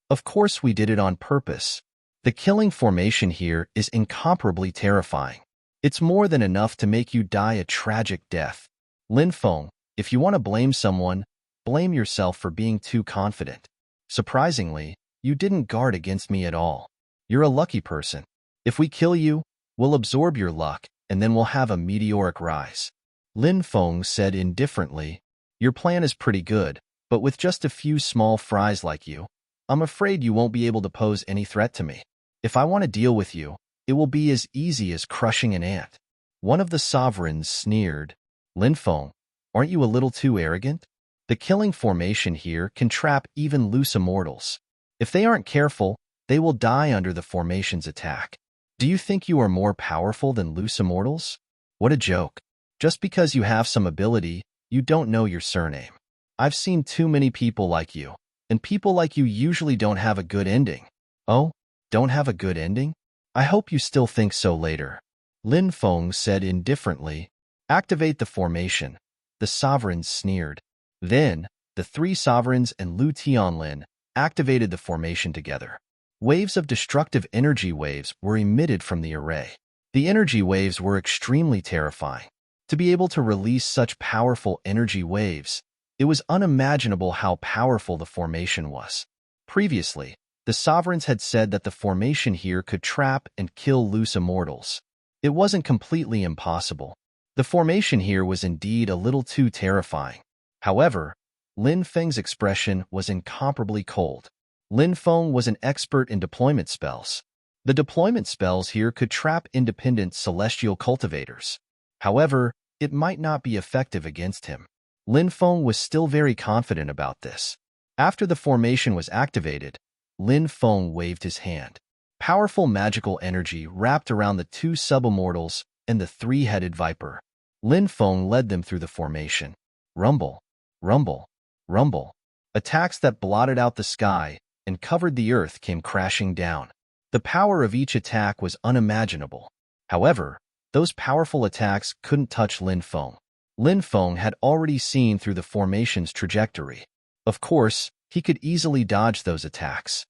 Of course we did it on purpose. The killing formation here is incomparably terrifying. It's more than enough to make you die a tragic death. Lin Feng, if you want to blame someone, blame yourself for being too confident. Surprisingly, you didn't guard against me at all. You're a lucky person. If we kill you, we'll absorb your luck, and then we'll have a meteoric rise. Lin Feng said indifferently, your plan is pretty good, but with just a few small fries like you, I'm afraid you won't be able to pose any threat to me. If I want to deal with you, it will be as easy as crushing an ant." One of the sovereigns sneered. "Lin Feng, aren't you a little too arrogant? The killing formation here can trap even loose immortals. If they aren't careful, they will die under the formation's attack. Do you think you are more powerful than loose immortals? What a joke. Just because you have some ability, you don't know your surname. I've seen too many people like you, and people like you usually don't have a good ending." "Oh, don't have a good ending? I hope you still think so later," Lin Feng said indifferently. "Activate the formation." The sovereigns sneered. Then, the three sovereigns and Lu Tianlin activated the formation together. Waves of destructive energy waves were emitted from the array. The energy waves were extremely terrifying. To be able to release such powerful energy waves, it was unimaginable how powerful the formation was. Previously, the sovereigns had said that the formation here could trap and kill loose immortals. It wasn't completely impossible. The formation here was indeed a little too terrifying. However, Lin Feng's expression was incomparably cold. Lin Feng was an expert in deployment spells. The deployment spells here could trap independent celestial cultivators. However, it might not be effective against him. Lin Feng was still very confident about this. After the formation was activated, Lin Feng waved his hand. Powerful magical energy wrapped around the two subimmortals and the three-headed viper. Lin Feng led them through the formation. Rumble, rumble, rumble. Attacks that blotted out the sky and covered the earth came crashing down. The power of each attack was unimaginable. However, those powerful attacks couldn't touch Lin Feng. Lin Feng had already seen through the formation's trajectory. Of course, he could easily dodge those attacks.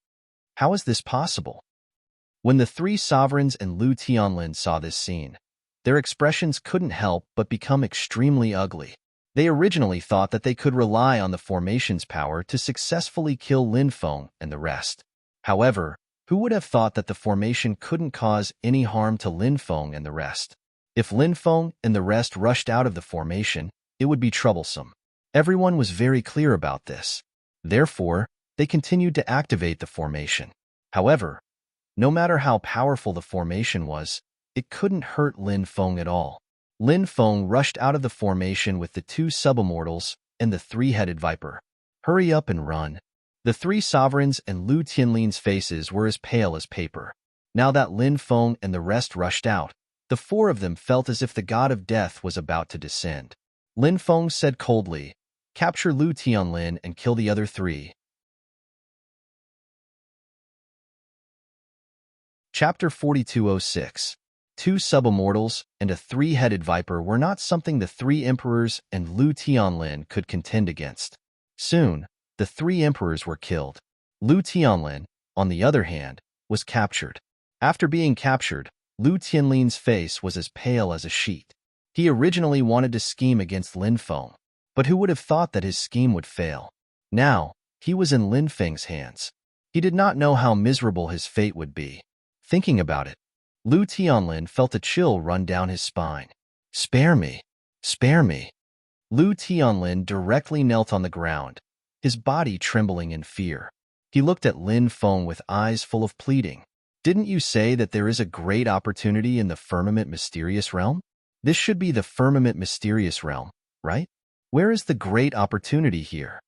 How is this possible? When the three sovereigns and Lu Tianlin saw this scene, their expressions couldn't help but become extremely ugly. They originally thought that they could rely on the formation's power to successfully kill Lin Feng and the rest. However, who would have thought that the formation couldn't cause any harm to Lin Feng and the rest? If Lin Feng and the rest rushed out of the formation, it would be troublesome. Everyone was very clear about this. Therefore, they continued to activate the formation. However, no matter how powerful the formation was, it couldn't hurt Lin Feng at all. Lin Feng rushed out of the formation with the two subimmortals and the three-headed viper. "Hurry up and run." The three sovereigns and Lu Tianlin's faces were as pale as paper. Now that Lin Feng and the rest rushed out, the four of them felt as if the god of death was about to descend. Lin Feng said coldly, "Capture Lu Tianlin and kill the other three." Chapter 4206. Two subimmortals and a three-headed viper were not something the three emperors and Lu Tianlin could contend against. Soon, the three emperors were killed. Lu Tianlin, on the other hand, was captured. After being captured, Lu Tianlin's face was as pale as a sheet. He originally wanted to scheme against Lin Feng, but who would have thought that his scheme would fail? Now, he was in Lin Feng's hands. He did not know how miserable his fate would be. Thinking about it, Lu Tianlin felt a chill run down his spine. "Spare me! Spare me!" Lu Tianlin directly knelt on the ground, his body trembling in fear. He looked at Lin Feng with eyes full of pleading. "Didn't you say that there is a great opportunity in the firmament mysterious realm? This should be the firmament mysterious realm, right? Where is the great opportunity here?"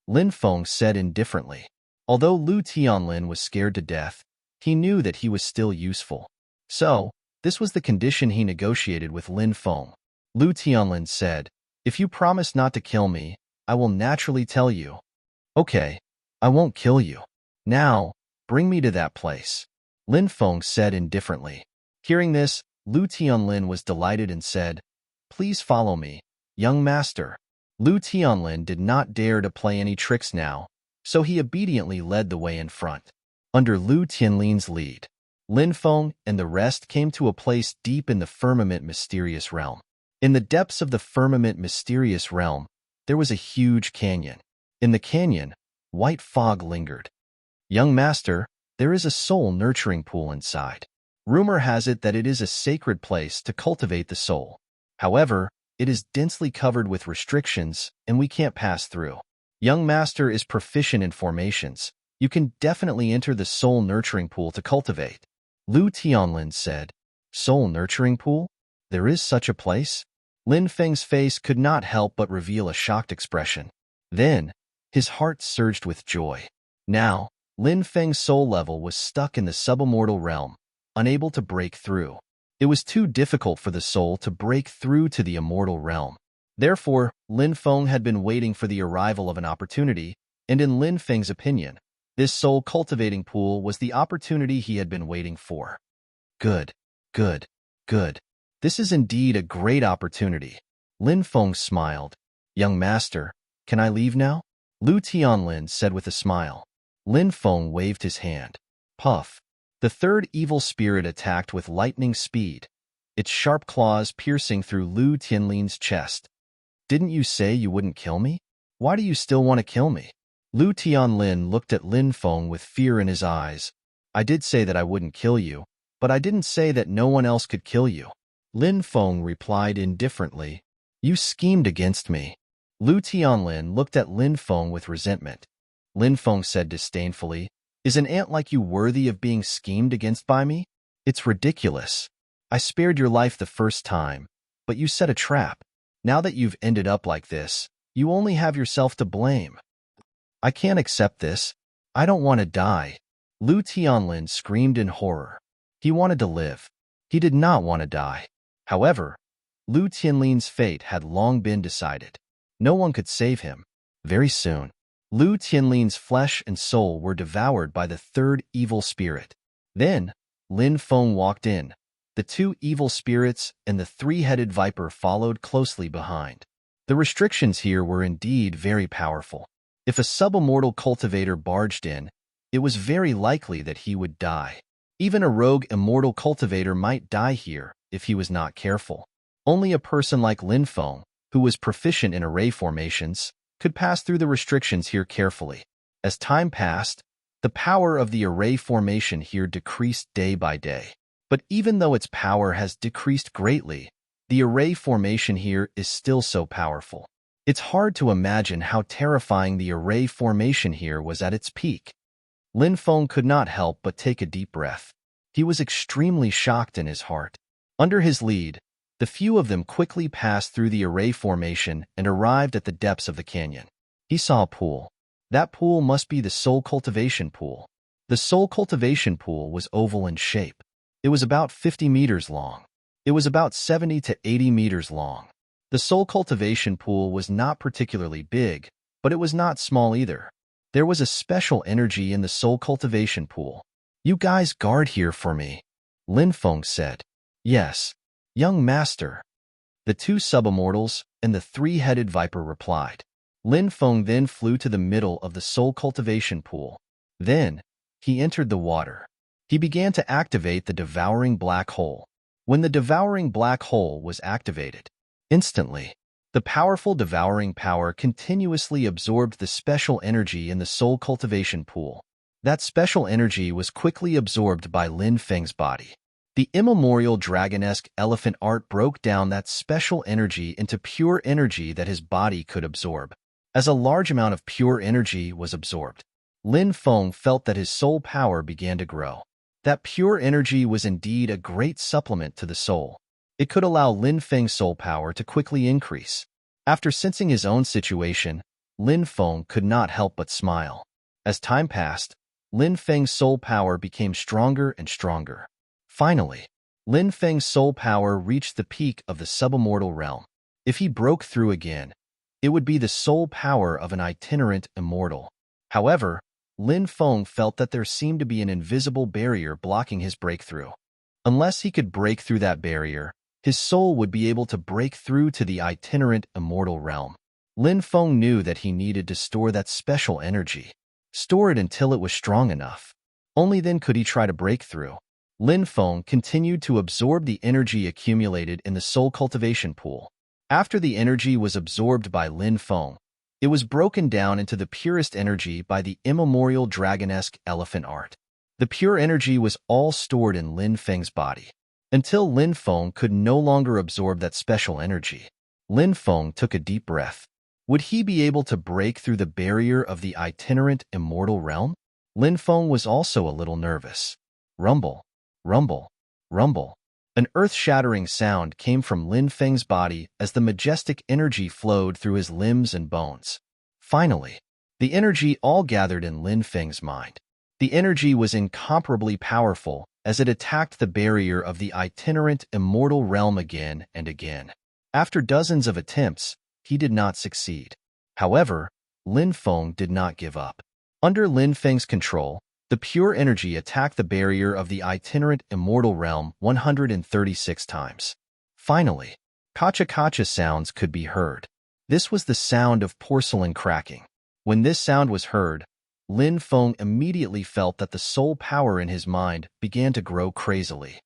Lin Feng said indifferently. Although Lu Tianlin was scared to death, he knew that he was still useful. So, this was the condition he negotiated with Lin Feng. Lu Tianlin said, "If you promise not to kill me, I will naturally tell you." "Okay, I won't kill you. Now, bring me to that place," Lin Feng said indifferently. Hearing this, Lu Tianlin was delighted and said, "Please follow me, young master." Lu Tianlin did not dare to play any tricks now, so he obediently led the way in front. Under Lu Tianlin's lead, Lin Feng and the rest came to a place deep in the firmament mysterious realm. In the depths of the firmament mysterious realm, there was a huge canyon. In the canyon, white fog lingered. "Young master, there is a soul-nurturing pool inside. Rumor has it that it is a sacred place to cultivate the soul. However, it is densely covered with restrictions, and we can't pass through. Young master is proficient in formations. You can definitely enter the soul-nurturing pool to cultivate." Lu Tianlin said, Soul nurturing pool? There is such a place? Lin Feng's face could not help but reveal a shocked expression. Then, his heart surged with joy. Now, Lin Feng's soul level was stuck in the subimmortal realm, unable to break through. It was too difficult for the soul to break through to the immortal realm. Therefore, Lin Feng had been waiting for the arrival of an opportunity, and in Lin Feng's opinion, this soul-cultivating pool was the opportunity he had been waiting for. Good, good, good. This is indeed a great opportunity. Lin Feng smiled. Young master, can I leave now? Lu Tianlin said with a smile. Lin Feng waved his hand. Puff. The third evil spirit attacked with lightning speed, its sharp claws piercing through Lu Tianlin's chest. Didn't you say you wouldn't kill me? Why do you still want to kill me? Lu Tianlin looked at Lin Feng with fear in his eyes. I did say that I wouldn't kill you, but I didn't say that no one else could kill you. Lin Feng replied indifferently. You schemed against me. Lu Tianlin looked at Lin Feng with resentment. Lin Feng said disdainfully, Is an ant like you worthy of being schemed against by me? It's ridiculous. I spared your life the first time, but you set a trap. Now that you've ended up like this, you only have yourself to blame. I can't accept this. I don't want to die. Lu Tianlin screamed in horror. He wanted to live. He did not want to die. However, Lu Tianlin's fate had long been decided. No one could save him. Very soon, Lu Tianlin's flesh and soul were devoured by the third evil spirit. Then, Lin Feng walked in. The two evil spirits and the three-headed viper followed closely behind. The restrictions here were indeed very powerful. If a subimmortal cultivator barged in, it was very likely that he would die. Even a rogue immortal cultivator might die here if he was not careful. Only a person like Lin Feng, who was proficient in array formations, could pass through the restrictions here carefully. As time passed, the power of the array formation here decreased day by day. But even though its power has decreased greatly, the array formation here is still so powerful. It's hard to imagine how terrifying the array formation here was at its peak. Lin Feng could not help but take a deep breath. He was extremely shocked in his heart. Under his lead, the few of them quickly passed through the array formation and arrived at the depths of the canyon. He saw a pool. That pool must be the soul cultivation pool. The soul cultivation pool was oval in shape. It was about 50 meters long. It was about 70 to 80 meters long. The soul cultivation pool was not particularly big, but it was not small either. There was a special energy in the soul cultivation pool. You guys guard here for me, Lin Feng said. Yes, young master. The two subimmortals and the three-headed viper replied. Lin Feng then flew to the middle of the soul cultivation pool. Then, he entered the water. He began to activate the devouring black hole. When the devouring black hole was activated, instantly, the powerful devouring power continuously absorbed the special energy in the soul cultivation pool. That special energy was quickly absorbed by Lin Feng's body. The immemorial dragon-esque elephant art broke down that special energy into pure energy that his body could absorb. As a large amount of pure energy was absorbed, Lin Feng felt that his soul power began to grow. That pure energy was indeed a great supplement to the soul. It could allow Lin Feng's soul power to quickly increase. After sensing his own situation, Lin Feng could not help but smile. As time passed, Lin Feng's soul power became stronger and stronger. Finally, Lin Feng's soul power reached the peak of the subimmortal realm. If he broke through again, it would be the soul power of an itinerant immortal. However, Lin Feng felt that there seemed to be an invisible barrier blocking his breakthrough. Unless he could break through that barrier, his soul would be able to break through to the itinerant immortal realm. Lin Feng knew that he needed to store that special energy. Store it until it was strong enough. Only then could he try to break through. Lin Feng continued to absorb the energy accumulated in the soul cultivation pool. After the energy was absorbed by Lin Feng, it was broken down into the purest energy by the immemorial dragon-esque elephant art. The pure energy was all stored in Lin Feng's body. Until Lin Feng could no longer absorb that special energy, Lin Feng took a deep breath. Would he be able to break through the barrier of the itinerant immortal realm? Lin Feng was also a little nervous. Rumble. Rumble, rumble. An earth-shattering sound came from Lin Feng's body as the majestic energy flowed through his limbs and bones. Finally, the energy all gathered in Lin Feng's mind. The energy was incomparably powerful as it attacked the barrier of the itinerant immortal realm again and again. After dozens of attempts, he did not succeed. However, Lin Feng did not give up. Under Lin Feng's control, the pure energy attacked the barrier of the itinerant immortal realm 136 times. Finally, kacha-kacha sounds could be heard. This was the sound of porcelain cracking. When this sound was heard, Lin Feng immediately felt that the soul power in his mind began to grow crazily.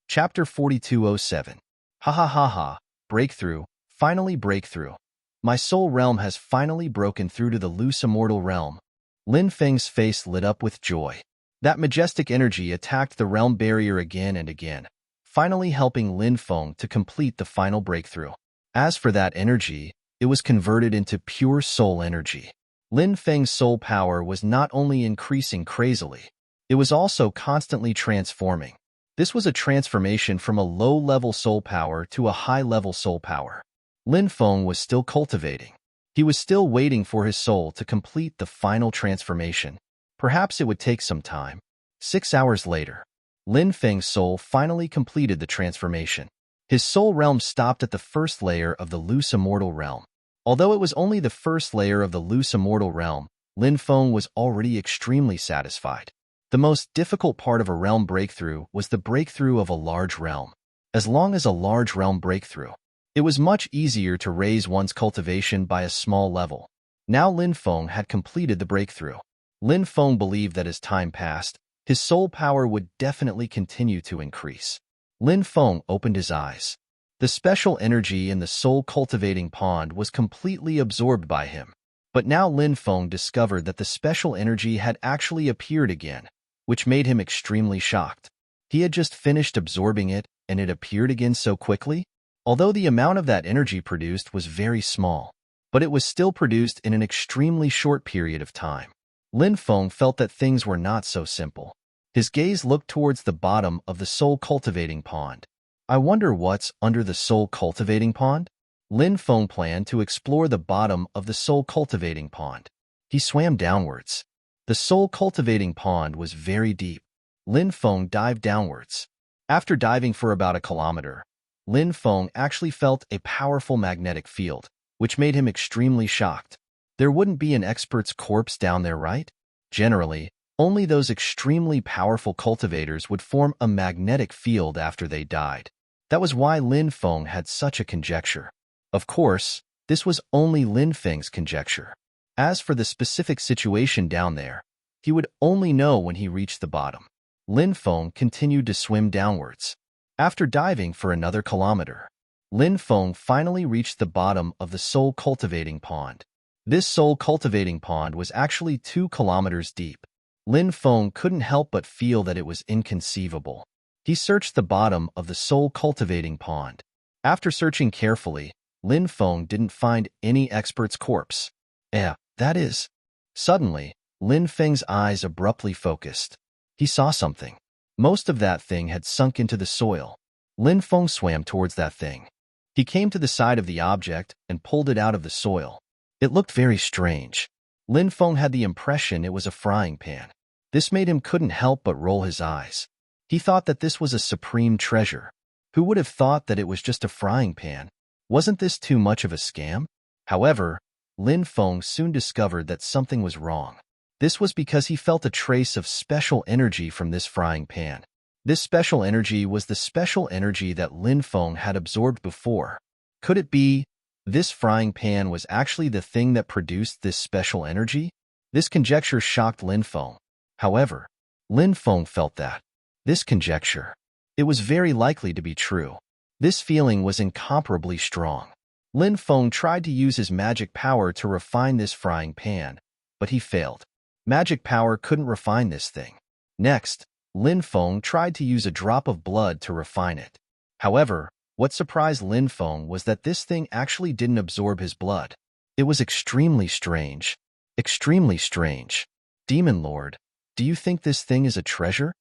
Chapter 4207. Ha ha ha ha. Breakthrough. Finally breakthrough. My soul realm has finally broken through to the loose immortal realm. Lin Feng's face lit up with joy. That majestic energy attacked the realm barrier again and again, finally helping Lin Feng to complete the final breakthrough. As for that energy, it was converted into pure soul energy. Lin Feng's soul power was not only increasing crazily, it was also constantly transforming. This was a transformation from a low-level soul power to a high-level soul power. Lin Feng was still cultivating. He was still waiting for his soul to complete the final transformation. Perhaps it would take some time. 6 hours later, Lin Feng's soul finally completed the transformation. His soul realm stopped at the first layer of the loose immortal realm. Although it was only the first layer of the loose immortal realm, Lin Feng was already extremely satisfied. The most difficult part of a realm breakthrough was the breakthrough of a large realm. As long as a large realm breakthrough, it was much easier to raise one's cultivation by a small level. Now Lin Feng had completed the breakthrough. Lin Feng believed that as time passed, his soul power would definitely continue to increase. Lin Feng opened his eyes. The special energy in the soul cultivating pond was completely absorbed by him. But now Lin Feng discovered that the special energy had actually appeared again, which made him extremely shocked. He had just finished absorbing it, and it appeared again so quickly? Although the amount of that energy produced was very small, but it was still produced in an extremely short period of time. Lin Feng felt that things were not so simple. His gaze looked towards the bottom of the soul cultivating pond. I wonder what's under the soul cultivating pond? Lin Feng planned to explore the bottom of the soul cultivating pond. He swam downwards. The soul cultivating pond was very deep. Lin Feng dived downwards. After diving for about a kilometer, Lin Feng actually felt a powerful magnetic field, which made him extremely shocked. There wouldn't be an expert's corpse down there, right? Generally, only those extremely powerful cultivators would form a magnetic field after they died. That was why Lin Feng had such a conjecture. Of course, this was only Lin Feng's conjecture. As for the specific situation down there, he would only know when he reached the bottom. Lin Feng continued to swim downwards. After diving for another kilometer, Lin Feng finally reached the bottom of the soul cultivating pond. This soul cultivating pond was actually 2 kilometers deep. Lin Feng couldn't help but feel that it was inconceivable. He searched the bottom of the soul cultivating pond. After searching carefully, Lin Feng didn't find any expert's corpse. That is. Suddenly, Lin Feng's eyes abruptly focused. He saw something. Most of that thing had sunk into the soil. Lin Feng swam towards that thing. He came to the side of the object and pulled it out of the soil. It looked very strange. Lin Feng had the impression it was a frying pan. This made him couldn't help but roll his eyes. He thought that this was a supreme treasure. Who would have thought that it was just a frying pan? Wasn't this too much of a scam? However, Lin Feng soon discovered that something was wrong. This was because he felt a trace of special energy from this frying pan. This special energy was the special energy that Lin Feng had absorbed before. Could it be this frying pan was actually the thing that produced this special energy? This conjecture shocked Lin Feng. However, Lin Feng felt that this conjecture, it was very likely to be true. This feeling was incomparably strong. Lin Feng tried to use his magic power to refine this frying pan, but he failed. Magic power couldn't refine this thing. Next, Lin Feng tried to use a drop of blood to refine it. However, what surprised Lin Feng was that this thing actually didn't absorb his blood. It was extremely strange. Extremely strange. Demon Lord, do you think this thing is a treasure?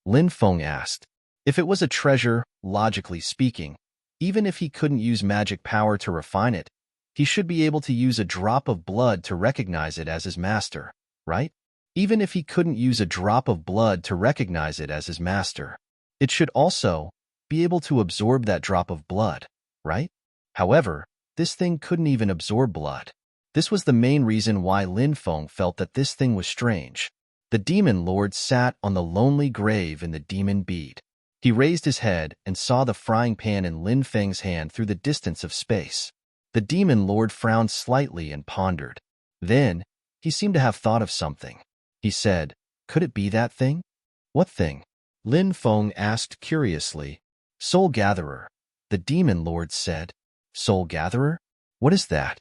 Lin Feng asked. If it was a treasure, logically speaking, even if he couldn't use magic power to refine it, he should be able to use a drop of blood to recognize it as his master, right? Even if he couldn't use a drop of blood to recognize it as his master, it should also be able to absorb that drop of blood, right? However, this thing couldn't even absorb blood. This was the main reason why Lin Feng felt that this thing was strange. The Demon Lord sat on the lonely grave in the demon bead. He raised his head and saw the frying pan in Lin Feng's hand through the distance of space. The Demon Lord frowned slightly and pondered. Then, he seemed to have thought of something. He said, "Could it be that thing?" "What thing?" Lin Feng asked curiously. "Soul Gatherer," the Demon Lord said. "Soul Gatherer? What is that?"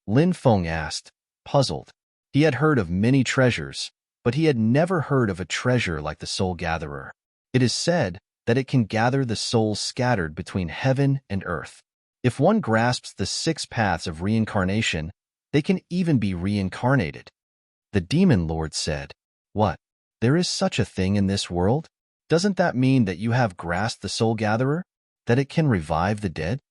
Lin Feng asked, puzzled. He had heard of many treasures, but he had never heard of a treasure like the Soul Gatherer. It is said that it can gather the souls scattered between heaven and earth. If one grasps the 6 paths of reincarnation, they can even be reincarnated. The Demon Lord said, "What? There is such a thing in this world? Doesn't that mean that you have grasped the Soul Gatherer? That it can revive the dead?"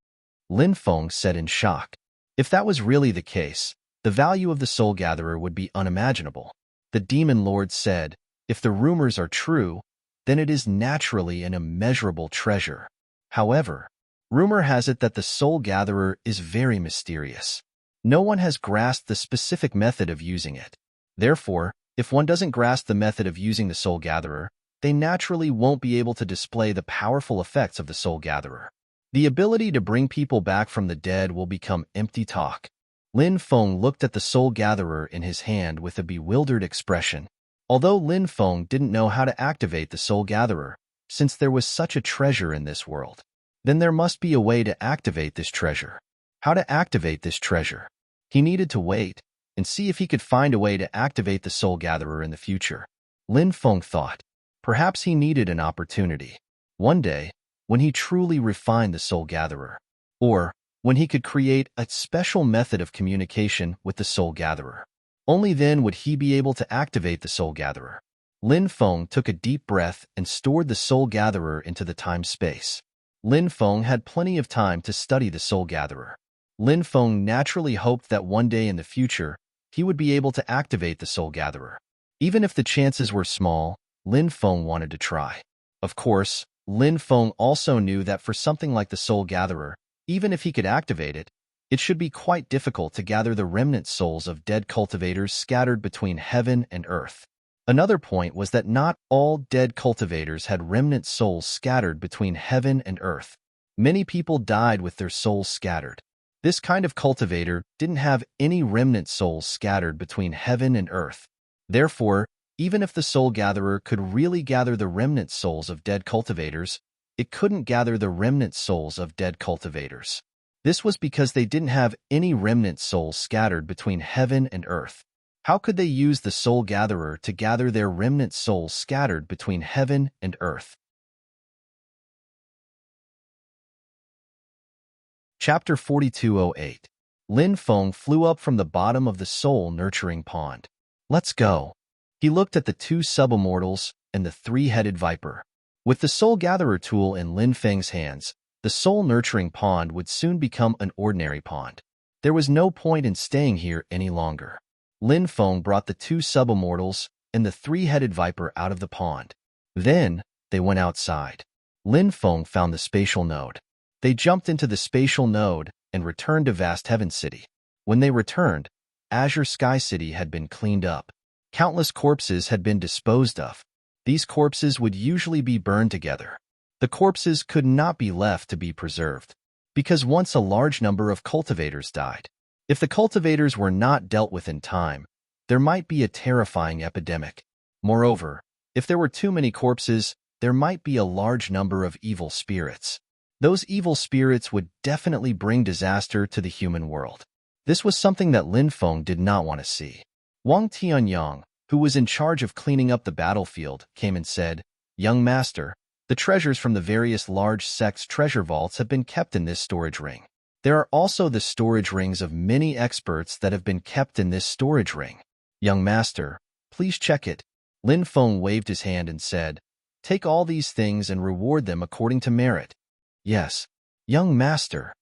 Lin Feng said in shock. If that was really the case, the value of the Soul Gatherer would be unimaginable. The Demon Lord said, "If the rumors are true, then it is naturally an immeasurable treasure. However, rumor has it that the Soul Gatherer is very mysterious. No one has grasped the specific method of using it. Therefore, if one doesn't grasp the method of using the Soul Gatherer, they naturally won't be able to display the powerful effects of the Soul Gatherer. The ability to bring people back from the dead will become empty talk." Lin Feng looked at the Soul Gatherer in his hand with a bewildered expression. Although Lin Feng didn't know how to activate the Soul Gatherer, since there was such a treasure in this world, then there must be a way to activate this treasure. How to activate this treasure? He needed to wait and see if he could find a way to activate the Soul Gatherer in the future. Lin Feng thought. Perhaps he needed an opportunity. One day, when he truly refined the Soul Gatherer, or when he could create a special method of communication with the Soul Gatherer. Only then would he be able to activate the Soul Gatherer. Lin Feng took a deep breath and stored the Soul Gatherer into the time-space. Lin Feng had plenty of time to study the Soul Gatherer. Lin Feng naturally hoped that one day in the future, he would be able to activate the Soul Gatherer. Even if the chances were small, Lin Feng wanted to try. Of course, Lin Feng also knew that for something like the Soul Gatherer, even if he could activate it, it should be quite difficult to gather the remnant souls of dead cultivators scattered between heaven and earth. Another point was that not all dead cultivators had remnant souls scattered between heaven and earth. Many people died with their souls scattered. This kind of cultivator didn't have any remnant souls scattered between heaven and earth. Therefore, even if the Soul Gatherer could really gather the remnant souls of dead cultivators, it couldn't gather the remnant souls of dead cultivators. This was because they didn't have any remnant souls scattered between heaven and earth. How could they use the Soul Gatherer to gather their remnant souls scattered between heaven and earth? Chapter 4208. Lin Feng flew up from the bottom of the soul-nurturing pond. "Let's go." He looked at the 2 sub-immortals and the 3-headed viper. With the Soul Gatherer tool in Lin Feng's hands, the soul-nurturing pond would soon become an ordinary pond. There was no point in staying here any longer. Lin Feng brought the 2 sub-immortals and the 3-headed viper out of the pond. Then, they went outside. Lin Feng found the spatial node. They jumped into the spatial node and returned to Vast Heaven City. When they returned, Azure Sky City had been cleaned up. Countless corpses had been disposed of. These corpses would usually be burned together. The corpses could not be left to be preserved, because once a large number of cultivators died. If the cultivators were not dealt with in time, there might be a terrifying epidemic. Moreover, if there were too many corpses, there might be a large number of evil spirits. Those evil spirits would definitely bring disaster to the human world. This was something that Lin Feng did not want to see. Wang Tianyang, who was in charge of cleaning up the battlefield, came and said, "Young master, the treasures from the various large sects' treasure vaults have been kept in this storage ring. There are also the storage rings of many experts that have been kept in this storage ring. Young master, Please check it. Lin Feng waved his hand and said, take all these things and reward them according to merit. Yes, young master.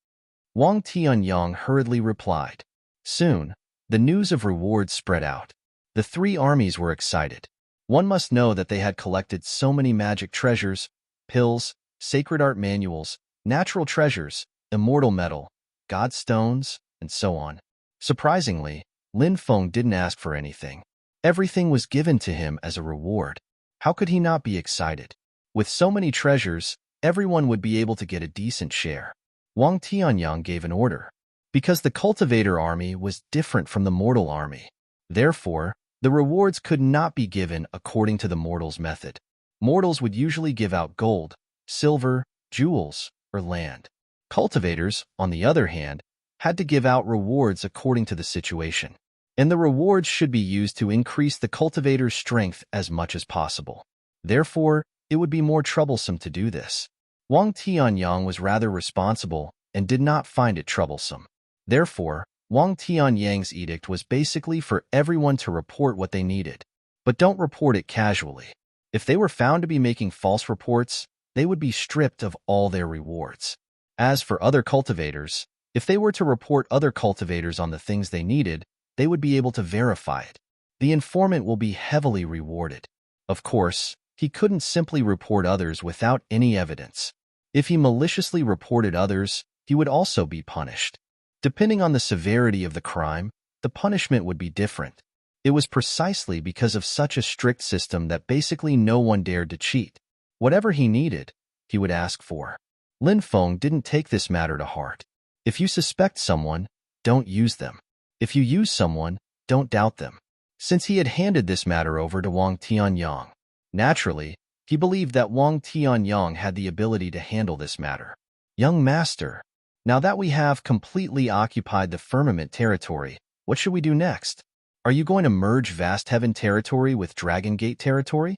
Wang Tianyang hurriedly replied. Soon, the news of rewards spread out. The three armies were excited. One must know that they had collected so many magic treasures, pills, sacred art manuals, natural treasures, immortal metal, god stones, and so on. Surprisingly, Lin Feng didn't ask for anything. Everything was given to him as a reward. How could he not be excited? With so many treasures, everyone would be able to get a decent share. Wang Tianyang gave an order. Because the cultivator army was different from the mortal army. Therefore, the rewards could not be given according to the mortals' method. Mortals would usually give out gold, silver, jewels, or land. Cultivators, on the other hand, had to give out rewards according to the situation. And the rewards should be used to increase the cultivator's strength as much as possible. Therefore, it would be more troublesome to do this. Wang Tianyang was rather responsible and did not find it troublesome. Therefore, Wang Tianyang's edict was basically for everyone to report what they needed. But don't report it casually. If they were found to be making false reports, they would be stripped of all their rewards. As for other cultivators, if they were to report other cultivators on the things they needed, they would be able to verify it. The informant will be heavily rewarded. Of course, he couldn't simply report others without any evidence. If he maliciously reported others, he would also be punished. Depending on the severity of the crime, the punishment would be different. It was precisely because of such a strict system that basically no one dared to cheat. Whatever he needed, he would ask for. Lin Feng didn't take this matter to heart. If you suspect someone, don't use them. If you use someone, don't doubt them. Since he had handed this matter over to Wang Tianyang, naturally, he believed that Wang Tianyang had the ability to handle this matter. Young master, now that we have completely occupied the firmament territory, what should we do next? Are you going to merge Vast Heaven territory with Dragon Gate territory?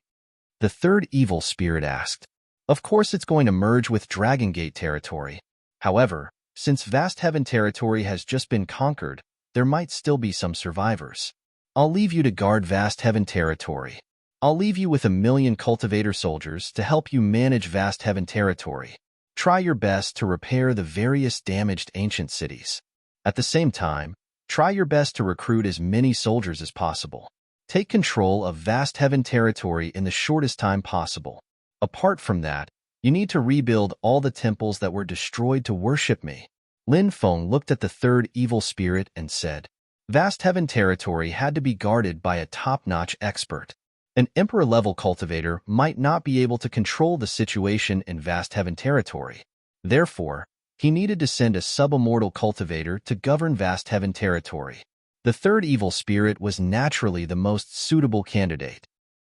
The third evil spirit asked. Of course it's going to merge with Dragon Gate territory. However, since Vast Heaven territory has just been conquered, there might still be some survivors. I'll leave you to guard Vast Heaven territory. I'll leave you with 1,000,000 cultivator soldiers to help you manage Vast Heaven territory. Try your best to repair the various damaged ancient cities. At the same time, try your best to recruit as many soldiers as possible. Take control of Vast Heaven territory in the shortest time possible. Apart from that, you need to rebuild all the temples that were destroyed to worship me. Lin Feng looked at the third evil spirit and said, Vast Heaven territory had to be guarded by a top-notch expert. An emperor-level cultivator might not be able to control the situation in Vast Heaven territory. Therefore, he needed to send a sub-immortal cultivator to govern Vast Heaven territory. The third evil spirit was naturally the most suitable candidate.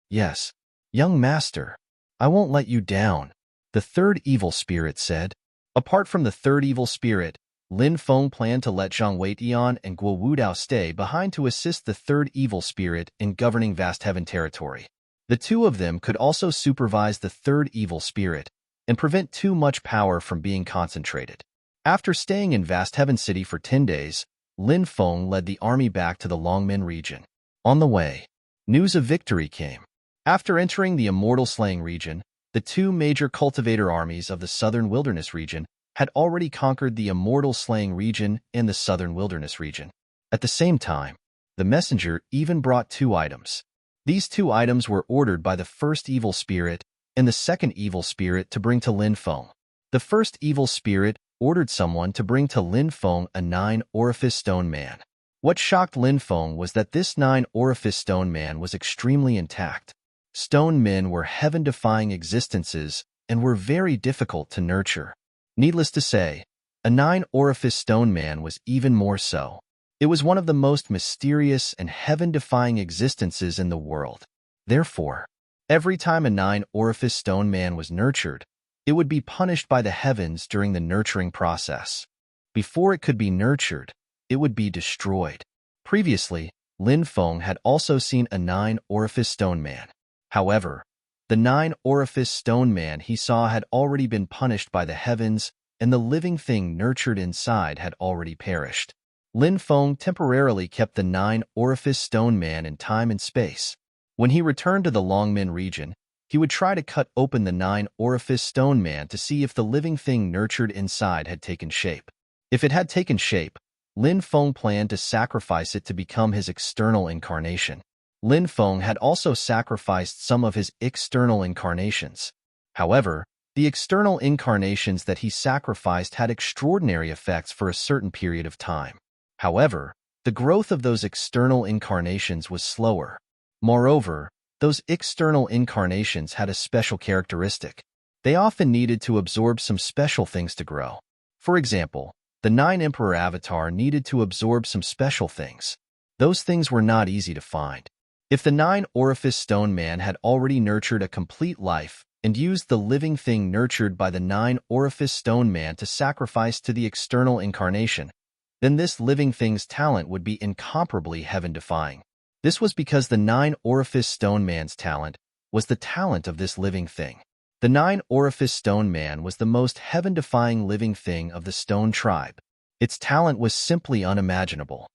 Yes, young master, I won't let you down, the third evil spirit said. Apart from the third evil spirit, Lin Feng planned to let Zhang Weitian and Guo Wudao stay behind to assist the third evil spirit in governing Vast Heaven territory. The two of them could also supervise the third evil spirit and prevent too much power from being concentrated. After staying in Vast Heaven City for 10 days, Lin Feng led the army back to the Longmen region. On the way, news of victory came. After entering the Immortal Slaying region, the two major cultivator armies of the Southern Wilderness region had already conquered the Immortal Slaying region and the Southern Wilderness region. At the same time, the messenger even brought 2 items. These 2 items were ordered by the first evil spirit and the second evil spirit to bring to Lin Feng. The first evil spirit ordered someone to bring to Lin Feng a 9-orifice stone man. What shocked Lin Feng was that this 9-orifice stone man was extremely intact. Stone men were heaven-defying existences and were very difficult to nurture. Needless to say, a 9-orifice stone man was even more so. It was one of the most mysterious and heaven-defying existences in the world. Therefore, every time a 9-orifice stone man was nurtured, it would be punished by the heavens during the nurturing process. Before it could be nurtured, it would be destroyed. Previously, Lin Feng had also seen a 9-orifice stone man. However, the 9-orifice stone man he saw had already been punished by the heavens, and the living thing nurtured inside had already perished. Lin Feng temporarily kept the 9-orifice stone man in time and space. When he returned to the Longmin region, he would try to cut open the nine-orifice stone man to see if the living thing nurtured inside had taken shape. If it had taken shape, Lin Feng planned to sacrifice it to become his external incarnation. Lin Feng had also sacrificed some of his external incarnations. However, the external incarnations that he sacrificed had extraordinary effects for a certain period of time. However, the growth of those external incarnations was slower. Moreover, those external incarnations had a special characteristic. They often needed to absorb some special things to grow. For example, the 9 Emperor Avatar needed to absorb some special things. Those things were not easy to find. If the 9-orifice stone man had already nurtured a complete life and used the living thing nurtured by the 9-orifice stone man to sacrifice to the external incarnation, then this living thing's talent would be incomparably heaven-defying. This was because the 9-orifice stone man's talent was the talent of this living thing. The 9-orifice stone man was the most heaven-defying living thing of the stone tribe. Its talent was simply unimaginable.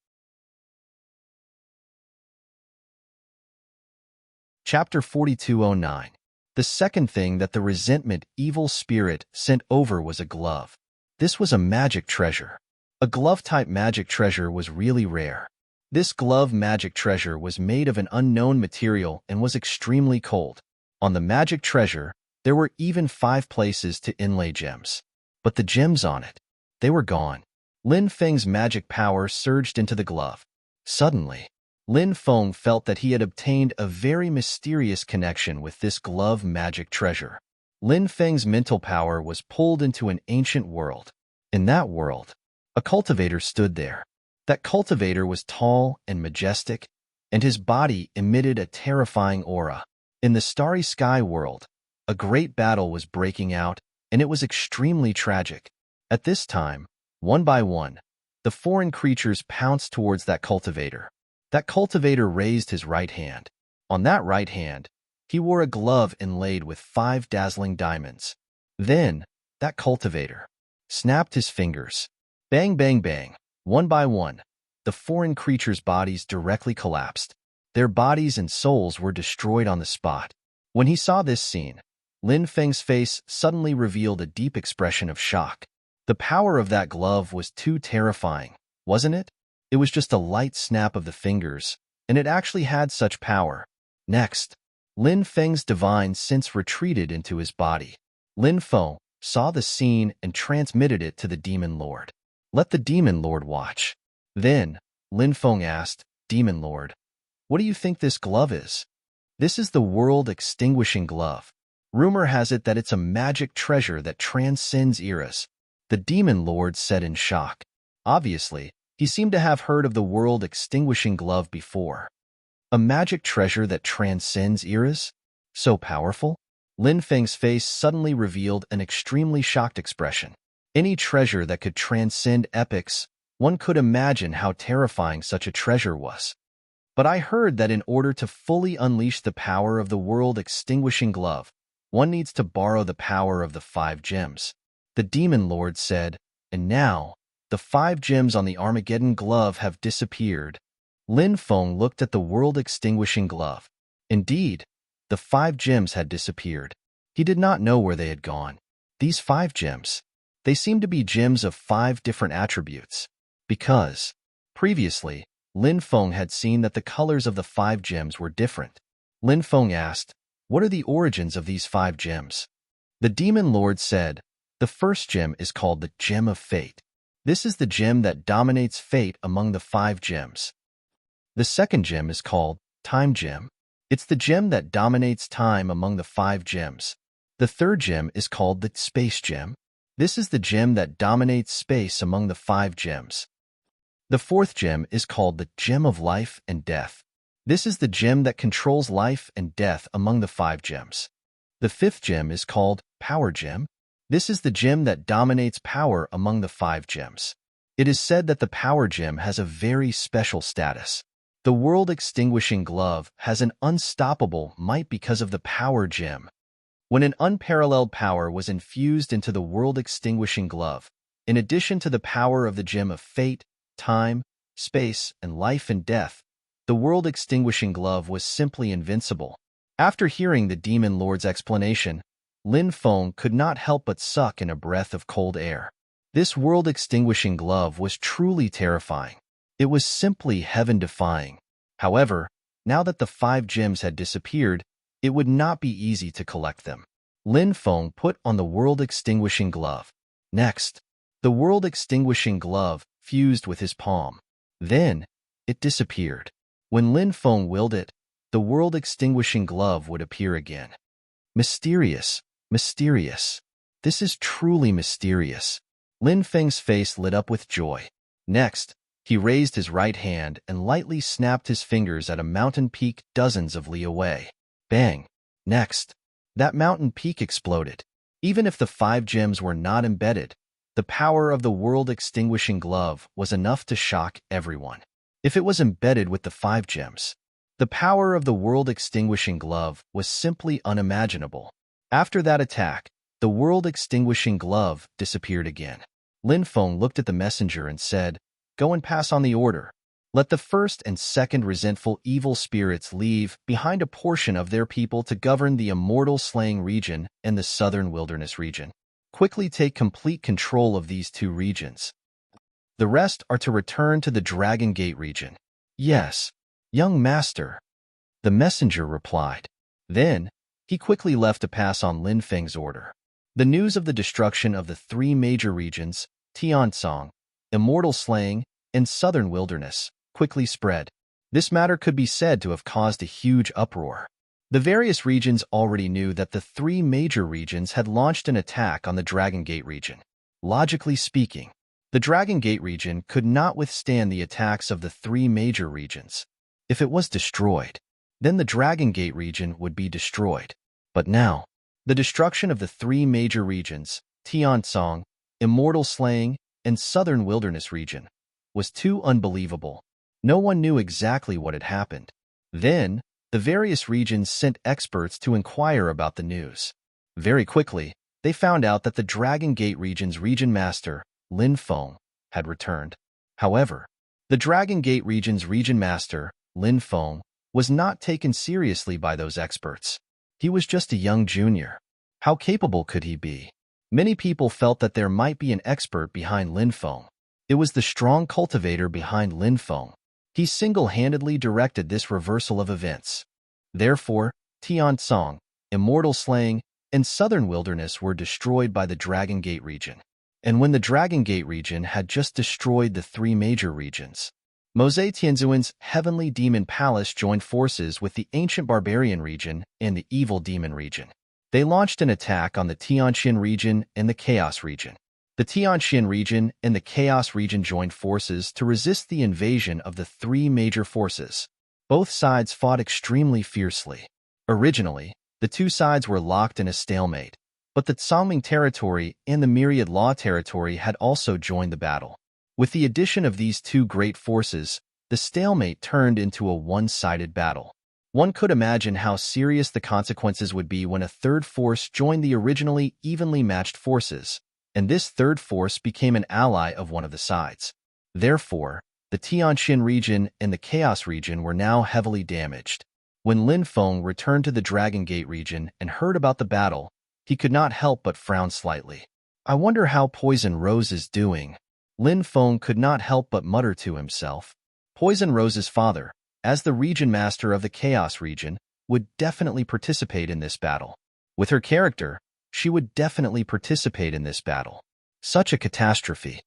Chapter 4209. The second thing that the resentment evil spirit sent over was a glove. This was a magic treasure. A glove-type magic treasure was really rare. This glove magic treasure was made of an unknown material and was extremely cold. On the magic treasure, there were even 5 places to inlay gems. But the gems on it, they were gone. Lin Feng's magic power surged into the glove. Suddenly, Lin Feng felt that he had obtained a very mysterious connection with this glove magic treasure. Lin Feng's mental power was pulled into an ancient world. In that world, a cultivator stood there. That cultivator was tall and majestic, and his body emitted a terrifying aura. In the starry sky world, a great battle was breaking out, and it was extremely tragic. At this time, one by one, the foreign creatures pounced towards that cultivator. That cultivator raised his right hand. On that right hand, he wore a glove inlaid with 5 dazzling diamonds. Then, that cultivator snapped his fingers. Bang, bang, bang. One by one, the foreign creatures' bodies directly collapsed. Their bodies and souls were destroyed on the spot. When he saw this scene, Lin Feng's face suddenly revealed a deep expression of shock. The power of that glove was too terrifying, wasn't it? It was just a light snap of the fingers, and it actually had such power. Next, Lin Feng's divine sense retreated into his body. Lin Feng saw the scene and transmitted it to the Demon Lord. Let the Demon Lord watch. Then, Lin Feng asked, Demon Lord, what do you think this glove is? This is the world-extinguishing glove. Rumor has it that it's a magic treasure that transcends eras. The Demon Lord said in shock. Obviously, he seemed to have heard of the world-extinguishing glove before. A magic treasure that transcends eras? So powerful? Lin Feng's face suddenly revealed an extremely shocked expression. Any treasure that could transcend epochs, one could imagine how terrifying such a treasure was. But I heard that in order to fully unleash the power of the world-extinguishing glove, one needs to borrow the power of the 5 gems. The Demon Lord said, and now, the 5 gems on the Armageddon glove have disappeared. Lin Feng looked at the world-extinguishing glove. Indeed, the 5 gems had disappeared. He did not know where they had gone. These 5 gems, they seemed to be gems of 5 different attributes. Because, previously, Lin Feng had seen that the colors of the 5 gems were different. Lin Feng asked, what are the origins of these 5 gems? The Demon Lord said, the first gem is called the Gem of Fate. This is the gem that dominates fate among the 5 gems. The second gem is called Time Gem. It's the gem that dominates time among the 5 gems. The third gem is called the Space Gem. This is the gem that dominates space among the 5 gems. The fourth gem is called the Gem of Life and Death. This is the gem that controls life and death among the 5 gems. The fifth gem is called Power Gem. This is the gem that dominates power among the 5 gems. It is said that the Power Gem has a very special status. The world-extinguishing glove has an unstoppable might because of the Power Gem. When an unparalleled power was infused into the world-extinguishing glove, in addition to the power of the Gem of Fate, Time, Space, and Life and Death, the world-extinguishing glove was simply invincible. After hearing the demon lord's explanation, Lin Feng could not help but suck in a breath of cold air. This world-extinguishing glove was truly terrifying. It was simply heaven-defying. However, now that the 5 gems had disappeared, it would not be easy to collect them. Lin Feng put on the world-extinguishing glove. Next, the world-extinguishing glove fused with his palm. Then, it disappeared. When Lin Feng willed it, the world-extinguishing glove would appear again. Mysterious, mysterious. This is truly mysterious. Lin Feng's face lit up with joy. Next, he raised his right hand and lightly snapped his fingers at a mountain peak dozens of li away. Bang! Next, that mountain peak exploded. Even if the 5 gems were not embedded, the power of the world-extinguishing glove was enough to shock everyone. If it was embedded with the 5 gems, the power of the world-extinguishing glove was simply unimaginable. After that attack, the world-extinguishing glove disappeared again. Lin Feng looked at the messenger and said, "Go and pass on the order. Let the 1st and 2nd resentful evil spirits leave behind a portion of their people to govern the immortal slaying region and the southern wilderness region. Quickly take complete control of these 2 regions. The rest are to return to the Dragon Gate region." "Yes, young master," the messenger replied. Then, he quickly left to pass on Lin Feng's order. The news of the destruction of the 3 major regions, Tiansong, Immortal Slaying, and Southern Wilderness, quickly spread. This matter could be said to have caused a huge uproar. The various regions already knew that the 3 major regions had launched an attack on the Dragon Gate region. Logically speaking, the Dragon Gate region could not withstand the attacks of the 3 major regions. If it was destroyed, then the Dragon Gate region would be destroyed. But now, the destruction of the 3 major regions, Tiansong, Immortal Slaying, and Southern Wilderness region, was too unbelievable. No one knew exactly what had happened. Then, the various regions sent experts to inquire about the news. Very quickly, they found out that the Dragon Gate region's region master, Lin Feng, had returned. However, the Dragon Gate region's region master, Lin Feng, was not taken seriously by those experts. He was just a young junior. How capable could he be? Many people felt that there might be an expert behind Lin Feng. It was the strong cultivator behind Lin Feng. He single-handedly directed this reversal of events. Therefore, Tiansong, Immortal Slaying, and Southern Wilderness were destroyed by the Dragon Gate region. And when the Dragon Gate region had just destroyed the 3 major regions, Mosei Tianzuan's Heavenly Demon Palace joined forces with the Ancient Barbarian region and the Evil Demon region. They launched an attack on the Tianxian region and the Chaos region. The Tianxian region and the Chaos region joined forces to resist the invasion of the 3 major forces. Both sides fought extremely fiercely. Originally, the 2 sides were locked in a stalemate, but the Tsangming territory and the Myriad Law territory had also joined the battle. With the addition of these 2 great forces, the stalemate turned into a one-sided battle. One could imagine how serious the consequences would be when a 3rd force joined the originally evenly matched forces, and this 3rd force became an ally of one of the sides. Therefore, the Tianxian region and the Chaos region were now heavily damaged. When Lin Feng returned to the Dragon Gate region and heard about the battle, he could not help but frown slightly. "I wonder how Poison Rose is doing." Lin Feng could not help but mutter to himself. Poison Rose's father, as the region master of the Chaos region, would definitely participate in this battle. With her character, she would definitely participate in this battle. Such a catastrophe.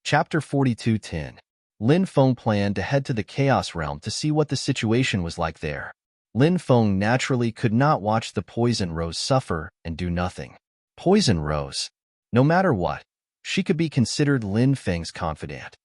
Chapter 42:10. Lin Feng planned to head to the Chaos Realm to see what the situation was like there. Lin Feng naturally could not watch the Poison Rose suffer and do nothing. Poison Rose. No matter what, she could be considered Lin Feng's confidant.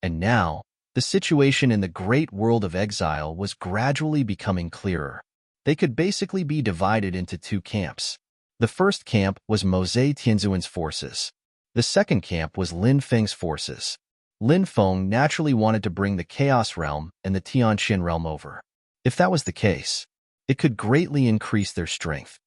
And now, the situation in the great world of exile was gradually becoming clearer. They could basically be divided into 2 camps. The first camp was Mosei Tianzuan's forces. The second camp was Lin Feng's forces. Lin Feng naturally wanted to bring the Chaos Realm and the Tianxian Realm over. If that was the case, it could greatly increase their strength.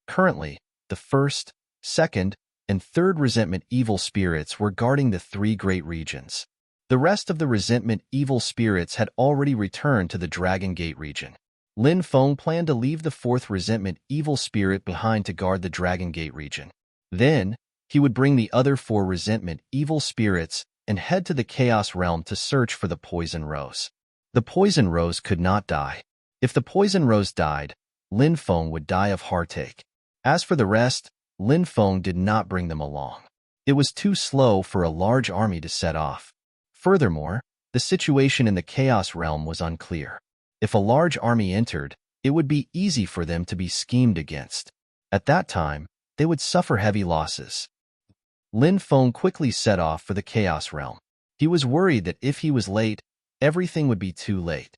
Currently, the 1st, 2nd, and third resentment evil spirits were guarding the three great regions. The rest of the resentment evil spirits had already returned to the Dragon Gate region. Lin Feng planned to leave the fourth resentment evil spirit behind to guard the Dragon Gate region. Then, he would bring the other four resentment evil spirits and head to the Chaos Realm to search for the Poison Rose. The Poison Rose could not die. If the Poison Rose died, Lin Feng would die of heartache. As for the rest, Lin Feng did not bring them along. It was too slow for a large army to set off. Furthermore, the situation in the Chaos Realm was unclear. If a large army entered, it would be easy for them to be schemed against. At that time, they would suffer heavy losses. Lin Feng quickly set off for the Chaos Realm. He was worried that if he was late, everything would be too late.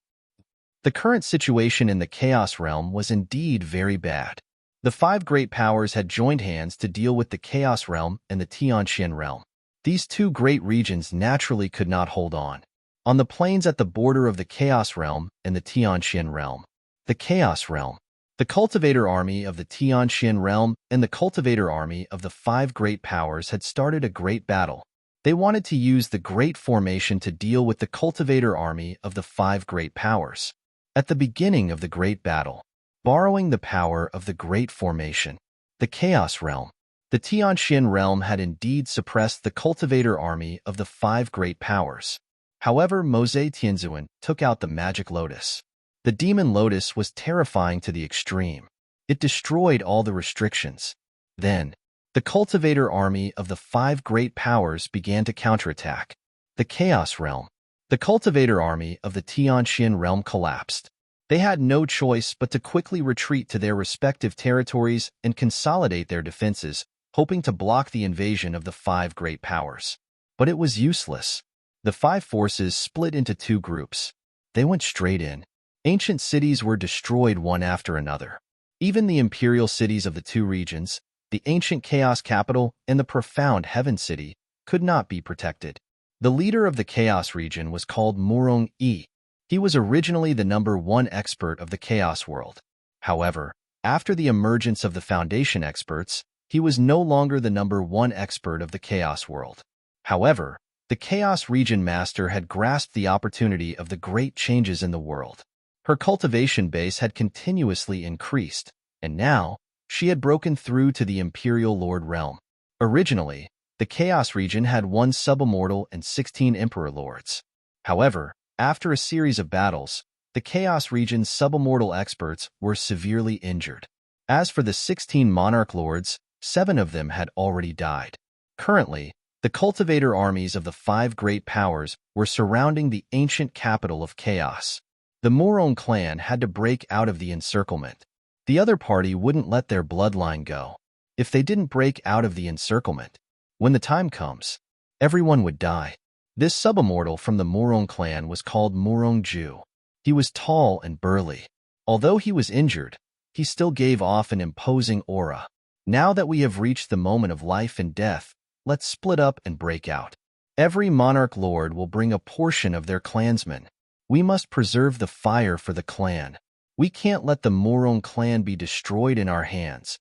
The current situation in the Chaos Realm was indeed very bad. The five great powers had joined hands to deal with the Chaos Realm and the Tianxian Realm. These two great regions naturally could not hold on. On the plains at the border of the Chaos Realm and the Tianxian Realm, the Chaos Realm, the Cultivator Army of the Tianxian Realm and the Cultivator Army of the five great powers had started a great battle. They wanted to use the Great Formation to deal with the Cultivator Army of the five great powers. At the beginning of the great battle, borrowing the power of the Great Formation, the Chaos Realm, the Tianxian Realm had indeed suppressed the Cultivator Army of the five great powers. However, Mose Tianzuan took out the Magic Lotus. The Demon Lotus was terrifying to the extreme. It destroyed all the restrictions. Then, the Cultivator Army of the five great powers began to counterattack. The Chaos Realm, the Cultivator Army of the Tianxian Realm collapsed. They had no choice but to quickly retreat to their respective territories and consolidate their defenses, hoping to block the invasion of the five great powers. But it was useless. The five forces split into two groups. They went straight in. Ancient cities were destroyed one after another. Even the imperial cities of the two regions, the ancient Chaos Capital and the profound Heaven City, could not be protected. The leader of the Chaos region was called Murong Yi. He was originally the #1 expert of the Chaos world. However, after the emergence of the Foundation experts, he was no longer the #1 expert of the Chaos world. However, the Chaos region master had grasped the opportunity of the great changes in the world. Her cultivation base had continuously increased, and now, she had broken through to the Imperial Lord realm. Originally, the Chaos region had 1 subimmortal and 16 Emperor Lords. However, after a series of battles, the Chaos region's subimmortal experts were severely injured. As for the 16 Monarch Lords, 7 of them had already died. Currently, the cultivator armies of the 5 great powers were surrounding the ancient capital of Chaos. The Murong clan had to break out of the encirclement. The other party wouldn't let their bloodline go. If they didn't break out of the encirclement, when the time comes, everyone would die. This subimmortal from the Murong clan was called Murong Ju. He was tall and burly. Although he was injured, he still gave off an imposing aura. Now that we have reached the moment of life and death, let's split up and break out. Every monarch lord will bring a portion of their clansmen. We must preserve the fire for the clan. We can't let the Murong clan be destroyed in our hands.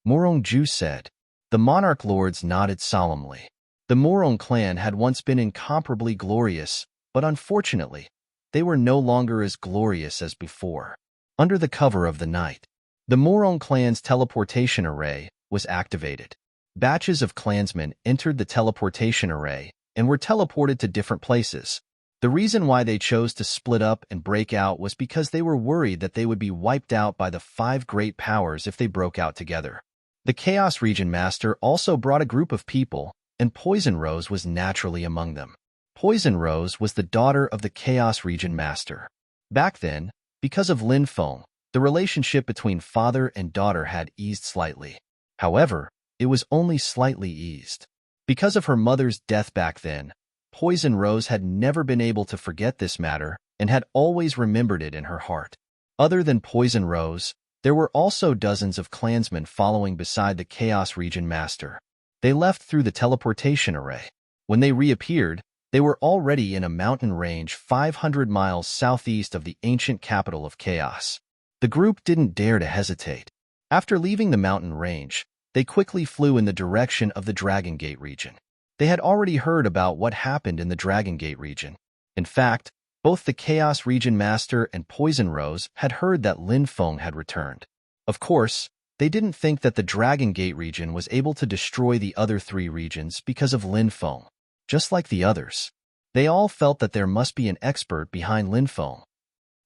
Murong Ju said. The monarch lords nodded solemnly. The Murong clan had once been incomparably glorious, but unfortunately, they were no longer as glorious as before. Under the cover of the night, the Murong clan's teleportation array was activated. Batches of clansmen entered the teleportation array and were teleported to different places. The reason why they chose to split up and break out was because they were worried that they would be wiped out by the 5 great powers if they broke out together. The Chaos Region Master also brought a group of people, and Poison Rose was naturally among them. Poison Rose was the daughter of the Chaos Region Master. Back then, because of Lin Feng, the relationship between father and daughter had eased slightly. However, it was only slightly eased. Because of her mother's death back then, Poison Rose had never been able to forget this matter and had always remembered it in her heart. Other than Poison Rose, there were also dozens of clansmen following beside the Chaos Region Master. They left through the teleportation array. When they reappeared, they were already in a mountain range 500 miles southeast of the ancient capital of Chaos. The group didn't dare to hesitate. After leaving the mountain range, They quickly flew in the direction of the Dragon Gate region. They had already heard about what happened in the Dragon Gate region. In fact, both the Chaos Region Master and Poison Rose had heard that Lin Feng had returned. Of course, they didn't think that the Dragon Gate region was able to destroy the other three regions because of Lin Feng, just like the others. They all felt that there must be an expert behind Lin Feng.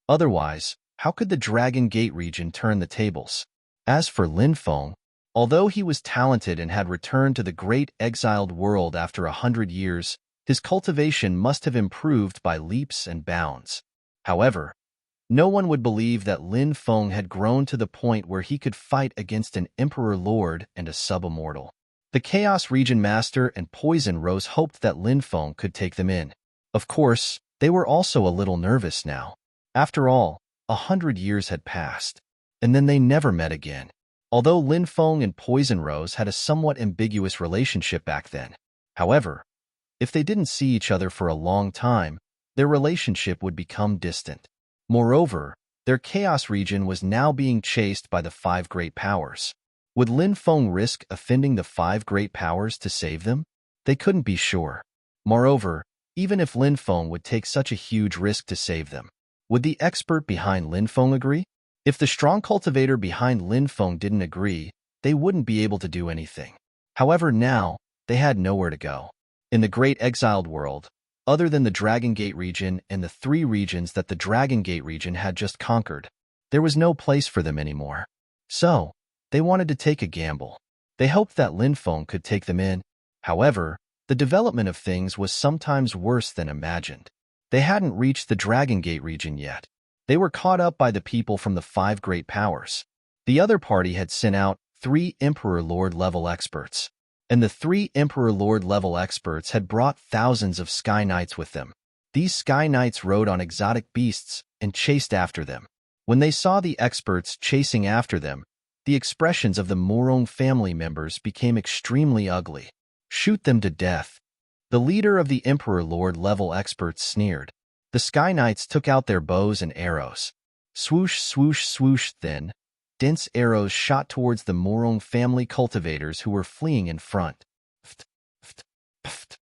Otherwise, how could the Dragon Gate region turn the tables? As for Lin Feng, although he was talented and had returned to the great exiled world after 100 years, his cultivation must have improved by leaps and bounds. However, no one would believe that Lin Feng had grown to the point where he could fight against an Emperor Lord and a sub-immortal. The Chaos Region Master and Poison Rose hoped that Lin Feng could take them in. Of course, they were also a little nervous now. After all, 100 years had passed, and then they never met again. Although Lin Feng and Poison Rose had a somewhat ambiguous relationship back then. However, if they didn't see each other for a long time, their relationship would become distant. Moreover, their Chaos region was now being chased by the five great powers. Would Lin Feng risk offending the five great powers to save them? They couldn't be sure. Moreover, even if Lin Feng would take such a huge risk to save them, would the expert behind Lin Feng agree? If the strong cultivator behind Lin Feng didn't agree, they wouldn't be able to do anything. However, now, they had nowhere to go. In the great exiled world, other than the Dragon Gate region and the three regions that the Dragon Gate region had just conquered, there was no place for them anymore. So, they wanted to take a gamble. They hoped that Lin Feng could take them in. However, the development of things was sometimes worse than imagined. They hadn't reached the Dragon Gate region yet. They were caught up by the people from the five great powers. The other party had sent out 3 Emperor Lord level experts, and the 3 Emperor Lord level experts had brought thousands of Sky Knights with them. These Sky Knights rode on exotic beasts and chased after them. When they saw the experts chasing after them, the expressions of the Morong family members became extremely ugly. Shoot them to death. The leader of the Emperor Lord level experts sneered. The Sky Knights took out their bows and arrows. Swoosh, swoosh, swoosh, thin, dense arrows shot towards the Morong family cultivators who were fleeing in front. Pft, pft, pft.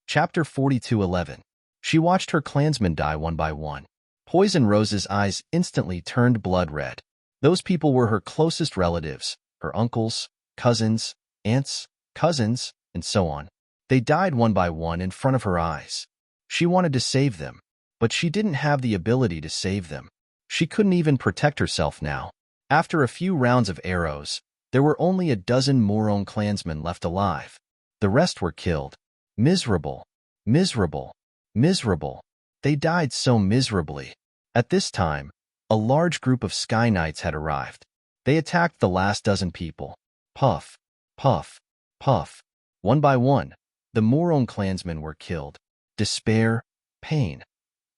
Chapter 42:11. She watched her clansmen die one by one. Poison Rose's eyes instantly turned blood red. Those people were her closest relatives, her uncles, cousins, aunts, cousins, and so on. They died one by one in front of her eyes. She wanted to save them, but she didn't have the ability to save them. She couldn't even protect herself now. After a few rounds of arrows, there were only a dozen Morong clansmen left alive. The rest were killed. Miserable, miserable, miserable. They died so miserably. At this time, a large group of Sky Knights had arrived. They attacked the last dozen people. Puff, puff, puff. One by one, the Morong clansmen were killed. Despair, pain,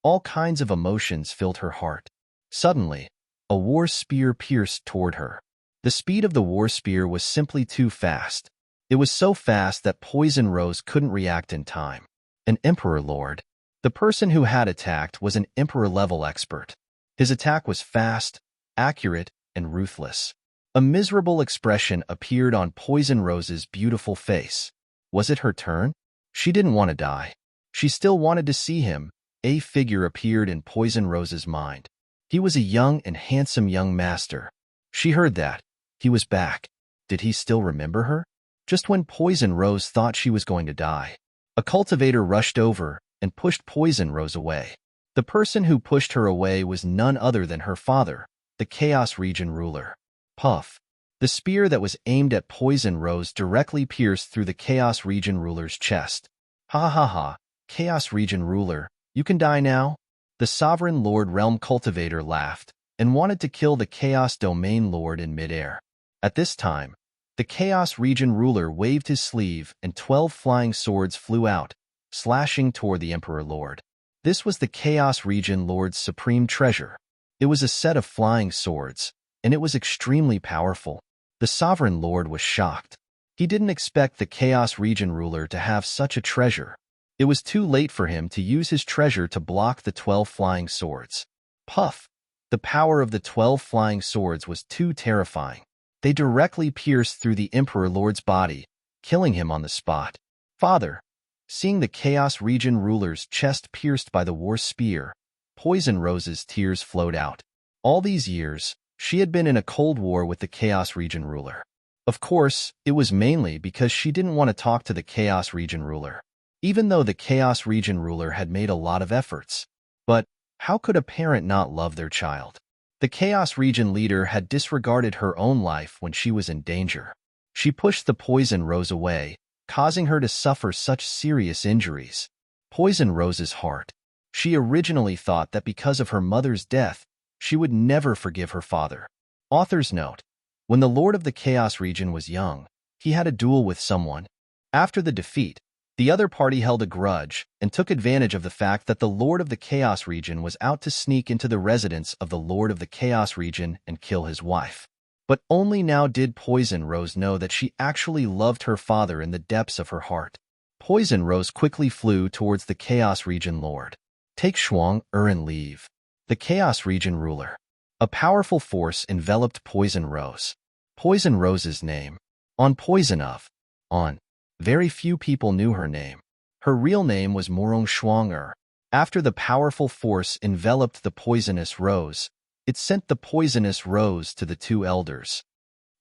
all kinds of emotions filled her heart. Suddenly, a war spear pierced toward her. The speed of the war spear was simply too fast. It was so fast that Poison Rose couldn't react in time. An Emperor Lord. The person who had attacked was an Emperor-level expert. His attack was fast, accurate, and ruthless. A miserable expression appeared on Poison Rose's beautiful face. Was it her turn? She didn't want to die. She still wanted to see him. A figure appeared in Poison Rose's mind. He was a young and handsome young master. She heard that. He was back. Did he still remember her? Just when Poison Rose thought she was going to die, a cultivator rushed over and pushed Poison Rose away. The person who pushed her away was none other than her father, the Chaos Region ruler. Puff. The spear that was aimed at Poison Rose directly pierced through the Chaos Region ruler's chest. Ha ha ha, Chaos Region ruler, you can die now? The Sovereign Lord Realm Cultivator laughed and wanted to kill the Chaos Domain Lord in midair. At this time, the Chaos Region ruler waved his sleeve and 12 flying swords flew out, slashing toward the Emperor Lord. This was the Chaos Region Lord's supreme treasure. It was a set of flying swords, and it was extremely powerful. The Sovereign Lord was shocked. He didn't expect the Chaos Region ruler to have such a treasure. It was too late for him to use his treasure to block the 12 flying swords. Puff! The power of the 12 flying swords was too terrifying. They directly pierced through the Emperor Lord's body, killing him on the spot. Father, seeing the Chaos Region ruler's chest pierced by the war spear, Poison Rose's tears flowed out. All these years, she had been in a cold war with the Chaos Region ruler. Of course, it was mainly because she didn't want to talk to the Chaos Region ruler, even though the Chaos Region ruler had made a lot of efforts. But how could a parent not love their child? The Chaos Region leader had disregarded her own life when she was in danger. She pushed the Poison Rose away, causing her to suffer such serious injuries. Poison Rose's heart. She originally thought that because of her mother's death, she would never forgive her father. Author's note: when the Lord of the Chaos Region was young, he had a duel with someone. After the defeat, the other party held a grudge and took advantage of the fact that the Lord of the Chaos Region was out to sneak into the residence of the Lord of the Chaos Region and kill his wife. But only now did Poison Rose know that she actually loved her father in the depths of her heart. Poison Rose quickly flew towards the Chaos Region Lord. Take Shuang and leave. The Chaos Region ruler. A powerful force enveloped Poison Rose. Poison Rose's name. On Poison of. On. Very few people knew her name. Her real name was Morong Shuang. After the powerful force enveloped the poisonous rose, it sent the poisonous rose to the two elders.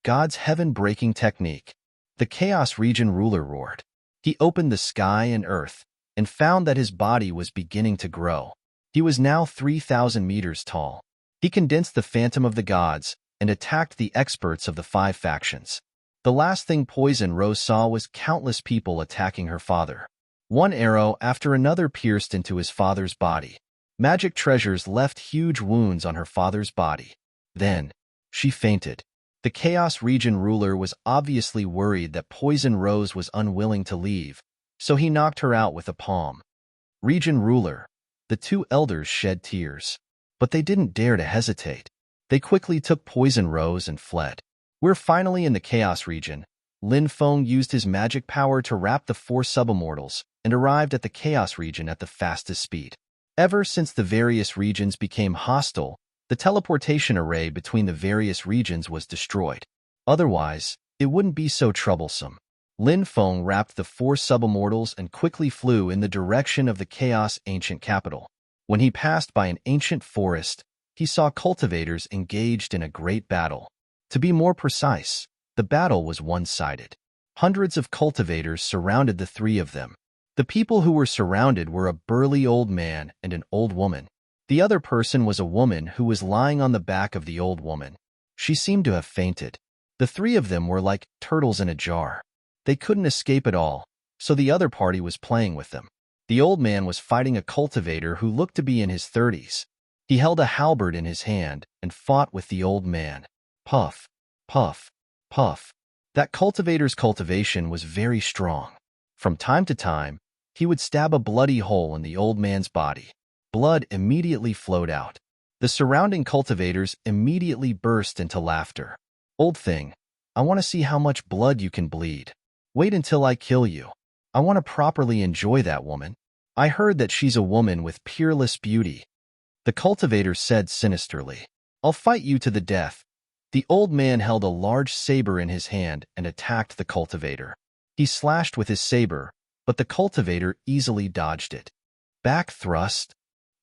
God's heaven-breaking technique. The Chaos Region ruler roared. He opened the sky and earth, and found that his body was beginning to grow. He was now 3,000 meters tall. He condensed the phantom of the gods and attacked the experts of the 5 factions. The last thing Poison Rose saw was countless people attacking her father. One arrow after another pierced into his father's body. Magic treasures left huge wounds on her father's body. Then, she fainted. The Chaos Region ruler was obviously worried that Poison Rose was unwilling to leave, so he knocked her out with a palm. Region ruler. The two elders shed tears. But they didn't dare to hesitate. They quickly took Poison Rose and fled. We're finally in the Chaos Region. Lin Feng used his magic power to wrap the 4 subimmortals and arrived at the Chaos Region at the fastest speed. Ever since the various regions became hostile, the teleportation array between the various regions was destroyed. Otherwise, it wouldn't be so troublesome. Lin Feng wrapped the 4 subimmortals and quickly flew in the direction of the Chaos Ancient Capital. When he passed by an ancient forest, he saw cultivators engaged in a great battle. To be more precise, the battle was one-sided. Hundreds of cultivators surrounded the 3 of them. The people who were surrounded were a burly old man and an old woman. The other person was a woman who was lying on the back of the old woman. She seemed to have fainted. The 3 of them were like turtles in a jar. They couldn't escape at all, so the other party was playing with them. The old man was fighting a cultivator who looked to be in his 30s. He held a halberd in his hand and fought with the old man. Puff, puff, puff. That cultivator's cultivation was very strong. From time to time, he would stab a bloody hole in the old man's body. Blood immediately flowed out. The surrounding cultivators immediately burst into laughter. Old thing, I want to see how much blood you can bleed. Wait until I kill you. I want to properly enjoy that woman. I heard that she's a woman with peerless beauty. The cultivator said sinisterly. I'll fight you to the death. The old man held a large saber in his hand and attacked the cultivator. He slashed with his saber, but the cultivator easily dodged it. Back thrust.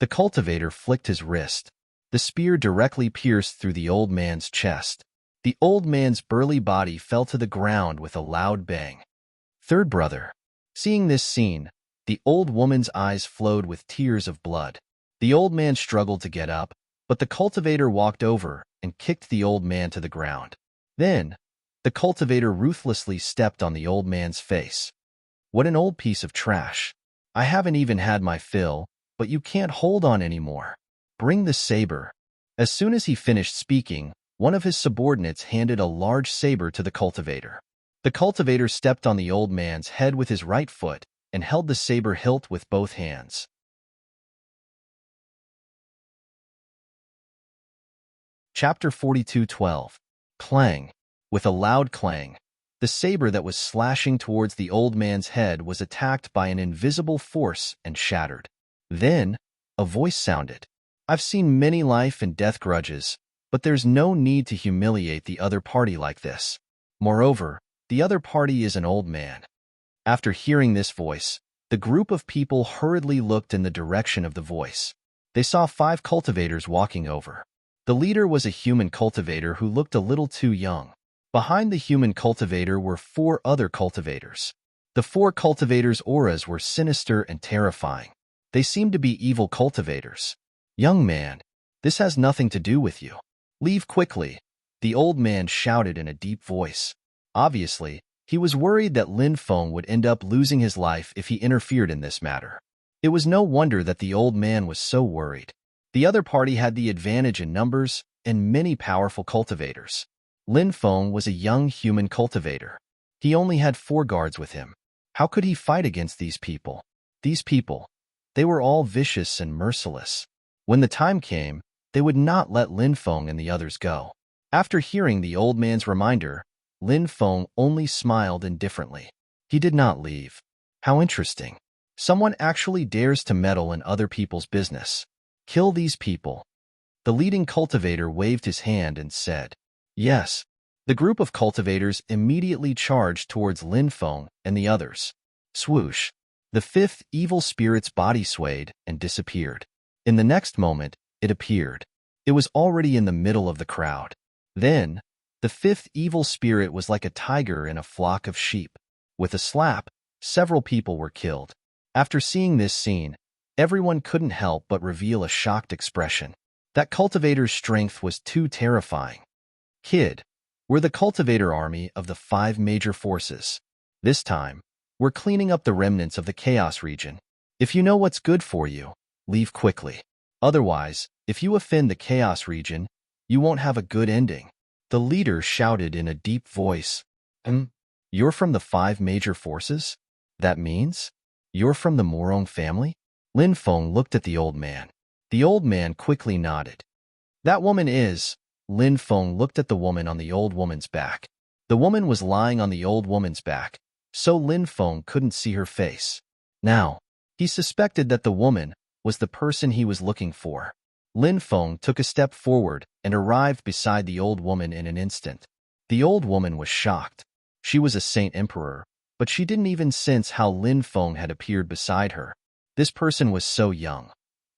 The cultivator flicked his wrist. The spear directly pierced through the old man's chest. The old man's burly body fell to the ground with a loud bang. Third brother. Seeing this scene, the old woman's eyes flowed with tears of blood. The old man struggled to get up, but the cultivator walked over and kicked the old man to the ground. Then, the cultivator ruthlessly stepped on the old man's face. What an old piece of trash. I haven't even had my fill, but you can't hold on anymore. Bring the saber. As soon as he finished speaking, one of his subordinates handed a large saber to the cultivator. The cultivator stepped on the old man's head with his right foot and held the saber hilt with both hands. Chapter 42:12. Clang. With a loud clang, the saber that was slashing towards the old man's head was attacked by an invisible force and shattered. Then, a voice sounded. I've seen many life and death grudges, but there's no need to humiliate the other party like this. Moreover, the other party is an old man. After hearing this voice, the group of people hurriedly looked in the direction of the voice. They saw 5 cultivators walking over. The leader was a human cultivator who looked a little too young. Behind the human cultivator were 4 other cultivators. The 4 cultivators' auras were sinister and terrifying. They seemed to be evil cultivators. "Young man, this has nothing to do with you. Leave quickly," the old man shouted in a deep voice. Obviously, he was worried that Lin Feng would end up losing his life if he interfered in this matter. It was no wonder that the old man was so worried. The other party had the advantage in numbers and many powerful cultivators. Lin Feng was a young human cultivator. He only had 4 guards with him. How could he fight against these people? These people, they were all vicious and merciless. When the time came, they would not let Lin Feng and the others go. After hearing the old man's reminder, Lin Feng only smiled indifferently. He did not leave. How interesting. Someone actually dares to meddle in other people's business. Kill these people. The leading cultivator waved his hand and said, "Yes." The group of cultivators immediately charged towards Lin Feng and the others. Swoosh. The 5th evil spirit's body swayed and disappeared. In the next moment, it appeared. It was already in the middle of the crowd. Then, the 5th evil spirit was like a tiger in a flock of sheep. With a slap, several people were killed. After seeing this scene, everyone couldn't help but reveal a shocked expression. That cultivator's strength was too terrifying. "Kid, we're the cultivator army of the 5 major forces. This time, we're cleaning up the remnants of the chaos region. If you know what's good for you, leave quickly. Otherwise, if you offend the chaos region, you won't have a good ending." The leader shouted in a deep voice. You're from the 5 major forces? That means you're from the Morong family?" Lin Feng looked at the old man. The old man quickly nodded. "That woman is." Lin Feng looked at the woman on the old woman's back. The woman was lying on the old woman's back, so Lin Feng couldn't see her face. Now, he suspected that the woman was the person he was looking for. Lin Feng took a step forward and arrived beside the old woman in an instant. The old woman was shocked. She was a Saint Emperor, but she didn't even sense how Lin Feng had appeared beside her. This person was so young.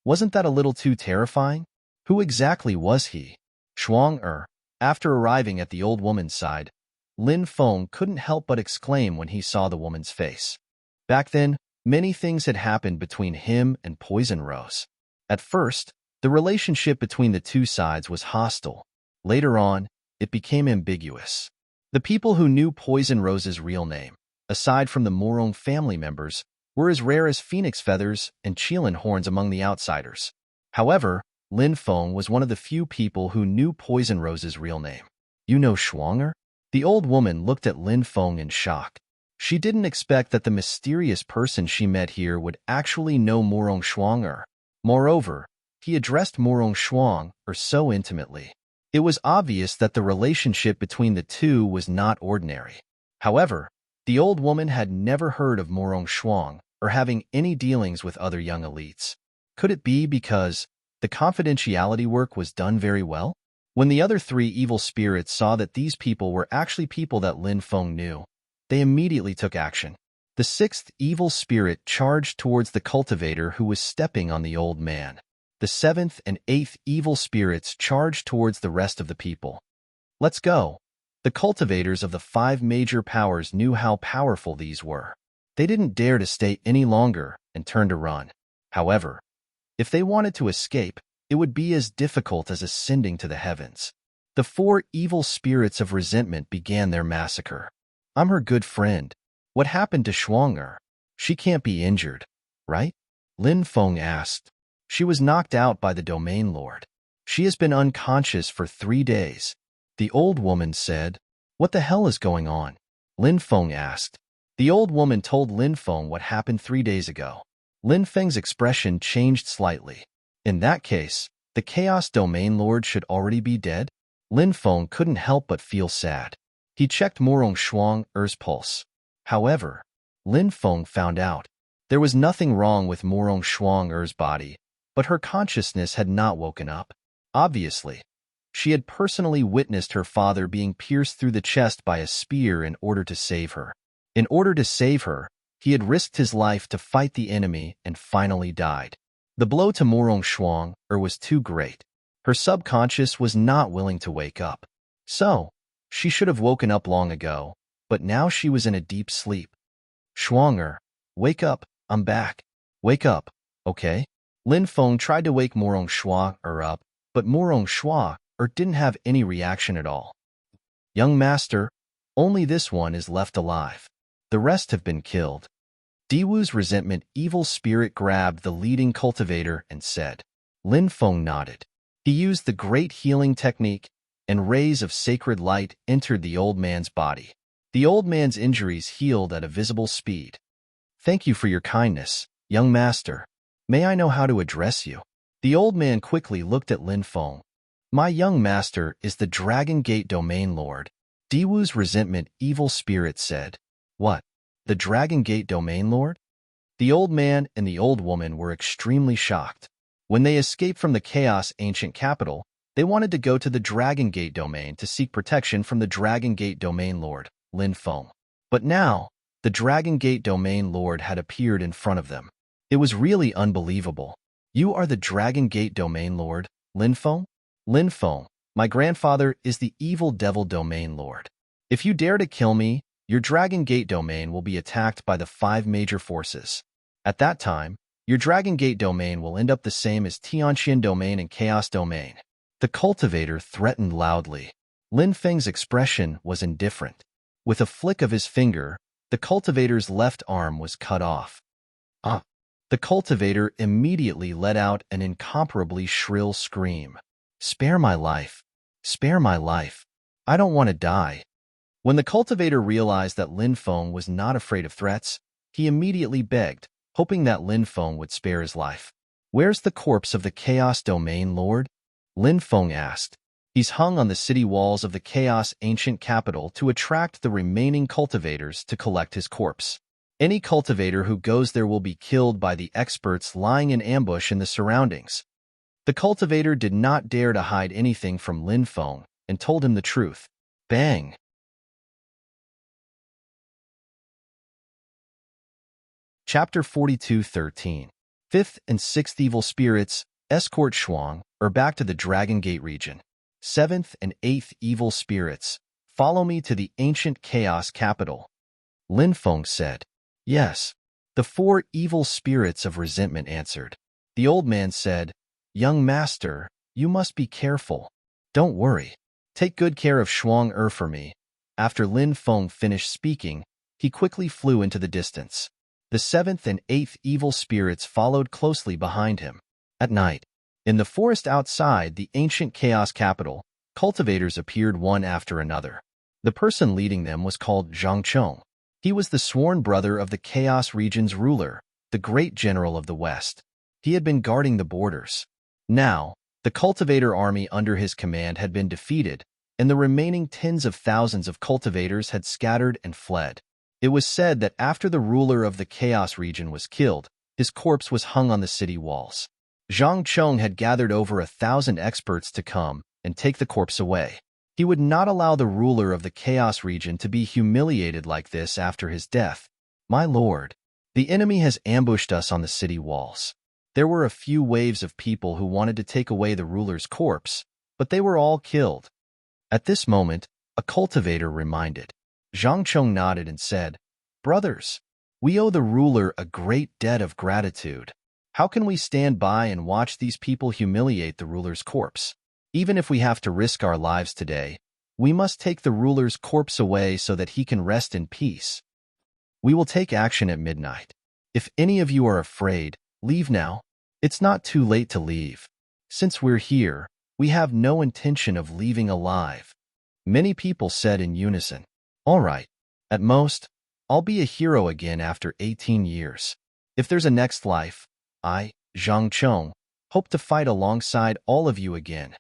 Wasn't that a little too terrifying? Who exactly was he? Shuang-er. After arriving at the old woman's side, Lin Feng couldn't help but exclaim when he saw the woman's face. Back then, many things had happened between him and Poison Rose. At first, the relationship between the 2 sides was hostile. Later on, it became ambiguous. The people who knew Poison Rose's real name, aside from the Morong family members, were as rare as phoenix feathers and Qilin horns among the outsiders. However, Lin Feng was one of the few people who knew Poison Rose's real name. "You know Shuang-er?" The old woman looked at Lin Feng in shock. She didn't expect that the mysterious person she met here would actually know Morong Shuang-er. Moreover, he addressed Morong Shuang-er so intimately. It was obvious that the relationship between the two was not ordinary. However, the old woman had never heard of Morong Shuang-er having any dealings with other young elites. Could it be because the confidentiality work was done very well? When the other 3 evil spirits saw that these people were actually people that Lin Feng knew, they immediately took action. The 6th evil spirit charged towards the cultivator who was stepping on the old man. The 7th and 8th evil spirits charged towards the rest of the people. "Let's go." The cultivators of the 5 major powers knew how powerful these were. They didn't dare to stay any longer and turn to run. However, if they wanted to escape, it would be as difficult as ascending to the heavens. The 4 evil spirits of resentment began their massacre. "I'm her good friend. What happened to Shuang-er? She can't be injured, right?" Lin Feng asked. "She was knocked out by the domain lord. She has been unconscious for 3 days." The old woman said. "What the hell is going on?" Lin Feng asked. The old woman told Lin Feng what happened 3 days ago. Lin Feng's expression changed slightly. In that case, the Chaos Domain Lord should already be dead? Lin Feng couldn't help but feel sad. He checked Morong Shuang-er's pulse. However, Lin Feng found out there was nothing wrong with Morong Shuang-er's body, but her consciousness had not woken up. Obviously, she had personally witnessed her father being pierced through the chest by a spear in order to save her. In order to save her, he had risked his life to fight the enemy and finally died. The blow to Morong Shuang was too great. Her subconscious was not willing to wake up. So, she should have woken up long ago, but now she was in a deep sleep. Shuang wake up, I'm back. Wake up, okay? Lin Feng tried to wake Morong Shuang up, but Morong Shuang didn't have any reaction at all. Young master, only this one is left alive. The rest have been killed. Diwu's resentment evil spirit grabbed the leading cultivator and said. Lin Feng nodded. He used the great healing technique, and rays of sacred light entered the old man's body. The old man's injuries healed at a visible speed. Thank you for your kindness, young master. May I know how to address you? The old man quickly looked at Lin Feng. My young master is the Dragon Gate Domain Lord. Diwu's resentment evil spirit said. What? The Dragon Gate Domain Lord? The old man and the old woman were extremely shocked. When they escaped from the Chaos Ancient Capital, they wanted to go to the Dragon Gate Domain to seek protection from the Dragon Gate Domain Lord, Lin Feng. But now, the Dragon Gate Domain Lord had appeared in front of them. It was really unbelievable. You are the Dragon Gate Domain Lord, Lin Feng? Lin Feng, my grandfather is the Evil Devil Domain Lord. If you dare to kill me, your Dragon Gate Domain will be attacked by the 5 major forces. At that time, your Dragon Gate Domain will end up the same as Tianqian Domain and Chaos Domain. The cultivator threatened loudly. Lin Feng's expression was indifferent. With a flick of his finger, the cultivator's left arm was cut off. The cultivator immediately let out an incomparably shrill scream. Spare my life. Spare my life. I don't want to die. When the cultivator realized that Lin Feng was not afraid of threats, he immediately begged, hoping that Lin Feng would spare his life. Where's the corpse of the Chaos Domain Lord? Lin Feng asked. He's hung on the city walls of the Chaos Ancient Capital to attract the remaining cultivators to collect his corpse. Any cultivator who goes there will be killed by the experts lying in ambush in the surroundings. The cultivator did not dare to hide anything from Lin Feng and told him the truth. Bang! Chapter 42:13. 5th and 6th Evil Spirits, escort Shuang, back to the Dragon Gate region. 7th and 8th Evil Spirits, follow me to the ancient Chaos Capital. Lin Feng said. Yes. The 4 evil spirits of resentment answered. The old man said, Young master, you must be careful. Don't worry. Take good care of Shuang for me. After Lin Feng finished speaking, he quickly flew into the distance. The 7th and 8th evil spirits followed closely behind him. At night, in the forest outside the ancient Chaos Capital, cultivators appeared one after another. The person leading them was called Zhang Chong. He was the sworn brother of the Chaos region's ruler, the great general of the West. He had been guarding the borders. Now, the cultivator army under his command had been defeated, and the remaining tens of thousands of cultivators had scattered and fled. It was said that after the ruler of the Chaos region was killed, his corpse was hung on the city walls. Zhang Chong had gathered over 1,000 experts to come and take the corpse away. He would not allow the ruler of the Chaos region to be humiliated like this after his death. My lord, the enemy has ambushed us on the city walls. There were a few waves of people who wanted to take away the ruler's corpse, but they were all killed. At this moment, a cultivator reminded. Zhang Chong nodded and said, Brothers, we owe the ruler a great debt of gratitude. How can we stand by and watch these people humiliate the ruler's corpse? Even if we have to risk our lives today, we must take the ruler's corpse away so that he can rest in peace. We will take action at midnight. If any of you are afraid, leave now. It's not too late to leave. Since we're here, we have no intention of leaving alive. Many people said in unison, All right, at most, I'll be a hero again after 18 years. If there's a next life, I, Zhang Chong, hope to fight alongside all of you again.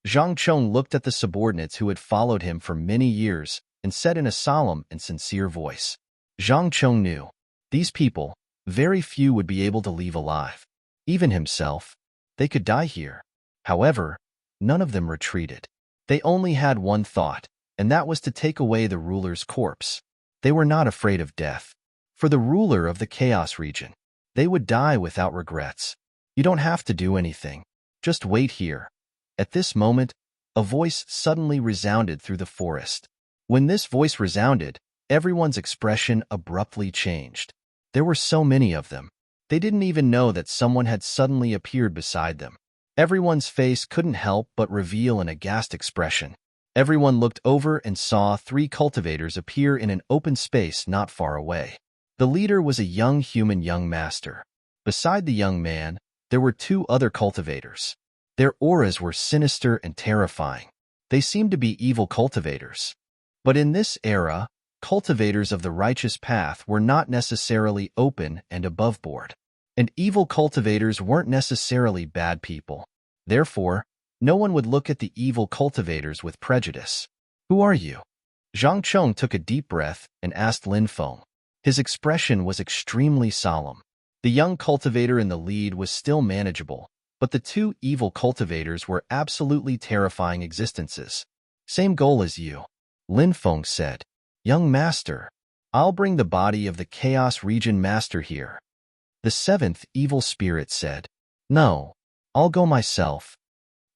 Zhang Chong looked at the subordinates who had followed him for many years and said in a solemn and sincere voice. Zhang Chong knew. These people, very few would be able to leave alive. Even himself, They could die here. However, none of them retreated. They only had one thought, and that was to take away the ruler's corpse. They were not afraid of death. For the ruler of the Chaos region, they would die without regrets. You don't have to do anything. Just wait here. At this moment, a voice suddenly resounded through the forest. When this voice resounded, everyone's expression abruptly changed. There were so many of them. They didn't even know that someone had suddenly appeared beside them. Everyone's face couldn't help but reveal an aghast expression. Everyone looked over and saw 3 cultivators appear in an open space not far away. The leader was a young master. Beside the young man, there were 2 other cultivators. Their auras were sinister and terrifying. They seemed to be evil cultivators. But in this era, cultivators of the righteous path were not necessarily open and above board. And evil cultivators weren't necessarily bad people. Therefore, no one would look at the evil cultivators with prejudice. Who are you? Zhang Chong took a deep breath and asked Lin Feng. His expression was extremely solemn. The young cultivator in the lead was still manageable, but the 2 evil cultivators were absolutely terrifying existences. Same goal as you, Lin Feng said. Young master, I'll bring the body of the Chaos Region Master here. The 7th evil spirit said. No, I'll go myself,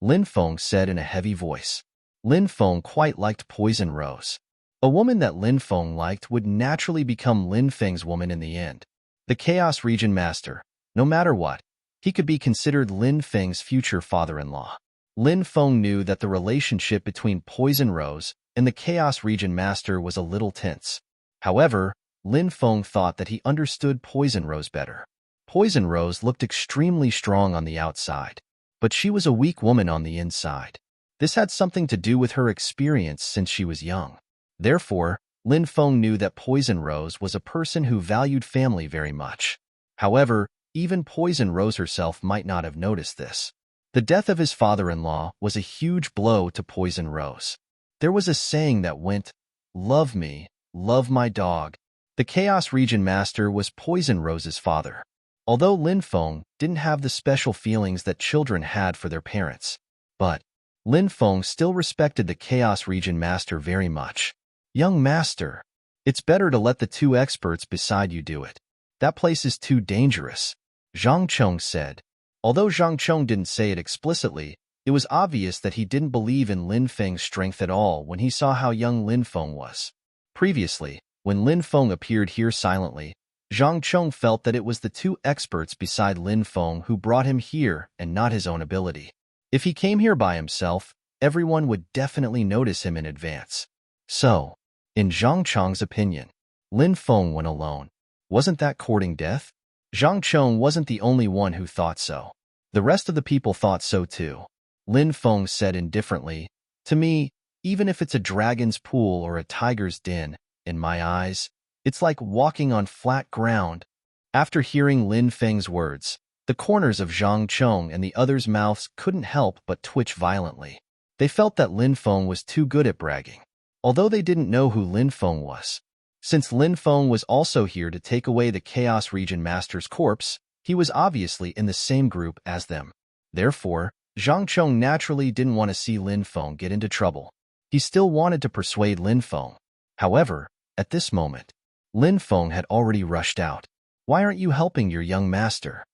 Lin Feng said in a heavy voice. Lin Feng quite liked Poison Rose. A woman that Lin Feng liked would naturally become Lin Feng's woman in the end. The Chaos Region Master, no matter what, he could be considered Lin Feng's future father-in-law. Lin Feng knew that the relationship between Poison Rose and the Chaos Region Master was a little tense. However, Lin Feng thought that he understood Poison Rose better. Poison Rose looked extremely strong on the outside, but she was a weak woman on the inside. This had something to do with her experience since she was young. Therefore, Lin Feng knew that Poison Rose was a person who valued family very much. However, even Poison Rose herself might not have noticed this. The death of his father-in-law was a huge blow to Poison Rose. There was a saying that went, "Love me, love my dog." The Chaos Region Master was Poison Rose's father. Although Lin Feng didn't have the special feelings that children had for their parents, but Lin Feng still respected the Chaos Region Master very much. Young master, it's better to let the 2 experts beside you do it. That place is too dangerous, Zhang Chong said. Although Zhang Chong didn't say it explicitly, it was obvious that he didn't believe in Lin Feng's strength at all when he saw how young Lin Feng was. Previously, when Lin Feng appeared here silently, Zhang Chong felt that it was the 2 experts beside Lin Feng who brought him here and not his own ability. If he came here by himself, everyone would definitely notice him in advance. So, in Zhang Chong's opinion, Lin Feng went alone. Wasn't that courting death? Zhang Chong wasn't the only one who thought so. The rest of the people thought so too. Lin Feng said indifferently, "To me, even if it's a dragon's pool or a tiger's den, in my eyes, it's like walking on flat ground." After hearing Lin Feng's words, the corners of Zhang Chong and the others' mouths couldn't help but twitch violently. They felt that Lin Feng was too good at bragging, although they didn't know who Lin Feng was. Since Lin Feng was also here to take away the Chaos Region Master's corpse, he was obviously in the same group as them. Therefore, Zhang Chong naturally didn't want to see Lin Feng get into trouble. He still wanted to persuade Lin Feng. However, at this moment, Lin Feng had already rushed out. "Why aren't you helping your young master?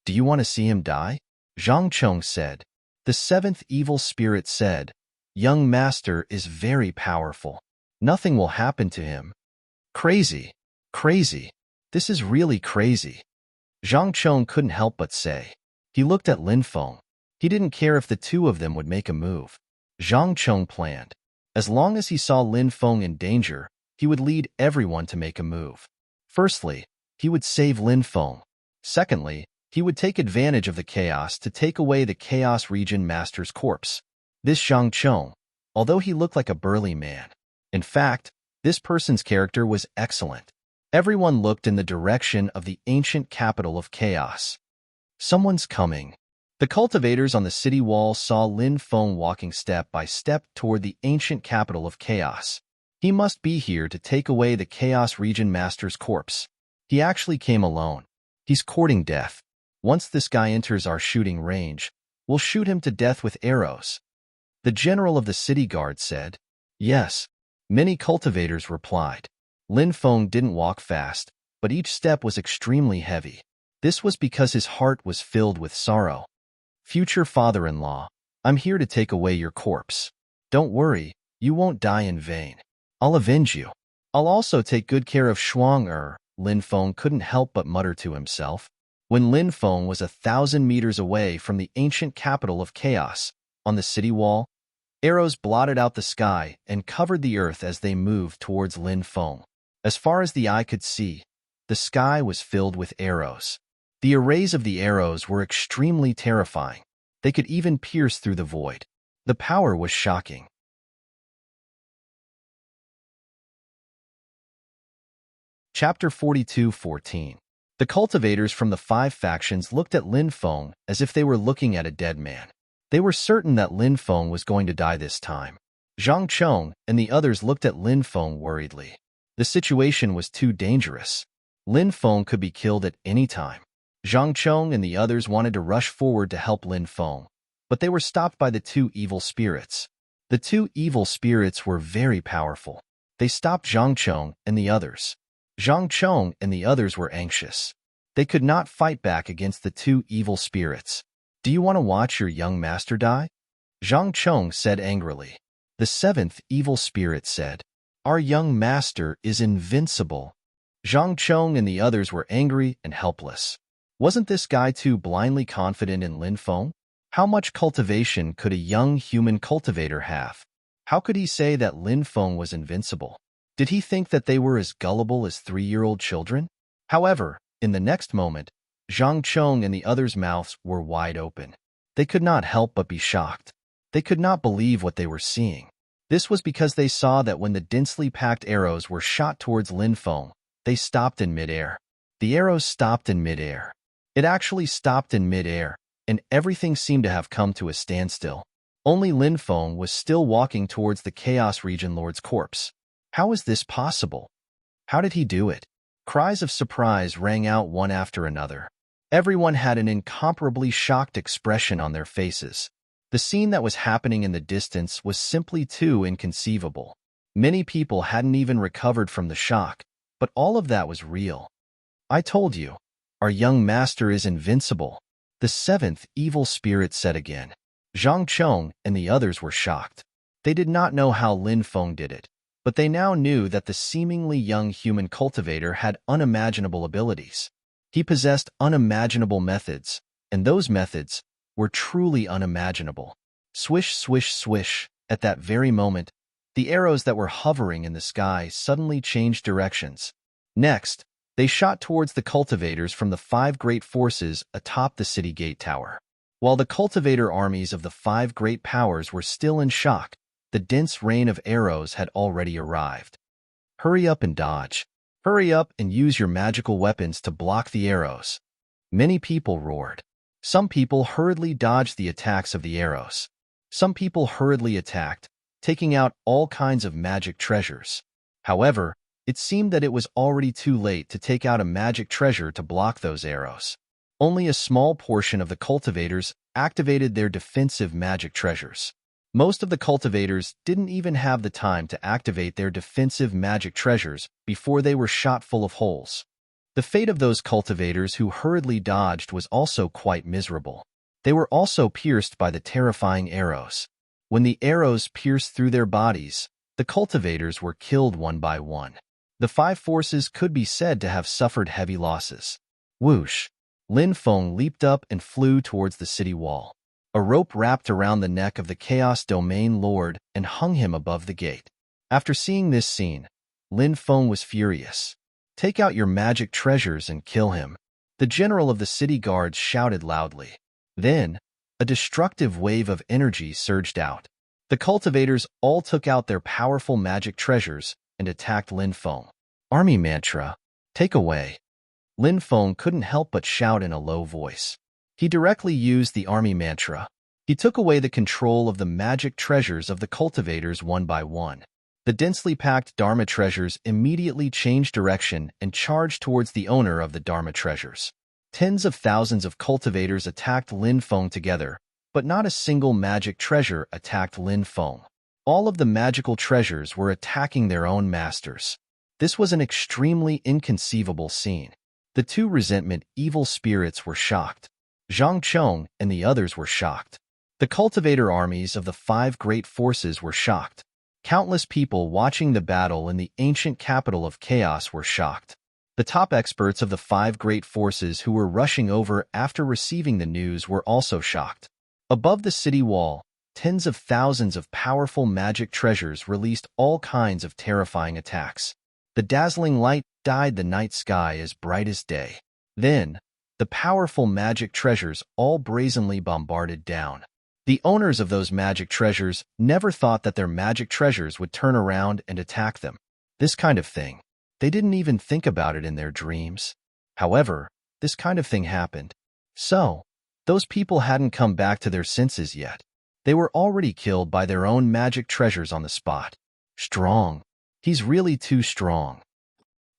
Do you want to see him die?" Zhang Chong said. The 7th evil spirit said, "Young master is very powerful. Nothing will happen to him." Crazy. Crazy. This is really crazy, Zhang Chong couldn't help but say. He looked at Lin Feng. He didn't care if the 2 of them would make a move. Zhang Chong planned. As long as he saw Lin Feng in danger, he would lead everyone to make a move. Firstly, he would save Lin Feng. Secondly, he would take advantage of the chaos to take away the Chaos Region Master's corpse. This Zhang Chong, although he looked like a burly man, in fact, this person's character was excellent. Everyone looked in the direction of the ancient capital of chaos. Someone's coming. The cultivators on the city wall saw Lin Feng walking step by step toward the ancient capital of chaos. He must be here to take away the Chaos Region Master's corpse. He actually came alone. He's courting death. Once this guy enters our shooting range, We'll shoot him to death with arrows." The general of the city guard said. "Yes." Many cultivators replied. Lin Feng didn't walk fast, but each step was extremely heavy. This was because his heart was filled with sorrow. "Future father-in-law, I'm here to take away your corpse. Don't worry, you won't die in vain. I'll avenge you. I'll also take good care of Shuang-er." Lin Feng couldn't help but mutter to himself. When Lin Feng was 1,000 meters away from the ancient capital of chaos, on the city wall, arrows blotted out the sky and covered the earth as they moved towards Lin Feng. As far as the eye could see, the sky was filled with arrows. The arrays of the arrows were extremely terrifying. They could even pierce through the void. The power was shocking. Chapter 42:14. The cultivators from the 5 factions looked at Lin Feng as if they were looking at a dead man. They were certain that Lin Feng was going to die this time. Zhang Chong and the others looked at Lin Feng worriedly. The situation was too dangerous. Lin Feng could be killed at any time. Zhang Chong and the others wanted to rush forward to help Lin Feng, but they were stopped by the 2 evil spirits. The 2 evil spirits were very powerful. They stopped Zhang Chong and the others. Zhang Chong and the others were anxious. They could not fight back against the 2 evil spirits. "Do you want to watch your young master die?" Zhang Chong said angrily. The 7th evil spirit said, "Our young master is invincible." Zhang Chong and the others were angry and helpless. Wasn't this guy too blindly confident in Lin Feng? How much cultivation could a young human cultivator have? How could he say that Lin Feng was invincible? Did he think that they were as gullible as 3-year-old children? However, in the next moment, Zhang Chong and the others' mouths were wide open. They could not help but be shocked. They could not believe what they were seeing. This was because they saw that when the densely packed arrows were shot towards Lin Feng, they stopped in midair. The arrows stopped in midair. It actually stopped in midair, and everything seemed to have come to a standstill. Only Lin Feng was still walking towards the Chaos Region Lord's corpse. How is this possible? How did he do it? Cries of surprise rang out one after another. Everyone had an incomparably shocked expression on their faces. The scene that was happening in the distance was simply too inconceivable. Many people hadn't even recovered from the shock, but all of that was real. "I told you, our young master is invincible," the 7th evil spirit said again. Zhang Chong and the others were shocked. They did not know how Lin Feng did it, but they now knew that the seemingly young human cultivator had unimaginable abilities. He possessed unimaginable methods, and those methods were truly unimaginable. Swish, swish, swish. At that very moment, the arrows that were hovering in the sky suddenly changed directions. Next, they shot towards the cultivators from the 5 great forces atop the city gate tower. While the cultivator armies of the 5 great powers were still in shock, the dense rain of arrows had already arrived. "Hurry up and dodge. Hurry up and use your magical weapons to block the arrows." Many people roared. Some people hurriedly dodged the attacks of the arrows. Some people hurriedly attacked, taking out all kinds of magic treasures. However, it seemed that it was already too late to take out a magic treasure to block those arrows. Only a small portion of the cultivators activated their defensive magic treasures. Most of the cultivators didn't even have the time to activate their defensive magic treasures before they were shot full of holes. The fate of those cultivators who hurriedly dodged was also quite miserable. They were also pierced by the terrifying arrows. When the arrows pierced through their bodies, the cultivators were killed one by one. The 5 forces could be said to have suffered heavy losses. Whoosh! Lin Feng leaped up and flew towards the city wall. A rope wrapped around the neck of the Chaos Domain Lord and hung him above the gate. After seeing this scene, Lin Feng was furious. "Take out your magic treasures and kill him," the general of the city guards shouted loudly. Then, a destructive wave of energy surged out. The cultivators all took out their powerful magic treasures and attacked Lin Feng. "Army mantra, take away." Lin Feng couldn't help but shout in a low voice. He directly used the army mantra. He took away the control of the magic treasures of the cultivators one by one. The densely packed Dharma treasures immediately changed direction and charged towards the owner of the Dharma treasures. Tens of thousands of cultivators attacked Lin Feng together, But not a single magic treasure attacked Lin Feng. All of the magical treasures were attacking their own masters. This was an extremely inconceivable scene. The two resentment evil spirits were shocked. Zhang Chong and the others were shocked. The cultivator armies of the five great forces were shocked. Countless people watching the battle in the ancient capital of chaos were shocked. The top experts of the five great forces who were rushing over after receiving the news were also shocked. Above the city wall, tens of thousands of powerful magic treasures released all kinds of terrifying attacks. The dazzling light dyed the night sky as bright as day. Then, the powerful magic treasures all brazenly bombarded down. The owners of those magic treasures never thought that their magic treasures would turn around and attack them. This kind of thing. They didn't even think about it in their dreams. However, this kind of thing happened. So, those people hadn't come back to their senses yet. They were already killed by their own magic treasures on the spot. Strong. He's really too strong.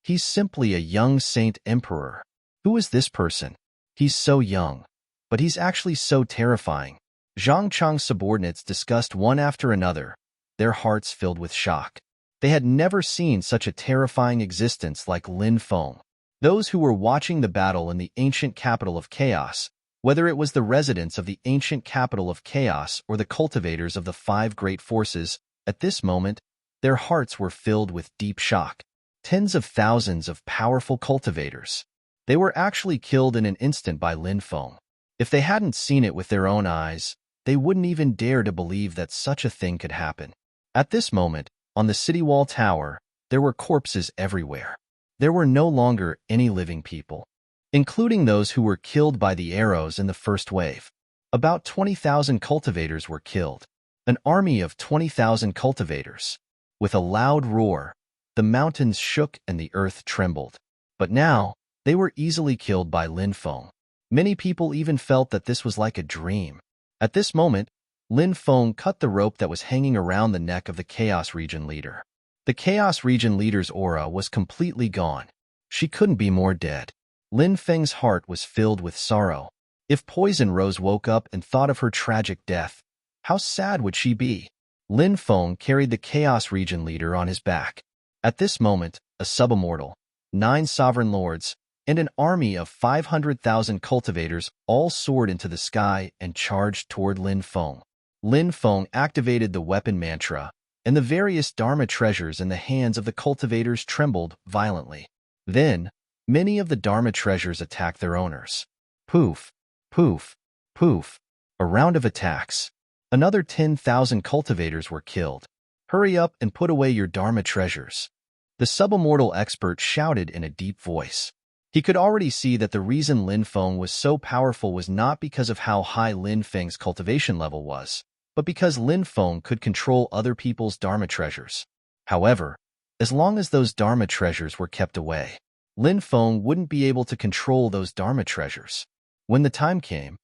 He's simply a young saint emperor. Who is this person? He's so young, but he's actually so terrifying. Zhang Chang's subordinates discussed one after another, their hearts filled with shock. They had never seen such a terrifying existence like Lin Feng. Those who were watching the battle in the ancient capital of chaos, whether it was the residents of the ancient capital of chaos or the cultivators of the five great forces, at this moment, their hearts were filled with deep shock. Tens of thousands of powerful cultivators. They were actually killed in an instant by Lin Feng. If they hadn't seen it with their own eyes, they wouldn't even dare to believe that such a thing could happen. At this moment, on the city wall tower, there were corpses everywhere. There were no longer any living people, including those who were killed by the arrows in the first wave. About 20,000 cultivators were killed. An army of 20,000 cultivators. With a loud roar, the mountains shook and the earth trembled. But now, they were easily killed by Lin Feng. Many people even felt that this was like a dream. At this moment, Lin Feng cut the rope that was hanging around the neck of the Chaos Region leader. The Chaos Region leader's aura was completely gone. She couldn't be more dead. Lin Feng's heart was filled with sorrow. If Poison Rose woke up and thought of her tragic death, how sad would she be? Lin Feng carried the Chaos Region leader on his back. At this moment, a subimmortal, 9 sovereign lords, and an army of 500,000 cultivators all soared into the sky and charged toward Lin Feng. Lin Feng activated the weapon mantra, and the various Dharma treasures in the hands of the cultivators trembled violently. Then, many of the Dharma treasures attacked their owners. Poof, poof, poof. A round of attacks. Another 10,000 cultivators were killed. Hurry up and put away your Dharma treasures. The subimmortal expert shouted in a deep voice. He could already see that the reason Lin Feng was so powerful was not because of how high Lin Feng's cultivation level was, but because Lin Feng could control other people's Dharma treasures. However, as long as those Dharma treasures were kept away, Lin Feng wouldn't be able to control those Dharma treasures. When the time came,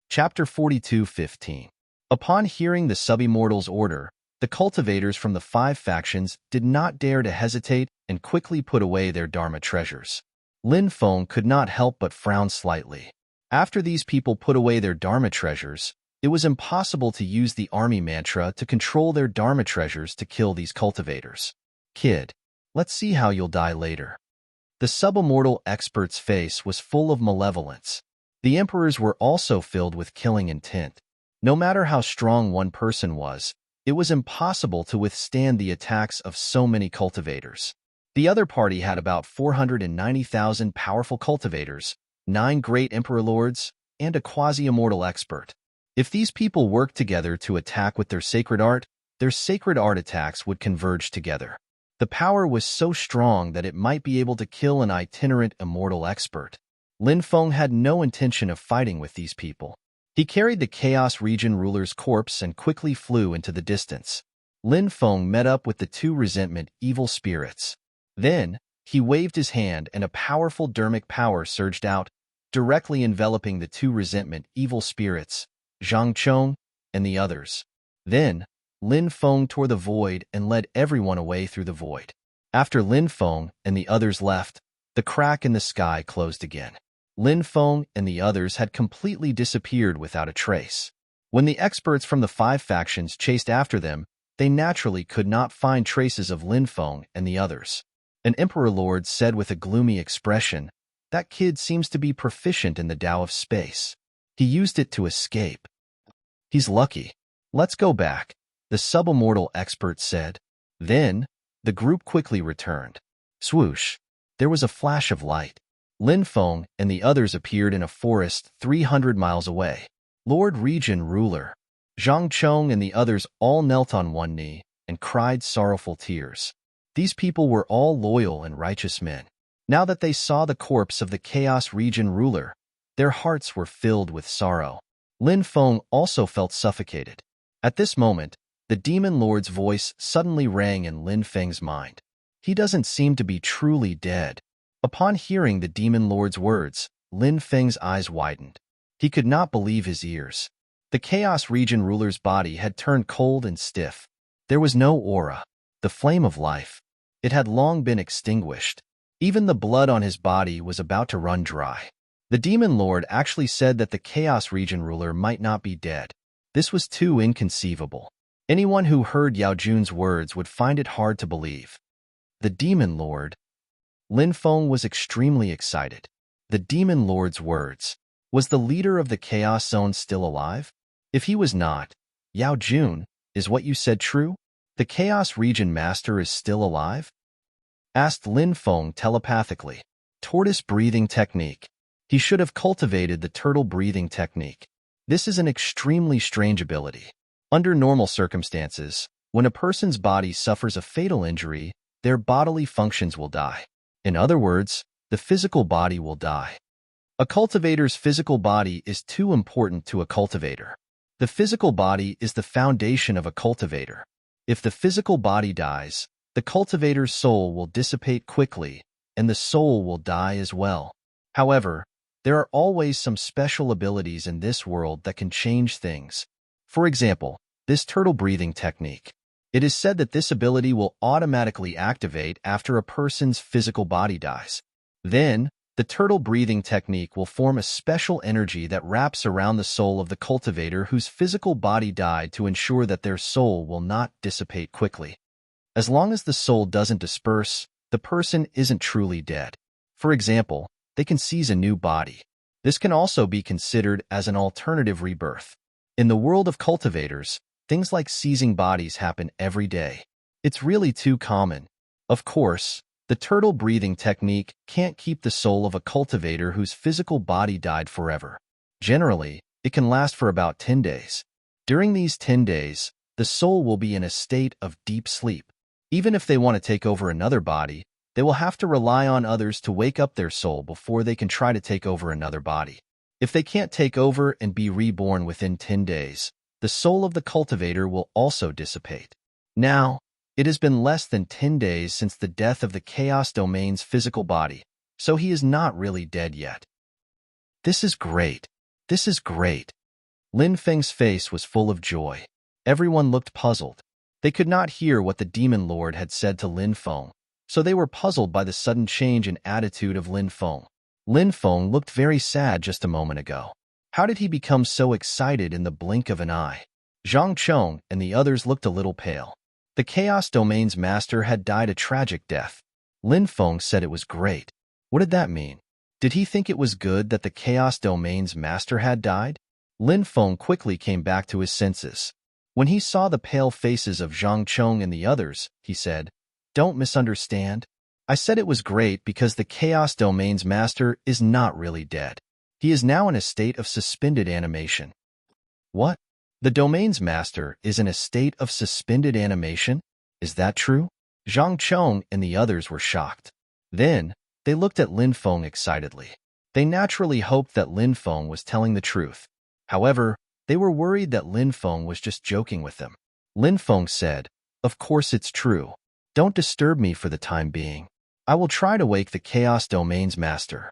Chapter 42:15. Upon hearing the subimmortal's order, the cultivators from the 5 factions did not dare to hesitate and quickly put away their Dharma treasures. Lin Feng could not help but frown slightly. After these people put away their Dharma treasures, it was impossible to use the army mantra to control their Dharma treasures to kill these cultivators. Kid, let's see how you'll die later. The subimmortal expert's face was full of malevolence. The emperors were also filled with killing intent. No matter how strong one person was, it was impossible to withstand the attacks of so many cultivators. The other party had about 490,000 powerful cultivators, 9 great emperor lords, and a quasi-immortal expert. If these people worked together to attack with their sacred art attacks would converge together. The power was so strong that it might be able to kill an itinerant immortal expert. Lin Feng had no intention of fighting with these people. He carried the Chaos Region ruler's corpse and quickly flew into the distance. Lin Feng met up with the 2 resentment evil spirits. Then, he waved his hand and a powerful dermic power surged out, directly enveloping the 2 resentment evil spirits, Zhang Chong and the others. Then, Lin Feng tore the void and led everyone away through the void. After Lin Feng and the others left, The crack in the sky closed again. Lin Feng and the others had completely disappeared without a trace. When the experts from the 5 factions chased after them, they naturally could not find traces of Lin Feng and the others. An emperor lord said with a gloomy expression, "That kid seems to be proficient in the Tao of space. He used it to escape. He's lucky. Let's go back," the subimmortal expert said. Then, the group quickly returned. Swoosh! There was a flash of light. Lin Feng and the others appeared in a forest 300 miles away. Lord Region Ruler, Zhang Chong and the others all knelt on one knee and cried sorrowful tears. These people were all loyal and righteous men. Now that they saw the corpse of the Chaos Region Ruler, their hearts were filled with sorrow. Lin Feng also felt suffocated. At this moment, the Demon Lord's voice suddenly rang in Lin Feng's mind. He doesn't seem to be truly dead. Upon hearing the Demon Lord's words, Lin Feng's eyes widened. He could not believe his ears. The Chaos Region Ruler's body had turned cold and stiff. There was no aura, the flame of life. It had long been extinguished. Even the blood on his body was about to run dry. The Demon Lord actually said that the Chaos Region Ruler might not be dead. This was too inconceivable. Anyone who heard Yao Jun's words would find it hard to believe. The Demon Lord. Lin Feng was extremely excited. The Demon Lord's words. Was the leader of the Chaos Zone still alive? If he was not, Yao Jun, is what you said true? The Chaos Region Master is still alive? Asked Lin Feng telepathically. Tortoise breathing technique. He should have cultivated the turtle breathing technique. This is an extremely strange ability. Under normal circumstances, when a person's body suffers a fatal injury, their bodily functions will die. In other words, the physical body will die. A cultivator's physical body is too important to a cultivator. The physical body is the foundation of a cultivator. If the physical body dies, the cultivator's soul will dissipate quickly, and the soul will die as well. However, there are always some special abilities in this world that can change things. For example, this turtle breathing technique. It is said that this ability will automatically activate after a person's physical body dies. Then, the turtle breathing technique will form a special energy that wraps around the soul of the cultivator whose physical body died to ensure that their soul will not dissipate quickly. As long as the soul doesn't disperse, the person isn't truly dead. For example, they can seize a new body. This can also be considered as an alternative rebirth. In the world of cultivators, things like seizing bodies happen every day. It's really too common. Of course, the turtle breathing technique can't keep the soul of a cultivator whose physical body died forever. Generally, it can last for about 10 days. During these 10 days, the soul will be in a state of deep sleep. Even if they want to take over another body, they will have to rely on others to wake up their soul before they can try to take over another body. If they can't take over and be reborn within 10 days, the soul of the cultivator will also dissipate. Now, it has been less than 10 days since the death of the Chaos Domain's physical body, so he is not really dead yet. This is great. This is great. Lin Feng's face was full of joy. Everyone looked puzzled. They could not hear what the Demon Lord had said to Lin Feng, so they were puzzled by the sudden change in attitude of Lin Feng. Lin Feng looked very sad just a moment ago. How did he become so excited in the blink of an eye? Zhang Chong and the others looked a little pale. The Chaos Domain's master had died a tragic death. Lin Feng said it was great. What did that mean? Did he think it was good that the Chaos Domain's master had died? Lin Feng quickly came back to his senses. When he saw the pale faces of Zhang Chong and the others, he said, "Don't misunderstand. I said it was great because the Chaos Domain's master is not really dead. He is now in a state of suspended animation." What? The Domain's master is in a state of suspended animation? Is that true? Zhang Chong and the others were shocked. Then, they looked at Lin Feng excitedly. They naturally hoped that Lin Feng was telling the truth. However, they were worried that Lin Feng was just joking with them. Lin Feng said, "Of course it's true. Don't disturb me for the time being. I will try to wake the Chaos Domain's master."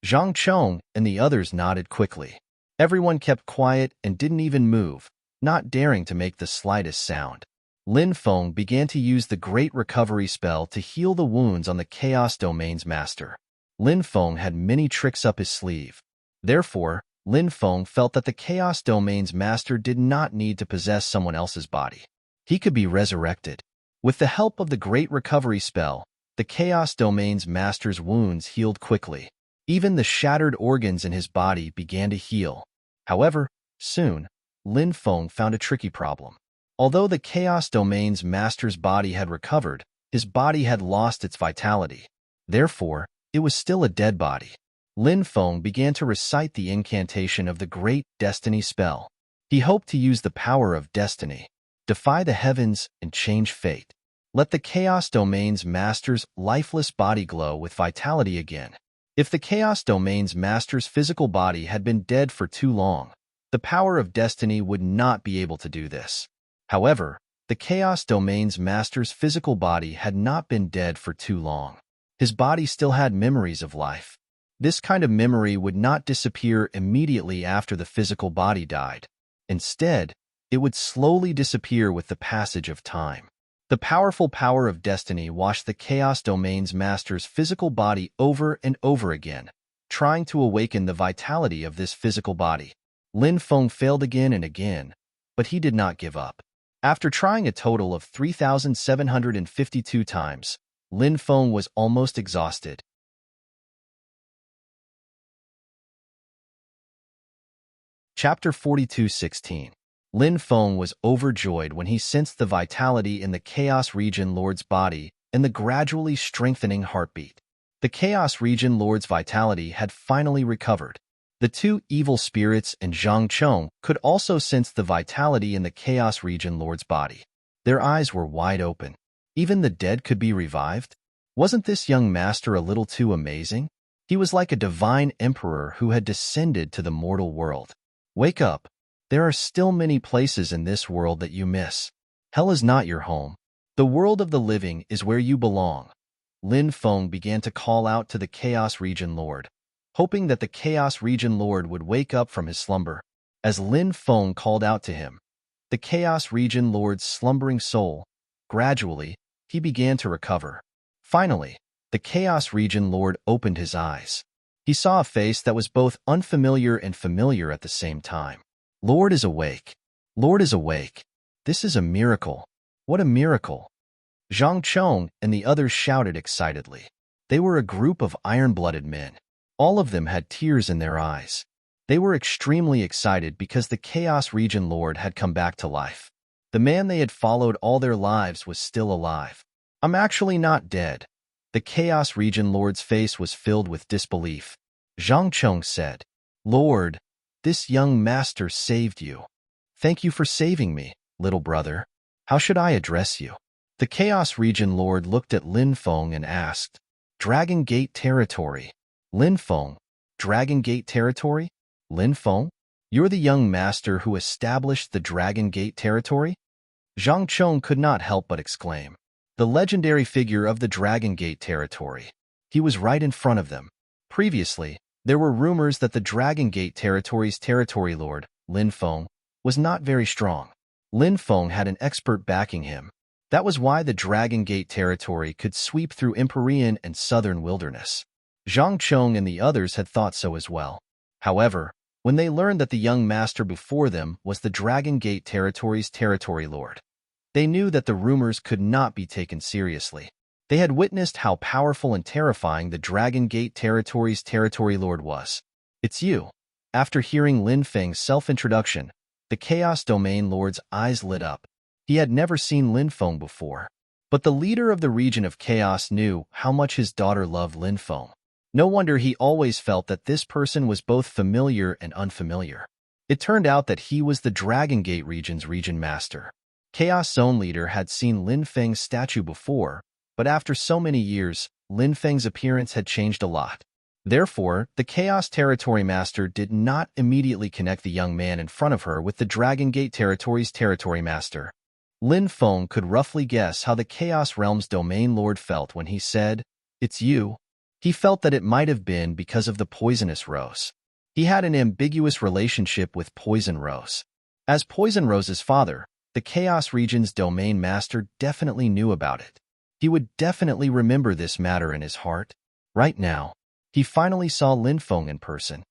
Zhang Chong and the others nodded quickly. Everyone kept quiet and didn't even move, not daring to make the slightest sound. Lin Feng began to use the Great Recovery spell to heal the wounds on the Chaos Domain's master. Lin Feng had many tricks up his sleeve. Therefore, Lin Feng felt that the Chaos Domain's master did not need to possess someone else's body. He could be resurrected. With the help of the Great Recovery spell, the Chaos Domain's master's wounds healed quickly. Even the shattered organs in his body began to heal. However, soon, Lin Feng found a tricky problem. Although the Chaos Domain's master's body had recovered, his body had lost its vitality. Therefore, it was still a dead body. Lin Feng began to recite the incantation of the Great Destiny spell. He hoped to use the power of destiny, defy the heavens, and change fate. Let the Chaos Domain's master's lifeless body glow with vitality again. If the Chaos Domain's master's physical body had been dead for too long, the power of destiny would not be able to do this. However, the Chaos Domain's master's physical body had not been dead for too long. His body still had memories of life. This kind of memory would not disappear immediately after the physical body died. Instead, it would slowly disappear with the passage of time. The powerful power of destiny washed the Chaos Domain's master's physical body over and over again, trying to awaken the vitality of this physical body. Lin Feng failed again and again, but he did not give up. After trying a total of 3,752 times, Lin Feng was almost exhausted. Chapter 42:16. Lin Feng was overjoyed when he sensed the vitality in the Chaos Region Lord's body and the gradually strengthening heartbeat. The Chaos Region Lord's vitality had finally recovered. The two evil spirits and Zhang Chong could also sense the vitality in the Chaos Region Lord's body. Their eyes were wide open. Even the dead could be revived? Wasn't this young master a little too amazing? He was like a divine emperor who had descended to the mortal world. Wake up. There are still many places in this world that you miss. Hell is not your home. The world of the living is where you belong. Lin Feng began to call out to the Chaos Region Lord, hoping that the Chaos Region Lord would wake up from his slumber. As Lin Feng called out to him, the Chaos Region Lord's slumbering soul, gradually, he began to recover. Finally, the Chaos Region Lord opened his eyes. He saw a face that was both unfamiliar and familiar at the same time. Lord is awake. Lord is awake. This is a miracle. What a miracle. Zhang Chong and the others shouted excitedly. They were a group of iron-blooded men. All of them had tears in their eyes. They were extremely excited because the Chaos Region Lord had come back to life. The man they had followed all their lives was still alive. I'm actually not dead. The Chaos Region Lord's face was filled with disbelief. Zhang Chong said, Lord, this young master saved you. Thank you for saving me, little brother. How should I address you? The Chaos Region Lord looked at Lin Feng and asked, Dragon Gate Territory. Lin Feng, Dragon Gate Territory? Lin Feng? You're the young master who established the Dragon Gate Territory? Zhang Chong could not help but exclaim. The legendary figure of the Dragon Gate Territory. He was right in front of them. Previously, there were rumors that the Dragon Gate Territory's territory lord, Lin Feng, was not very strong. Lin Feng had an expert backing him. That was why the Dragon Gate Territory could sweep through Empyrean and southern wilderness. Zhang Chong and the others had thought so as well. However, when they learned that the young master before them was the Dragon Gate Territory's territory lord, they knew that the rumors could not be taken seriously. They had witnessed how powerful and terrifying the Dragon Gate Territory's territory lord was. It's you. After hearing Lin Feng's self-introduction, the Chaos Domain Lord's eyes lit up. He had never seen Lin Feng before. But the leader of the region of Chaos knew how much his daughter loved Lin Feng. No wonder he always felt that this person was both familiar and unfamiliar. It turned out that he was the Dragon Gate region's region master. Chaos Zone leader had seen Lin Feng's statue before, but after so many years, Lin Feng's appearance had changed a lot. Therefore, the Chaos Territory Master did not immediately connect the young man in front of her with the Dragon Gate Territory's Territory Master. Lin Feng could roughly guess how the Chaos Realm's Domain Lord felt when he said, It's you. He felt that it might have been because of the poisonous rose. He had an ambiguous relationship with Poison Rose. As Poison Rose's father, the Chaos Region's Domain Master definitely knew about it. He would definitely remember this matter in his heart. Right now, he finally saw Lin Feng in person.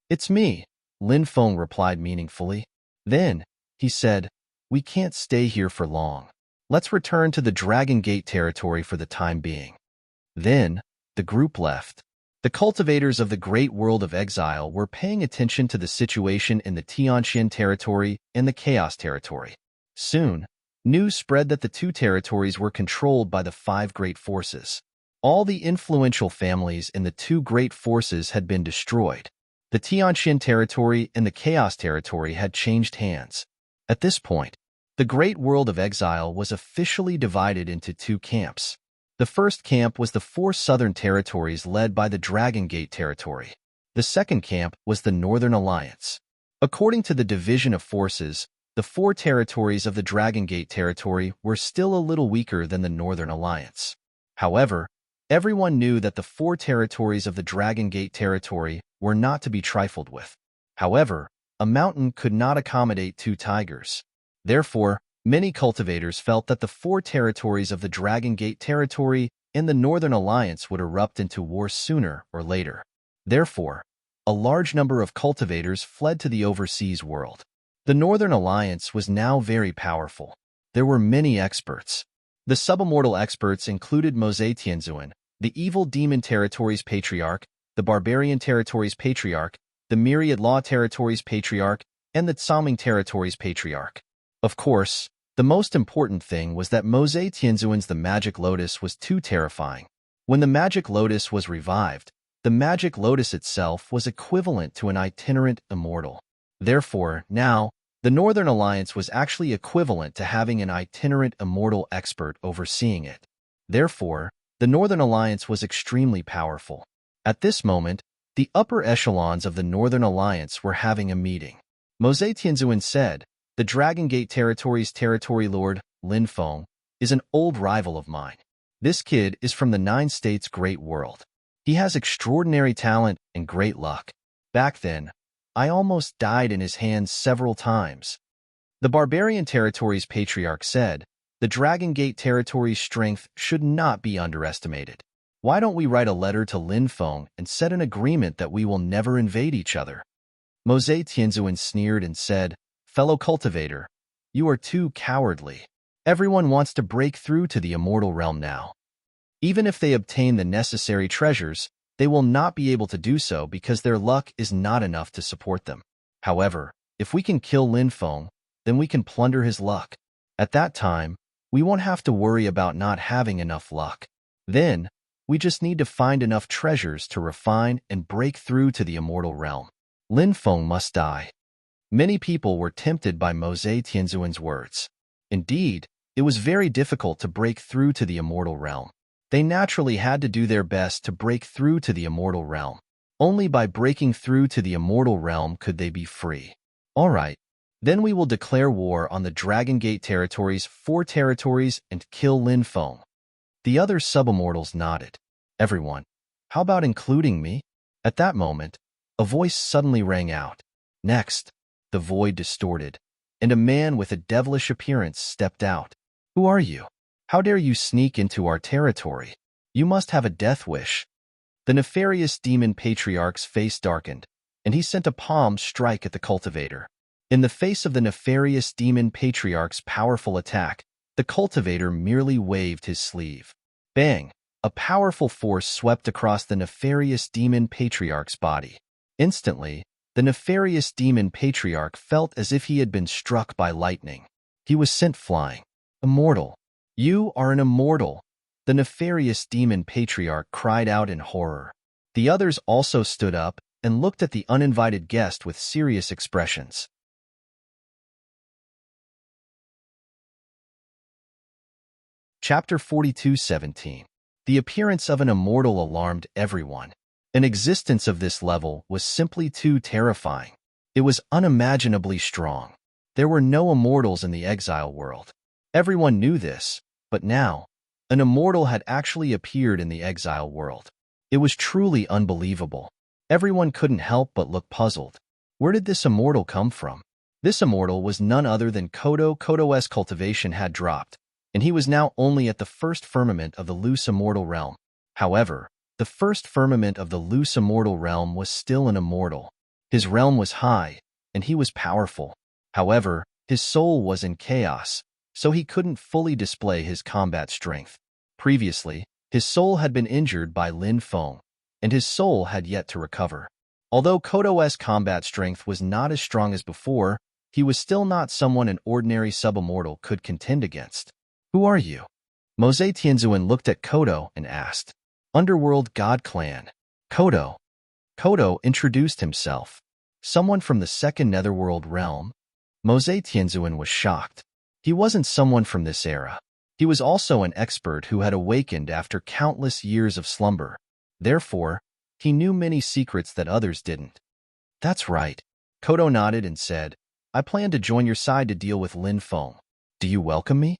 "It's me," Lin Feng replied meaningfully. Then, he said, "We can't stay here for long. Let's return to the Dragon Gate territory for the time being." Then, the group left. The cultivators of the Great World of Exile were paying attention to the situation in the Tianxian territory and the Chaos territory. Soon, news spread that the two territories were controlled by the five great forces. All the influential families in the two great forces had been destroyed. The Tianxian territory and the Chaos territory had changed hands. At this point, the Great World of Exile was officially divided into two camps. The first camp was the four southern territories led by the Dragon Gate territory. The second camp was the Northern Alliance. According to the division of forces, the four territories of the Dragon Gate territory were still a little weaker than the Northern Alliance. However, everyone knew that the four territories of the Dragon Gate territory were not to be trifled with. However, a mountain could not accommodate two tigers. Therefore, many cultivators felt that the four territories of the Dragon Gate territory and the Northern Alliance would erupt into war sooner or later. Therefore, a large number of cultivators fled to the overseas world. The Northern Alliance was now very powerful. There were many experts. The subimmortal experts included Mose Tianzuan, the Evil Demon Territories Patriarch, the Barbarian Territories Patriarch, the Myriad Law Territories Patriarch, and the Tsaming Territories Patriarch. Of course, the most important thing was that Mose Tianzuan's The Magic Lotus was too terrifying. When the Magic Lotus was revived, the Magic Lotus itself was equivalent to an itinerant immortal. Therefore, now, the Northern Alliance was actually equivalent to having an itinerant immortal expert overseeing it. Therefore, the Northern Alliance was extremely powerful. At this moment, the upper echelons of the Northern Alliance were having a meeting. Mose Tianzuan said, "The Dragon Gate Territory's territory lord, Lin Feng, is an old rival of mine. This kid is from the 9 States Great World. He has extraordinary talent and great luck. Back then, I almost died in his hands several times." The Barbarian Territory's Patriarch said, "The Dragon Gate Territory's strength should not be underestimated. Why don't we write a letter to Lin Feng and set an agreement that we will never invade each other?" Mose Tianzuan sneered and said, "Fellow cultivator, you are too cowardly. Everyone wants to break through to the immortal realm now. Even if they obtain the necessary treasures, they will not be able to do so because their luck is not enough to support them. However, if we can kill Lin Feng, then we can plunder his luck. At that time, we won't have to worry about not having enough luck. Then, we just need to find enough treasures to refine and break through to the immortal realm. Lin Feng must die." Many people were tempted by Mose Tianzuan's words. Indeed, it was very difficult to break through to the immortal realm. They naturally had to do their best to break through to the immortal realm. Only by breaking through to the immortal realm could they be free. "All right, then we will declare war on the Dragon Gate territories, 4 territories, and kill Lin Feng." The other subimmortals nodded. "Everyone, how about including me?" At that moment, a voice suddenly rang out. Next, the void distorted, and a man with a devilish appearance stepped out. "Who are you? How dare you sneak into our territory? You must have a death wish." The nefarious demon patriarch's face darkened, and he sent a palm strike at the cultivator. In the face of the nefarious demon patriarch's powerful attack, the cultivator merely waved his sleeve. Bang! A powerful force swept across the nefarious demon patriarch's body. Instantly, the nefarious demon patriarch felt as if he had been struck by lightning. He was sent flying. "Immortal! You are an immortal!" The nefarious demon patriarch cried out in horror. The others also stood up and looked at the uninvited guest with serious expressions. Chapter 42:17. The appearance of an immortal alarmed everyone. An existence of this level was simply too terrifying. It was unimaginably strong. There were no immortals in the exile world. Everyone knew this, but now, an immortal had actually appeared in the exile world. It was truly unbelievable. Everyone couldn't help but look puzzled. Where did this immortal come from? This immortal was none other than Kodo. Kodo's cultivation had dropped, and he was now only at the first firmament of the loose immortal realm. However, The first firmament of the loose immortal realm was still an immortal. His realm was high, and he was powerful. However, his soul was in chaos, so he couldn't fully display his combat strength. Previously, his soul had been injured by Lin Feng, and his soul had yet to recover. Although Kodo's combat strength was not as strong as before, he was still not someone an ordinary subimmortal could contend against. "Who are you?" Mose Tianzuan looked at Kodo and asked. "Underworld God Clan." Kodo. Kodo introduced himself. "Someone from the second netherworld realm?" Mose Tianzuan was shocked. He wasn't someone from this era. He was also an expert who had awakened after countless years of slumber. Therefore, he knew many secrets that others didn't. "That's right." Kodo nodded and said, "I plan to join your side to deal with Lin Feng. Do you welcome me?"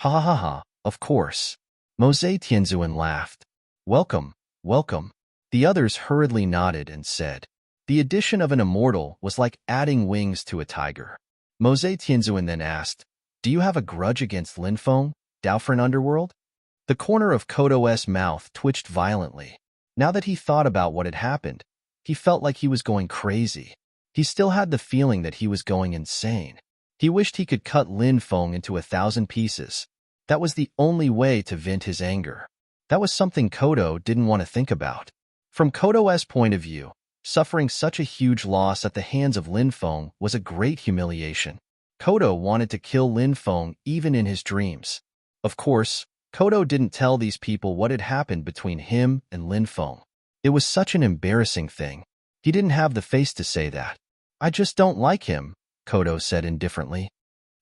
"Ha ha ha ha, of course." Mose Tianzuan laughed. "Welcome, welcome." The others hurriedly nodded and said, "The addition of an immortal was like adding wings to a tiger." Mose Tianzuan then asked, "Do you have a grudge against Lin Feng, Daofren Underworld?" The corner of Kodo's mouth twitched violently. Now that he thought about what had happened, he felt like he was going crazy. He still had the feeling that he was going insane. He wished he could cut Lin Feng into 1,000 pieces. That was the only way to vent his anger. That was something Kodo didn't want to think about. From Kodo's point of view, suffering such a huge loss at the hands of Lin Feng was a great humiliation. Kodo wanted to kill Lin Feng even in his dreams. Of course, Kodo didn't tell these people what had happened between him and Lin Feng. It was such an embarrassing thing. He didn't have the face to say that. "I just don't like him," Kodo said indifferently.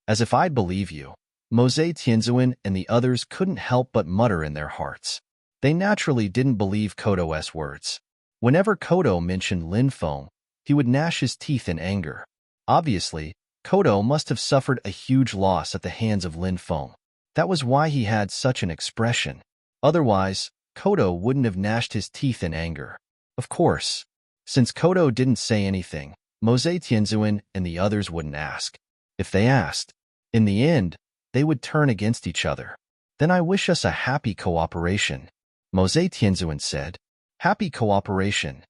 "As if I'd believe you." Mose Tianzuan and the others couldn't help but mutter in their hearts. They naturally didn't believe Kodo's words. Whenever Kodo mentioned Lin Feng, he would gnash his teeth in anger. Obviously, Kodo must have suffered a huge loss at the hands of Lin Feng. That was why he had such an expression. Otherwise, Kodo wouldn't have gnashed his teeth in anger. Of course, since Kodo didn't say anything, Mose Tianzuan and the others wouldn't ask. If they asked, in the end, they would turn against each other. "Then I wish us a happy cooperation," Mose Tianzuan said. "Happy cooperation."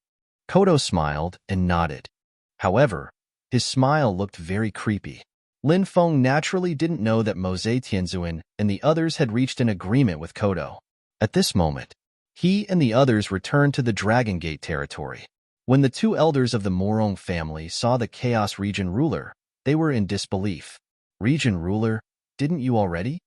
Kodo smiled and nodded. However, his smile looked very creepy. Lin Feng naturally didn't know that Mose Tianzuan and the others had reached an agreement with Kodo. At this moment, he and the others returned to the Dragon Gate territory. When the two elders of the Morong family saw the Chaos Region ruler, they were in disbelief. "Region ruler, didn't you already?"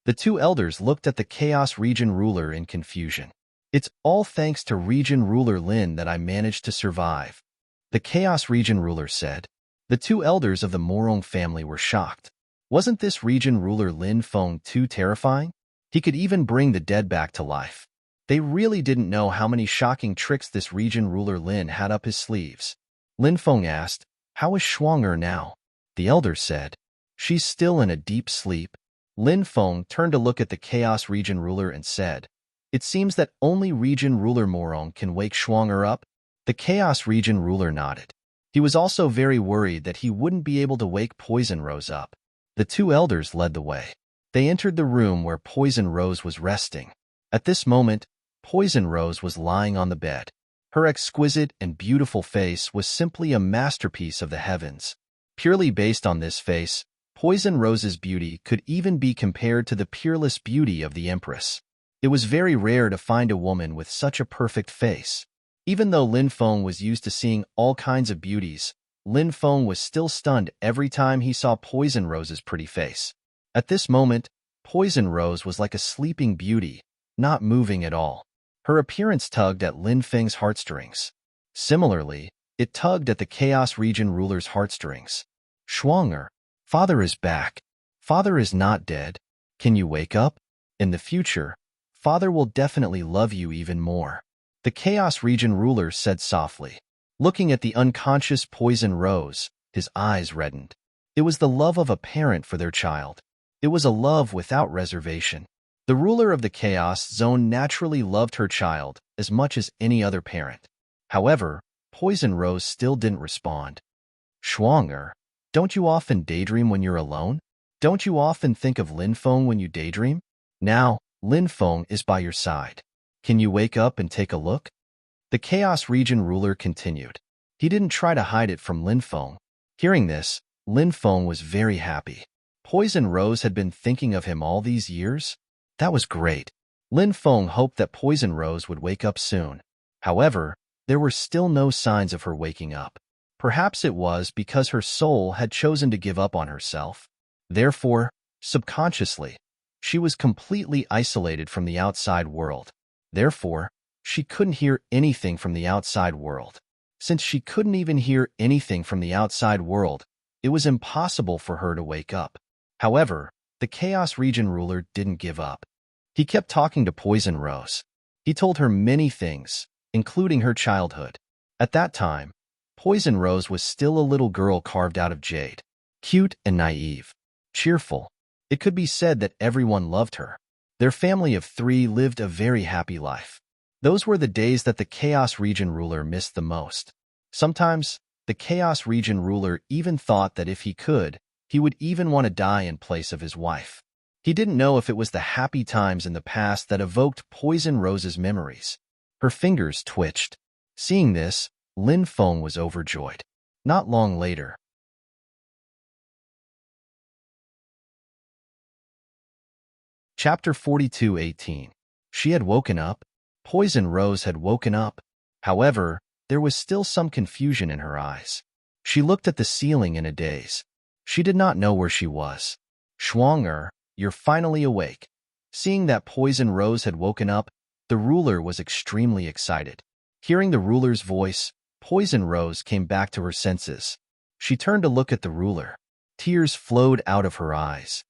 The two elders looked at the Chaos Region ruler in confusion. "It's all thanks to Region ruler Lin that I managed to survive," the Chaos Region ruler said. The two elders of the Morong family were shocked. Wasn't this region ruler Lin Feng too terrifying? He could even bring the dead back to life. They really didn't know how many shocking tricks this region ruler Lin had up his sleeves. Lin Feng asked, "How is Shuang now?" The elders said, "She's still in a deep sleep." Lin Feng turned to look at the Chaos Region ruler and said, "It seems that only region ruler Morong can wake Shuang up." The Chaos Region ruler nodded. He was also very worried that he wouldn't be able to wake Poison Rose up. The two elders led the way. They entered the room where Poison Rose was resting. At this moment, Poison Rose was lying on the bed. Her exquisite and beautiful face was simply a masterpiece of the heavens. Purely based on this face, Poison Rose's beauty could even be compared to the peerless beauty of the Empress. It was very rare to find a woman with such a perfect face. Even though Lin Feng was used to seeing all kinds of beauties, Lin Feng was still stunned every time he saw Poison Rose's pretty face. At this moment, Poison Rose was like a sleeping beauty, not moving at all. Her appearance tugged at Lin Feng's heartstrings. Similarly, it tugged at the Chaos Region ruler's heartstrings. "Shuanger, father is back. Father is not dead. Can you wake up? In the future, father will definitely love you even more," the Chaos Region ruler said softly. Looking at the unconscious Poison Rose, his eyes reddened. It was the love of a parent for their child. It was a love without reservation. The ruler of the Chaos Zone naturally loved her child as much as any other parent. However, Poison Rose still didn't respond. "Shuanger, don't you often daydream when you're alone? Don't you often think of Lin Feng when you daydream? Now, Lin Feng is by your side. Can you wake up and take a look? The Chaos Region ruler continued. He didn't try to hide it from Lin Feng. Hearing this, Lin Feng was very happy. Poison Rose had been thinking of him all these years? That was great. Lin Feng hoped that Poison Rose would wake up soon. However, there were still no signs of her waking up. Perhaps it was because her soul had chosen to give up on herself. Therefore, subconsciously, she was completely isolated from the outside world. Therefore, she couldn't hear anything from the outside world. Since she couldn't even hear anything from the outside world, it was impossible for her to wake up. However, the Chaos Region ruler didn't give up. He kept talking to Poison Rose. He told her many things, including her childhood. At that time, Poison Rose was still a little girl carved out of jade, cute and naive, cheerful. It could be said that everyone loved her. Their family of 3 lived a very happy life. Those were the days that the Chaos Region ruler missed the most. Sometimes, the Chaos Region ruler even thought that if he could, he would even want to die in place of his wife. He didn't know if it was the happy times in the past that evoked Poison Rose's memories. Her fingers twitched. Seeing this, Lin Feng was overjoyed. Not long later, Chapter 42:18. She had woken up. Poison Rose had woken up. However, there was still some confusion in her eyes. She looked at the ceiling in a daze. She did not know where she was. Shuang-er, you're finally awake. Seeing that Poison Rose had woken up, the ruler was extremely excited. Hearing the ruler's voice, Poison Rose came back to her senses. She turned to look at the ruler. Tears flowed out of her eyes.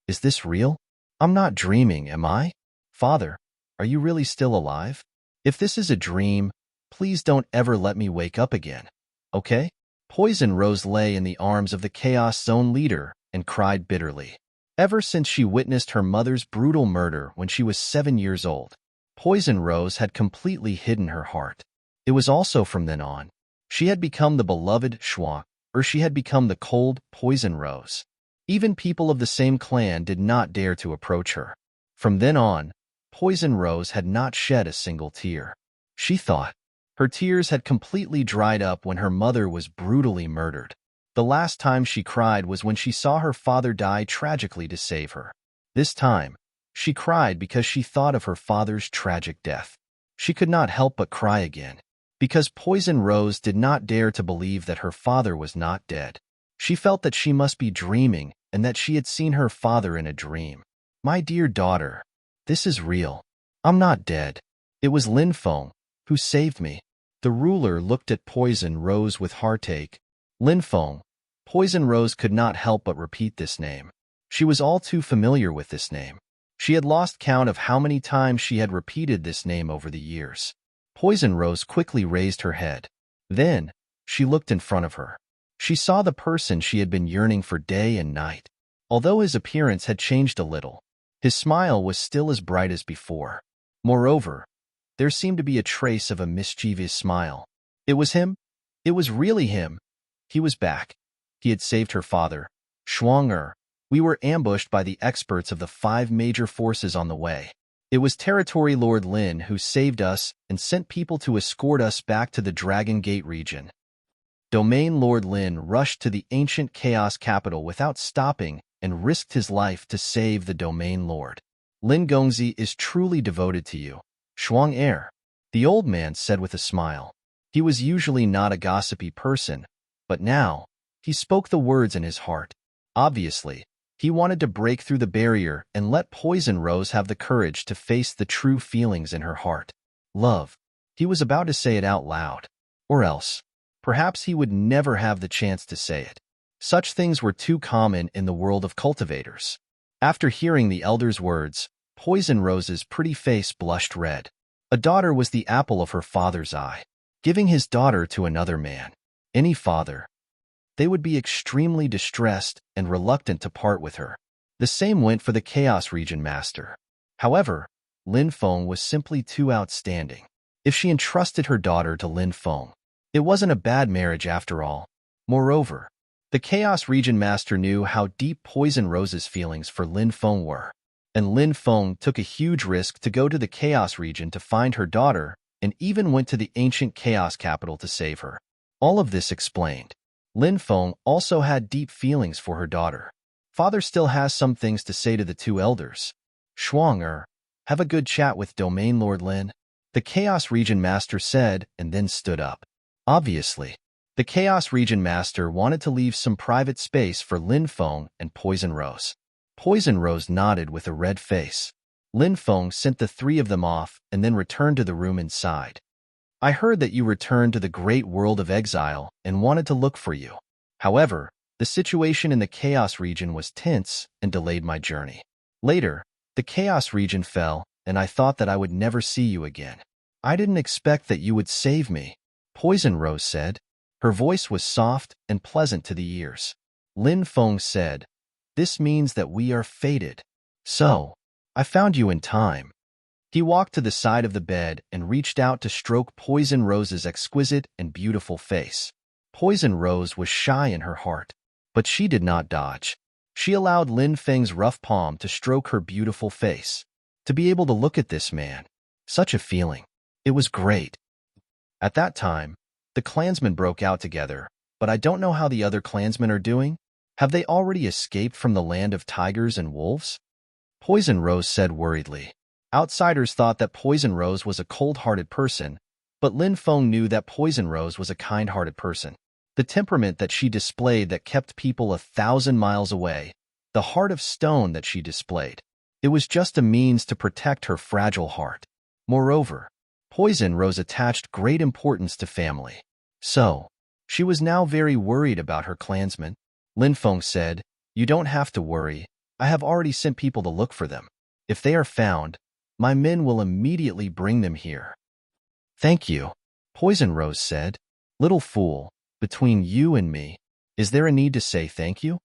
Is this real? I'm not dreaming, am I? Father, are you really still alive? If this is a dream, please don't ever let me wake up again, okay? Poison Rose lay in the arms of the Chaos Zone leader and cried bitterly. Ever since she witnessed her mother's brutal murder when she was 7 years old, Poison Rose had completely hidden her heart. It was also from then on. She had become the beloved Shuang, or she had become the cold Poison Rose. Even people of the same clan did not dare to approach her. From then on, Poison Rose had not shed a single tear. She thought her tears had completely dried up when her mother was brutally murdered. The last time she cried was when she saw her father die tragically to save her. This time, she cried because she thought of her father's tragic death. She could not help but cry again, because Poison Rose did not dare to believe that her father was not dead. She felt that she must be dreaming and that she had seen her father in a dream. My dear daughter, this is real. I'm not dead. It was Lin Feng who saved me. The ruler looked at Poison Rose with heartache. Lin Feng. Poison Rose could not help but repeat this name. She was all too familiar with this name. She had lost count of how many times she had repeated this name over the years. Poison Rose quickly raised her head. Then, she looked in front of her. She saw the person she had been yearning for day and night. Although his appearance had changed a little, his smile was still as bright as before. Moreover, there seemed to be a trace of a mischievous smile. It was him. It was really him. He was back. He had saved her father. Shuang-er, we were ambushed by the experts of the 5 major forces on the way. It was Territory Lord Lin who saved us and sent people to escort us back to the Dragon Gate region. Domain Lord Lin rushed to the ancient chaos capital without stopping and risked his life to save the Domain Lord. Lin Gongzi is truly devoted to you, Shuang-er, the old man said with a smile. He was usually not a gossipy person, but now, he spoke the words in his heart. Obviously, he wanted to break through the barrier and let Poison Rose have the courage to face the true feelings in her heart. Love. He was about to say it out loud. Or else, perhaps he would never have the chance to say it. Such things were too common in the world of cultivators. After hearing the elder's words, Poison Rose's pretty face blushed red. A daughter was the apple of her father's eye. Giving his daughter to another man, any father, they would be extremely distressed and reluctant to part with her. The same went for the Chaos Region Master. However, Lin Feng was simply too outstanding. If she entrusted her daughter to Lin Feng, it wasn't a bad marriage after all. Moreover, the Chaos Region Master knew how deep Poison Rose's feelings for Lin Feng were. and Lin Feng took a huge risk to go to the Chaos region to find her daughter and even went to the ancient Chaos capital to save her. All of this explained. Lin Feng also had deep feelings for her daughter. Father still has some things to say to the two elders. Shuang have a good chat with Domain Lord Lin, the Chaos Region Master said, and then stood up. Obviously, the Chaos Region Master wanted to leave some private space for Lin Feng and Poison Rose. Poison Rose nodded with a red face. Lin Feng sent the three of them off and then returned to the room inside. I heard that you returned to the great world of exile and wanted to look for you. However, the situation in the Chaos region was tense and delayed my journey. Later, the Chaos region fell, and I thought that I would never see you again. I didn't expect that you would save me, Poison Rose said. Her voice was soft and pleasant to the ears. Lin Feng said, "This means that we are fated. So, I found you in time." He walked to the side of the bed and reached out to stroke Poison Rose's exquisite and beautiful face. Poison Rose was shy in her heart, but she did not dodge. She allowed Lin Feng's rough palm to stroke her beautiful face. To be able to look at this man, such a feeling. It was great. At that time, the clansmen broke out together, but I don't know how the other clansmen are doing. Have they already escaped from the land of tigers and wolves? Poison Rose said worriedly. Outsiders thought that Poison Rose was a cold-hearted person, but Lin Feng knew that Poison Rose was a kind-hearted person. The temperament that she displayed that kept people 1,000 miles away, the heart of stone that she displayed. It was just a means to protect her fragile heart. Moreover, Poison Rose attached great importance to family. So, she was now very worried about her clansmen. Lin Feng said, "You don't have to worry. I have already sent people to look for them. If they are found, my men will immediately bring them here." "Thank you," Poison Rose said. "Little fool, between you and me, is there a need to say thank you?"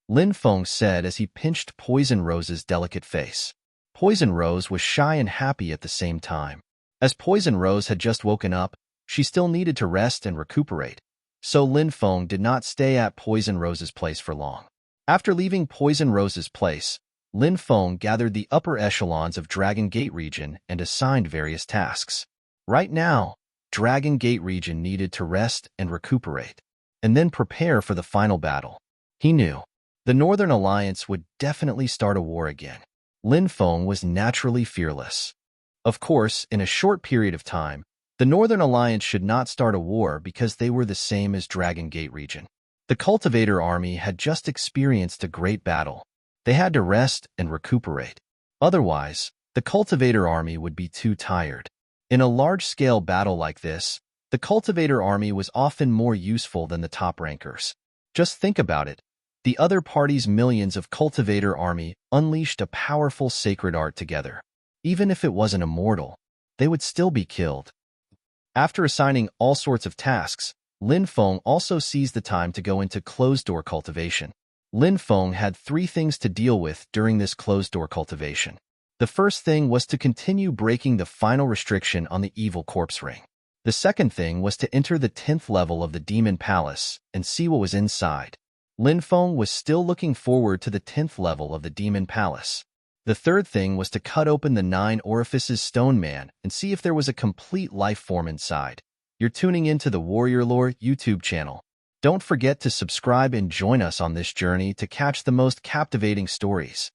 Lin Feng said as he pinched Poison Rose's delicate face. Poison Rose was shy and happy at the same time. As Poison Rose had just woken up, she still needed to rest and recuperate. So Lin Feng did not stay at Poison Rose's place for long. After leaving Poison Rose's place, Lin Feng gathered the upper echelons of Dragon Gate region and assigned various tasks. Right now, Dragon Gate region needed to rest and recuperate, and then prepare for the final battle. He knew the Northern Alliance would definitely start a war again. Lin Feng was naturally fearless. Of course, in a short period of time, the Northern Alliance should not start a war because they were the same as Dragon Gate region. The Cultivator army had just experienced a great battle. They had to rest and recuperate. Otherwise, the Cultivator army would be too tired. In a large-scale battle like this, the Cultivator army was often more useful than the top rankers. Just think about it. The other party's millions of Cultivator army unleashed a powerful sacred art together. Even if it wasn't immortal, they would still be killed. After assigning all sorts of tasks, Lin Feng also seized the time to go into closed-door cultivation. Lin Feng had 3 things to deal with during this closed-door cultivation. The first thing was to continue breaking the final restriction on the evil corpse ring. The second thing was to enter the 10th level of the Demon Palace and see what was inside. Lin Feng was still looking forward to the 10th level of the Demon Palace. The third thing was to cut open the 9 orifices stone man and see if there was a complete life form inside. You're tuning into the Warrior Lore YouTube channel. Don't forget to subscribe and join us on this journey to catch the most captivating stories.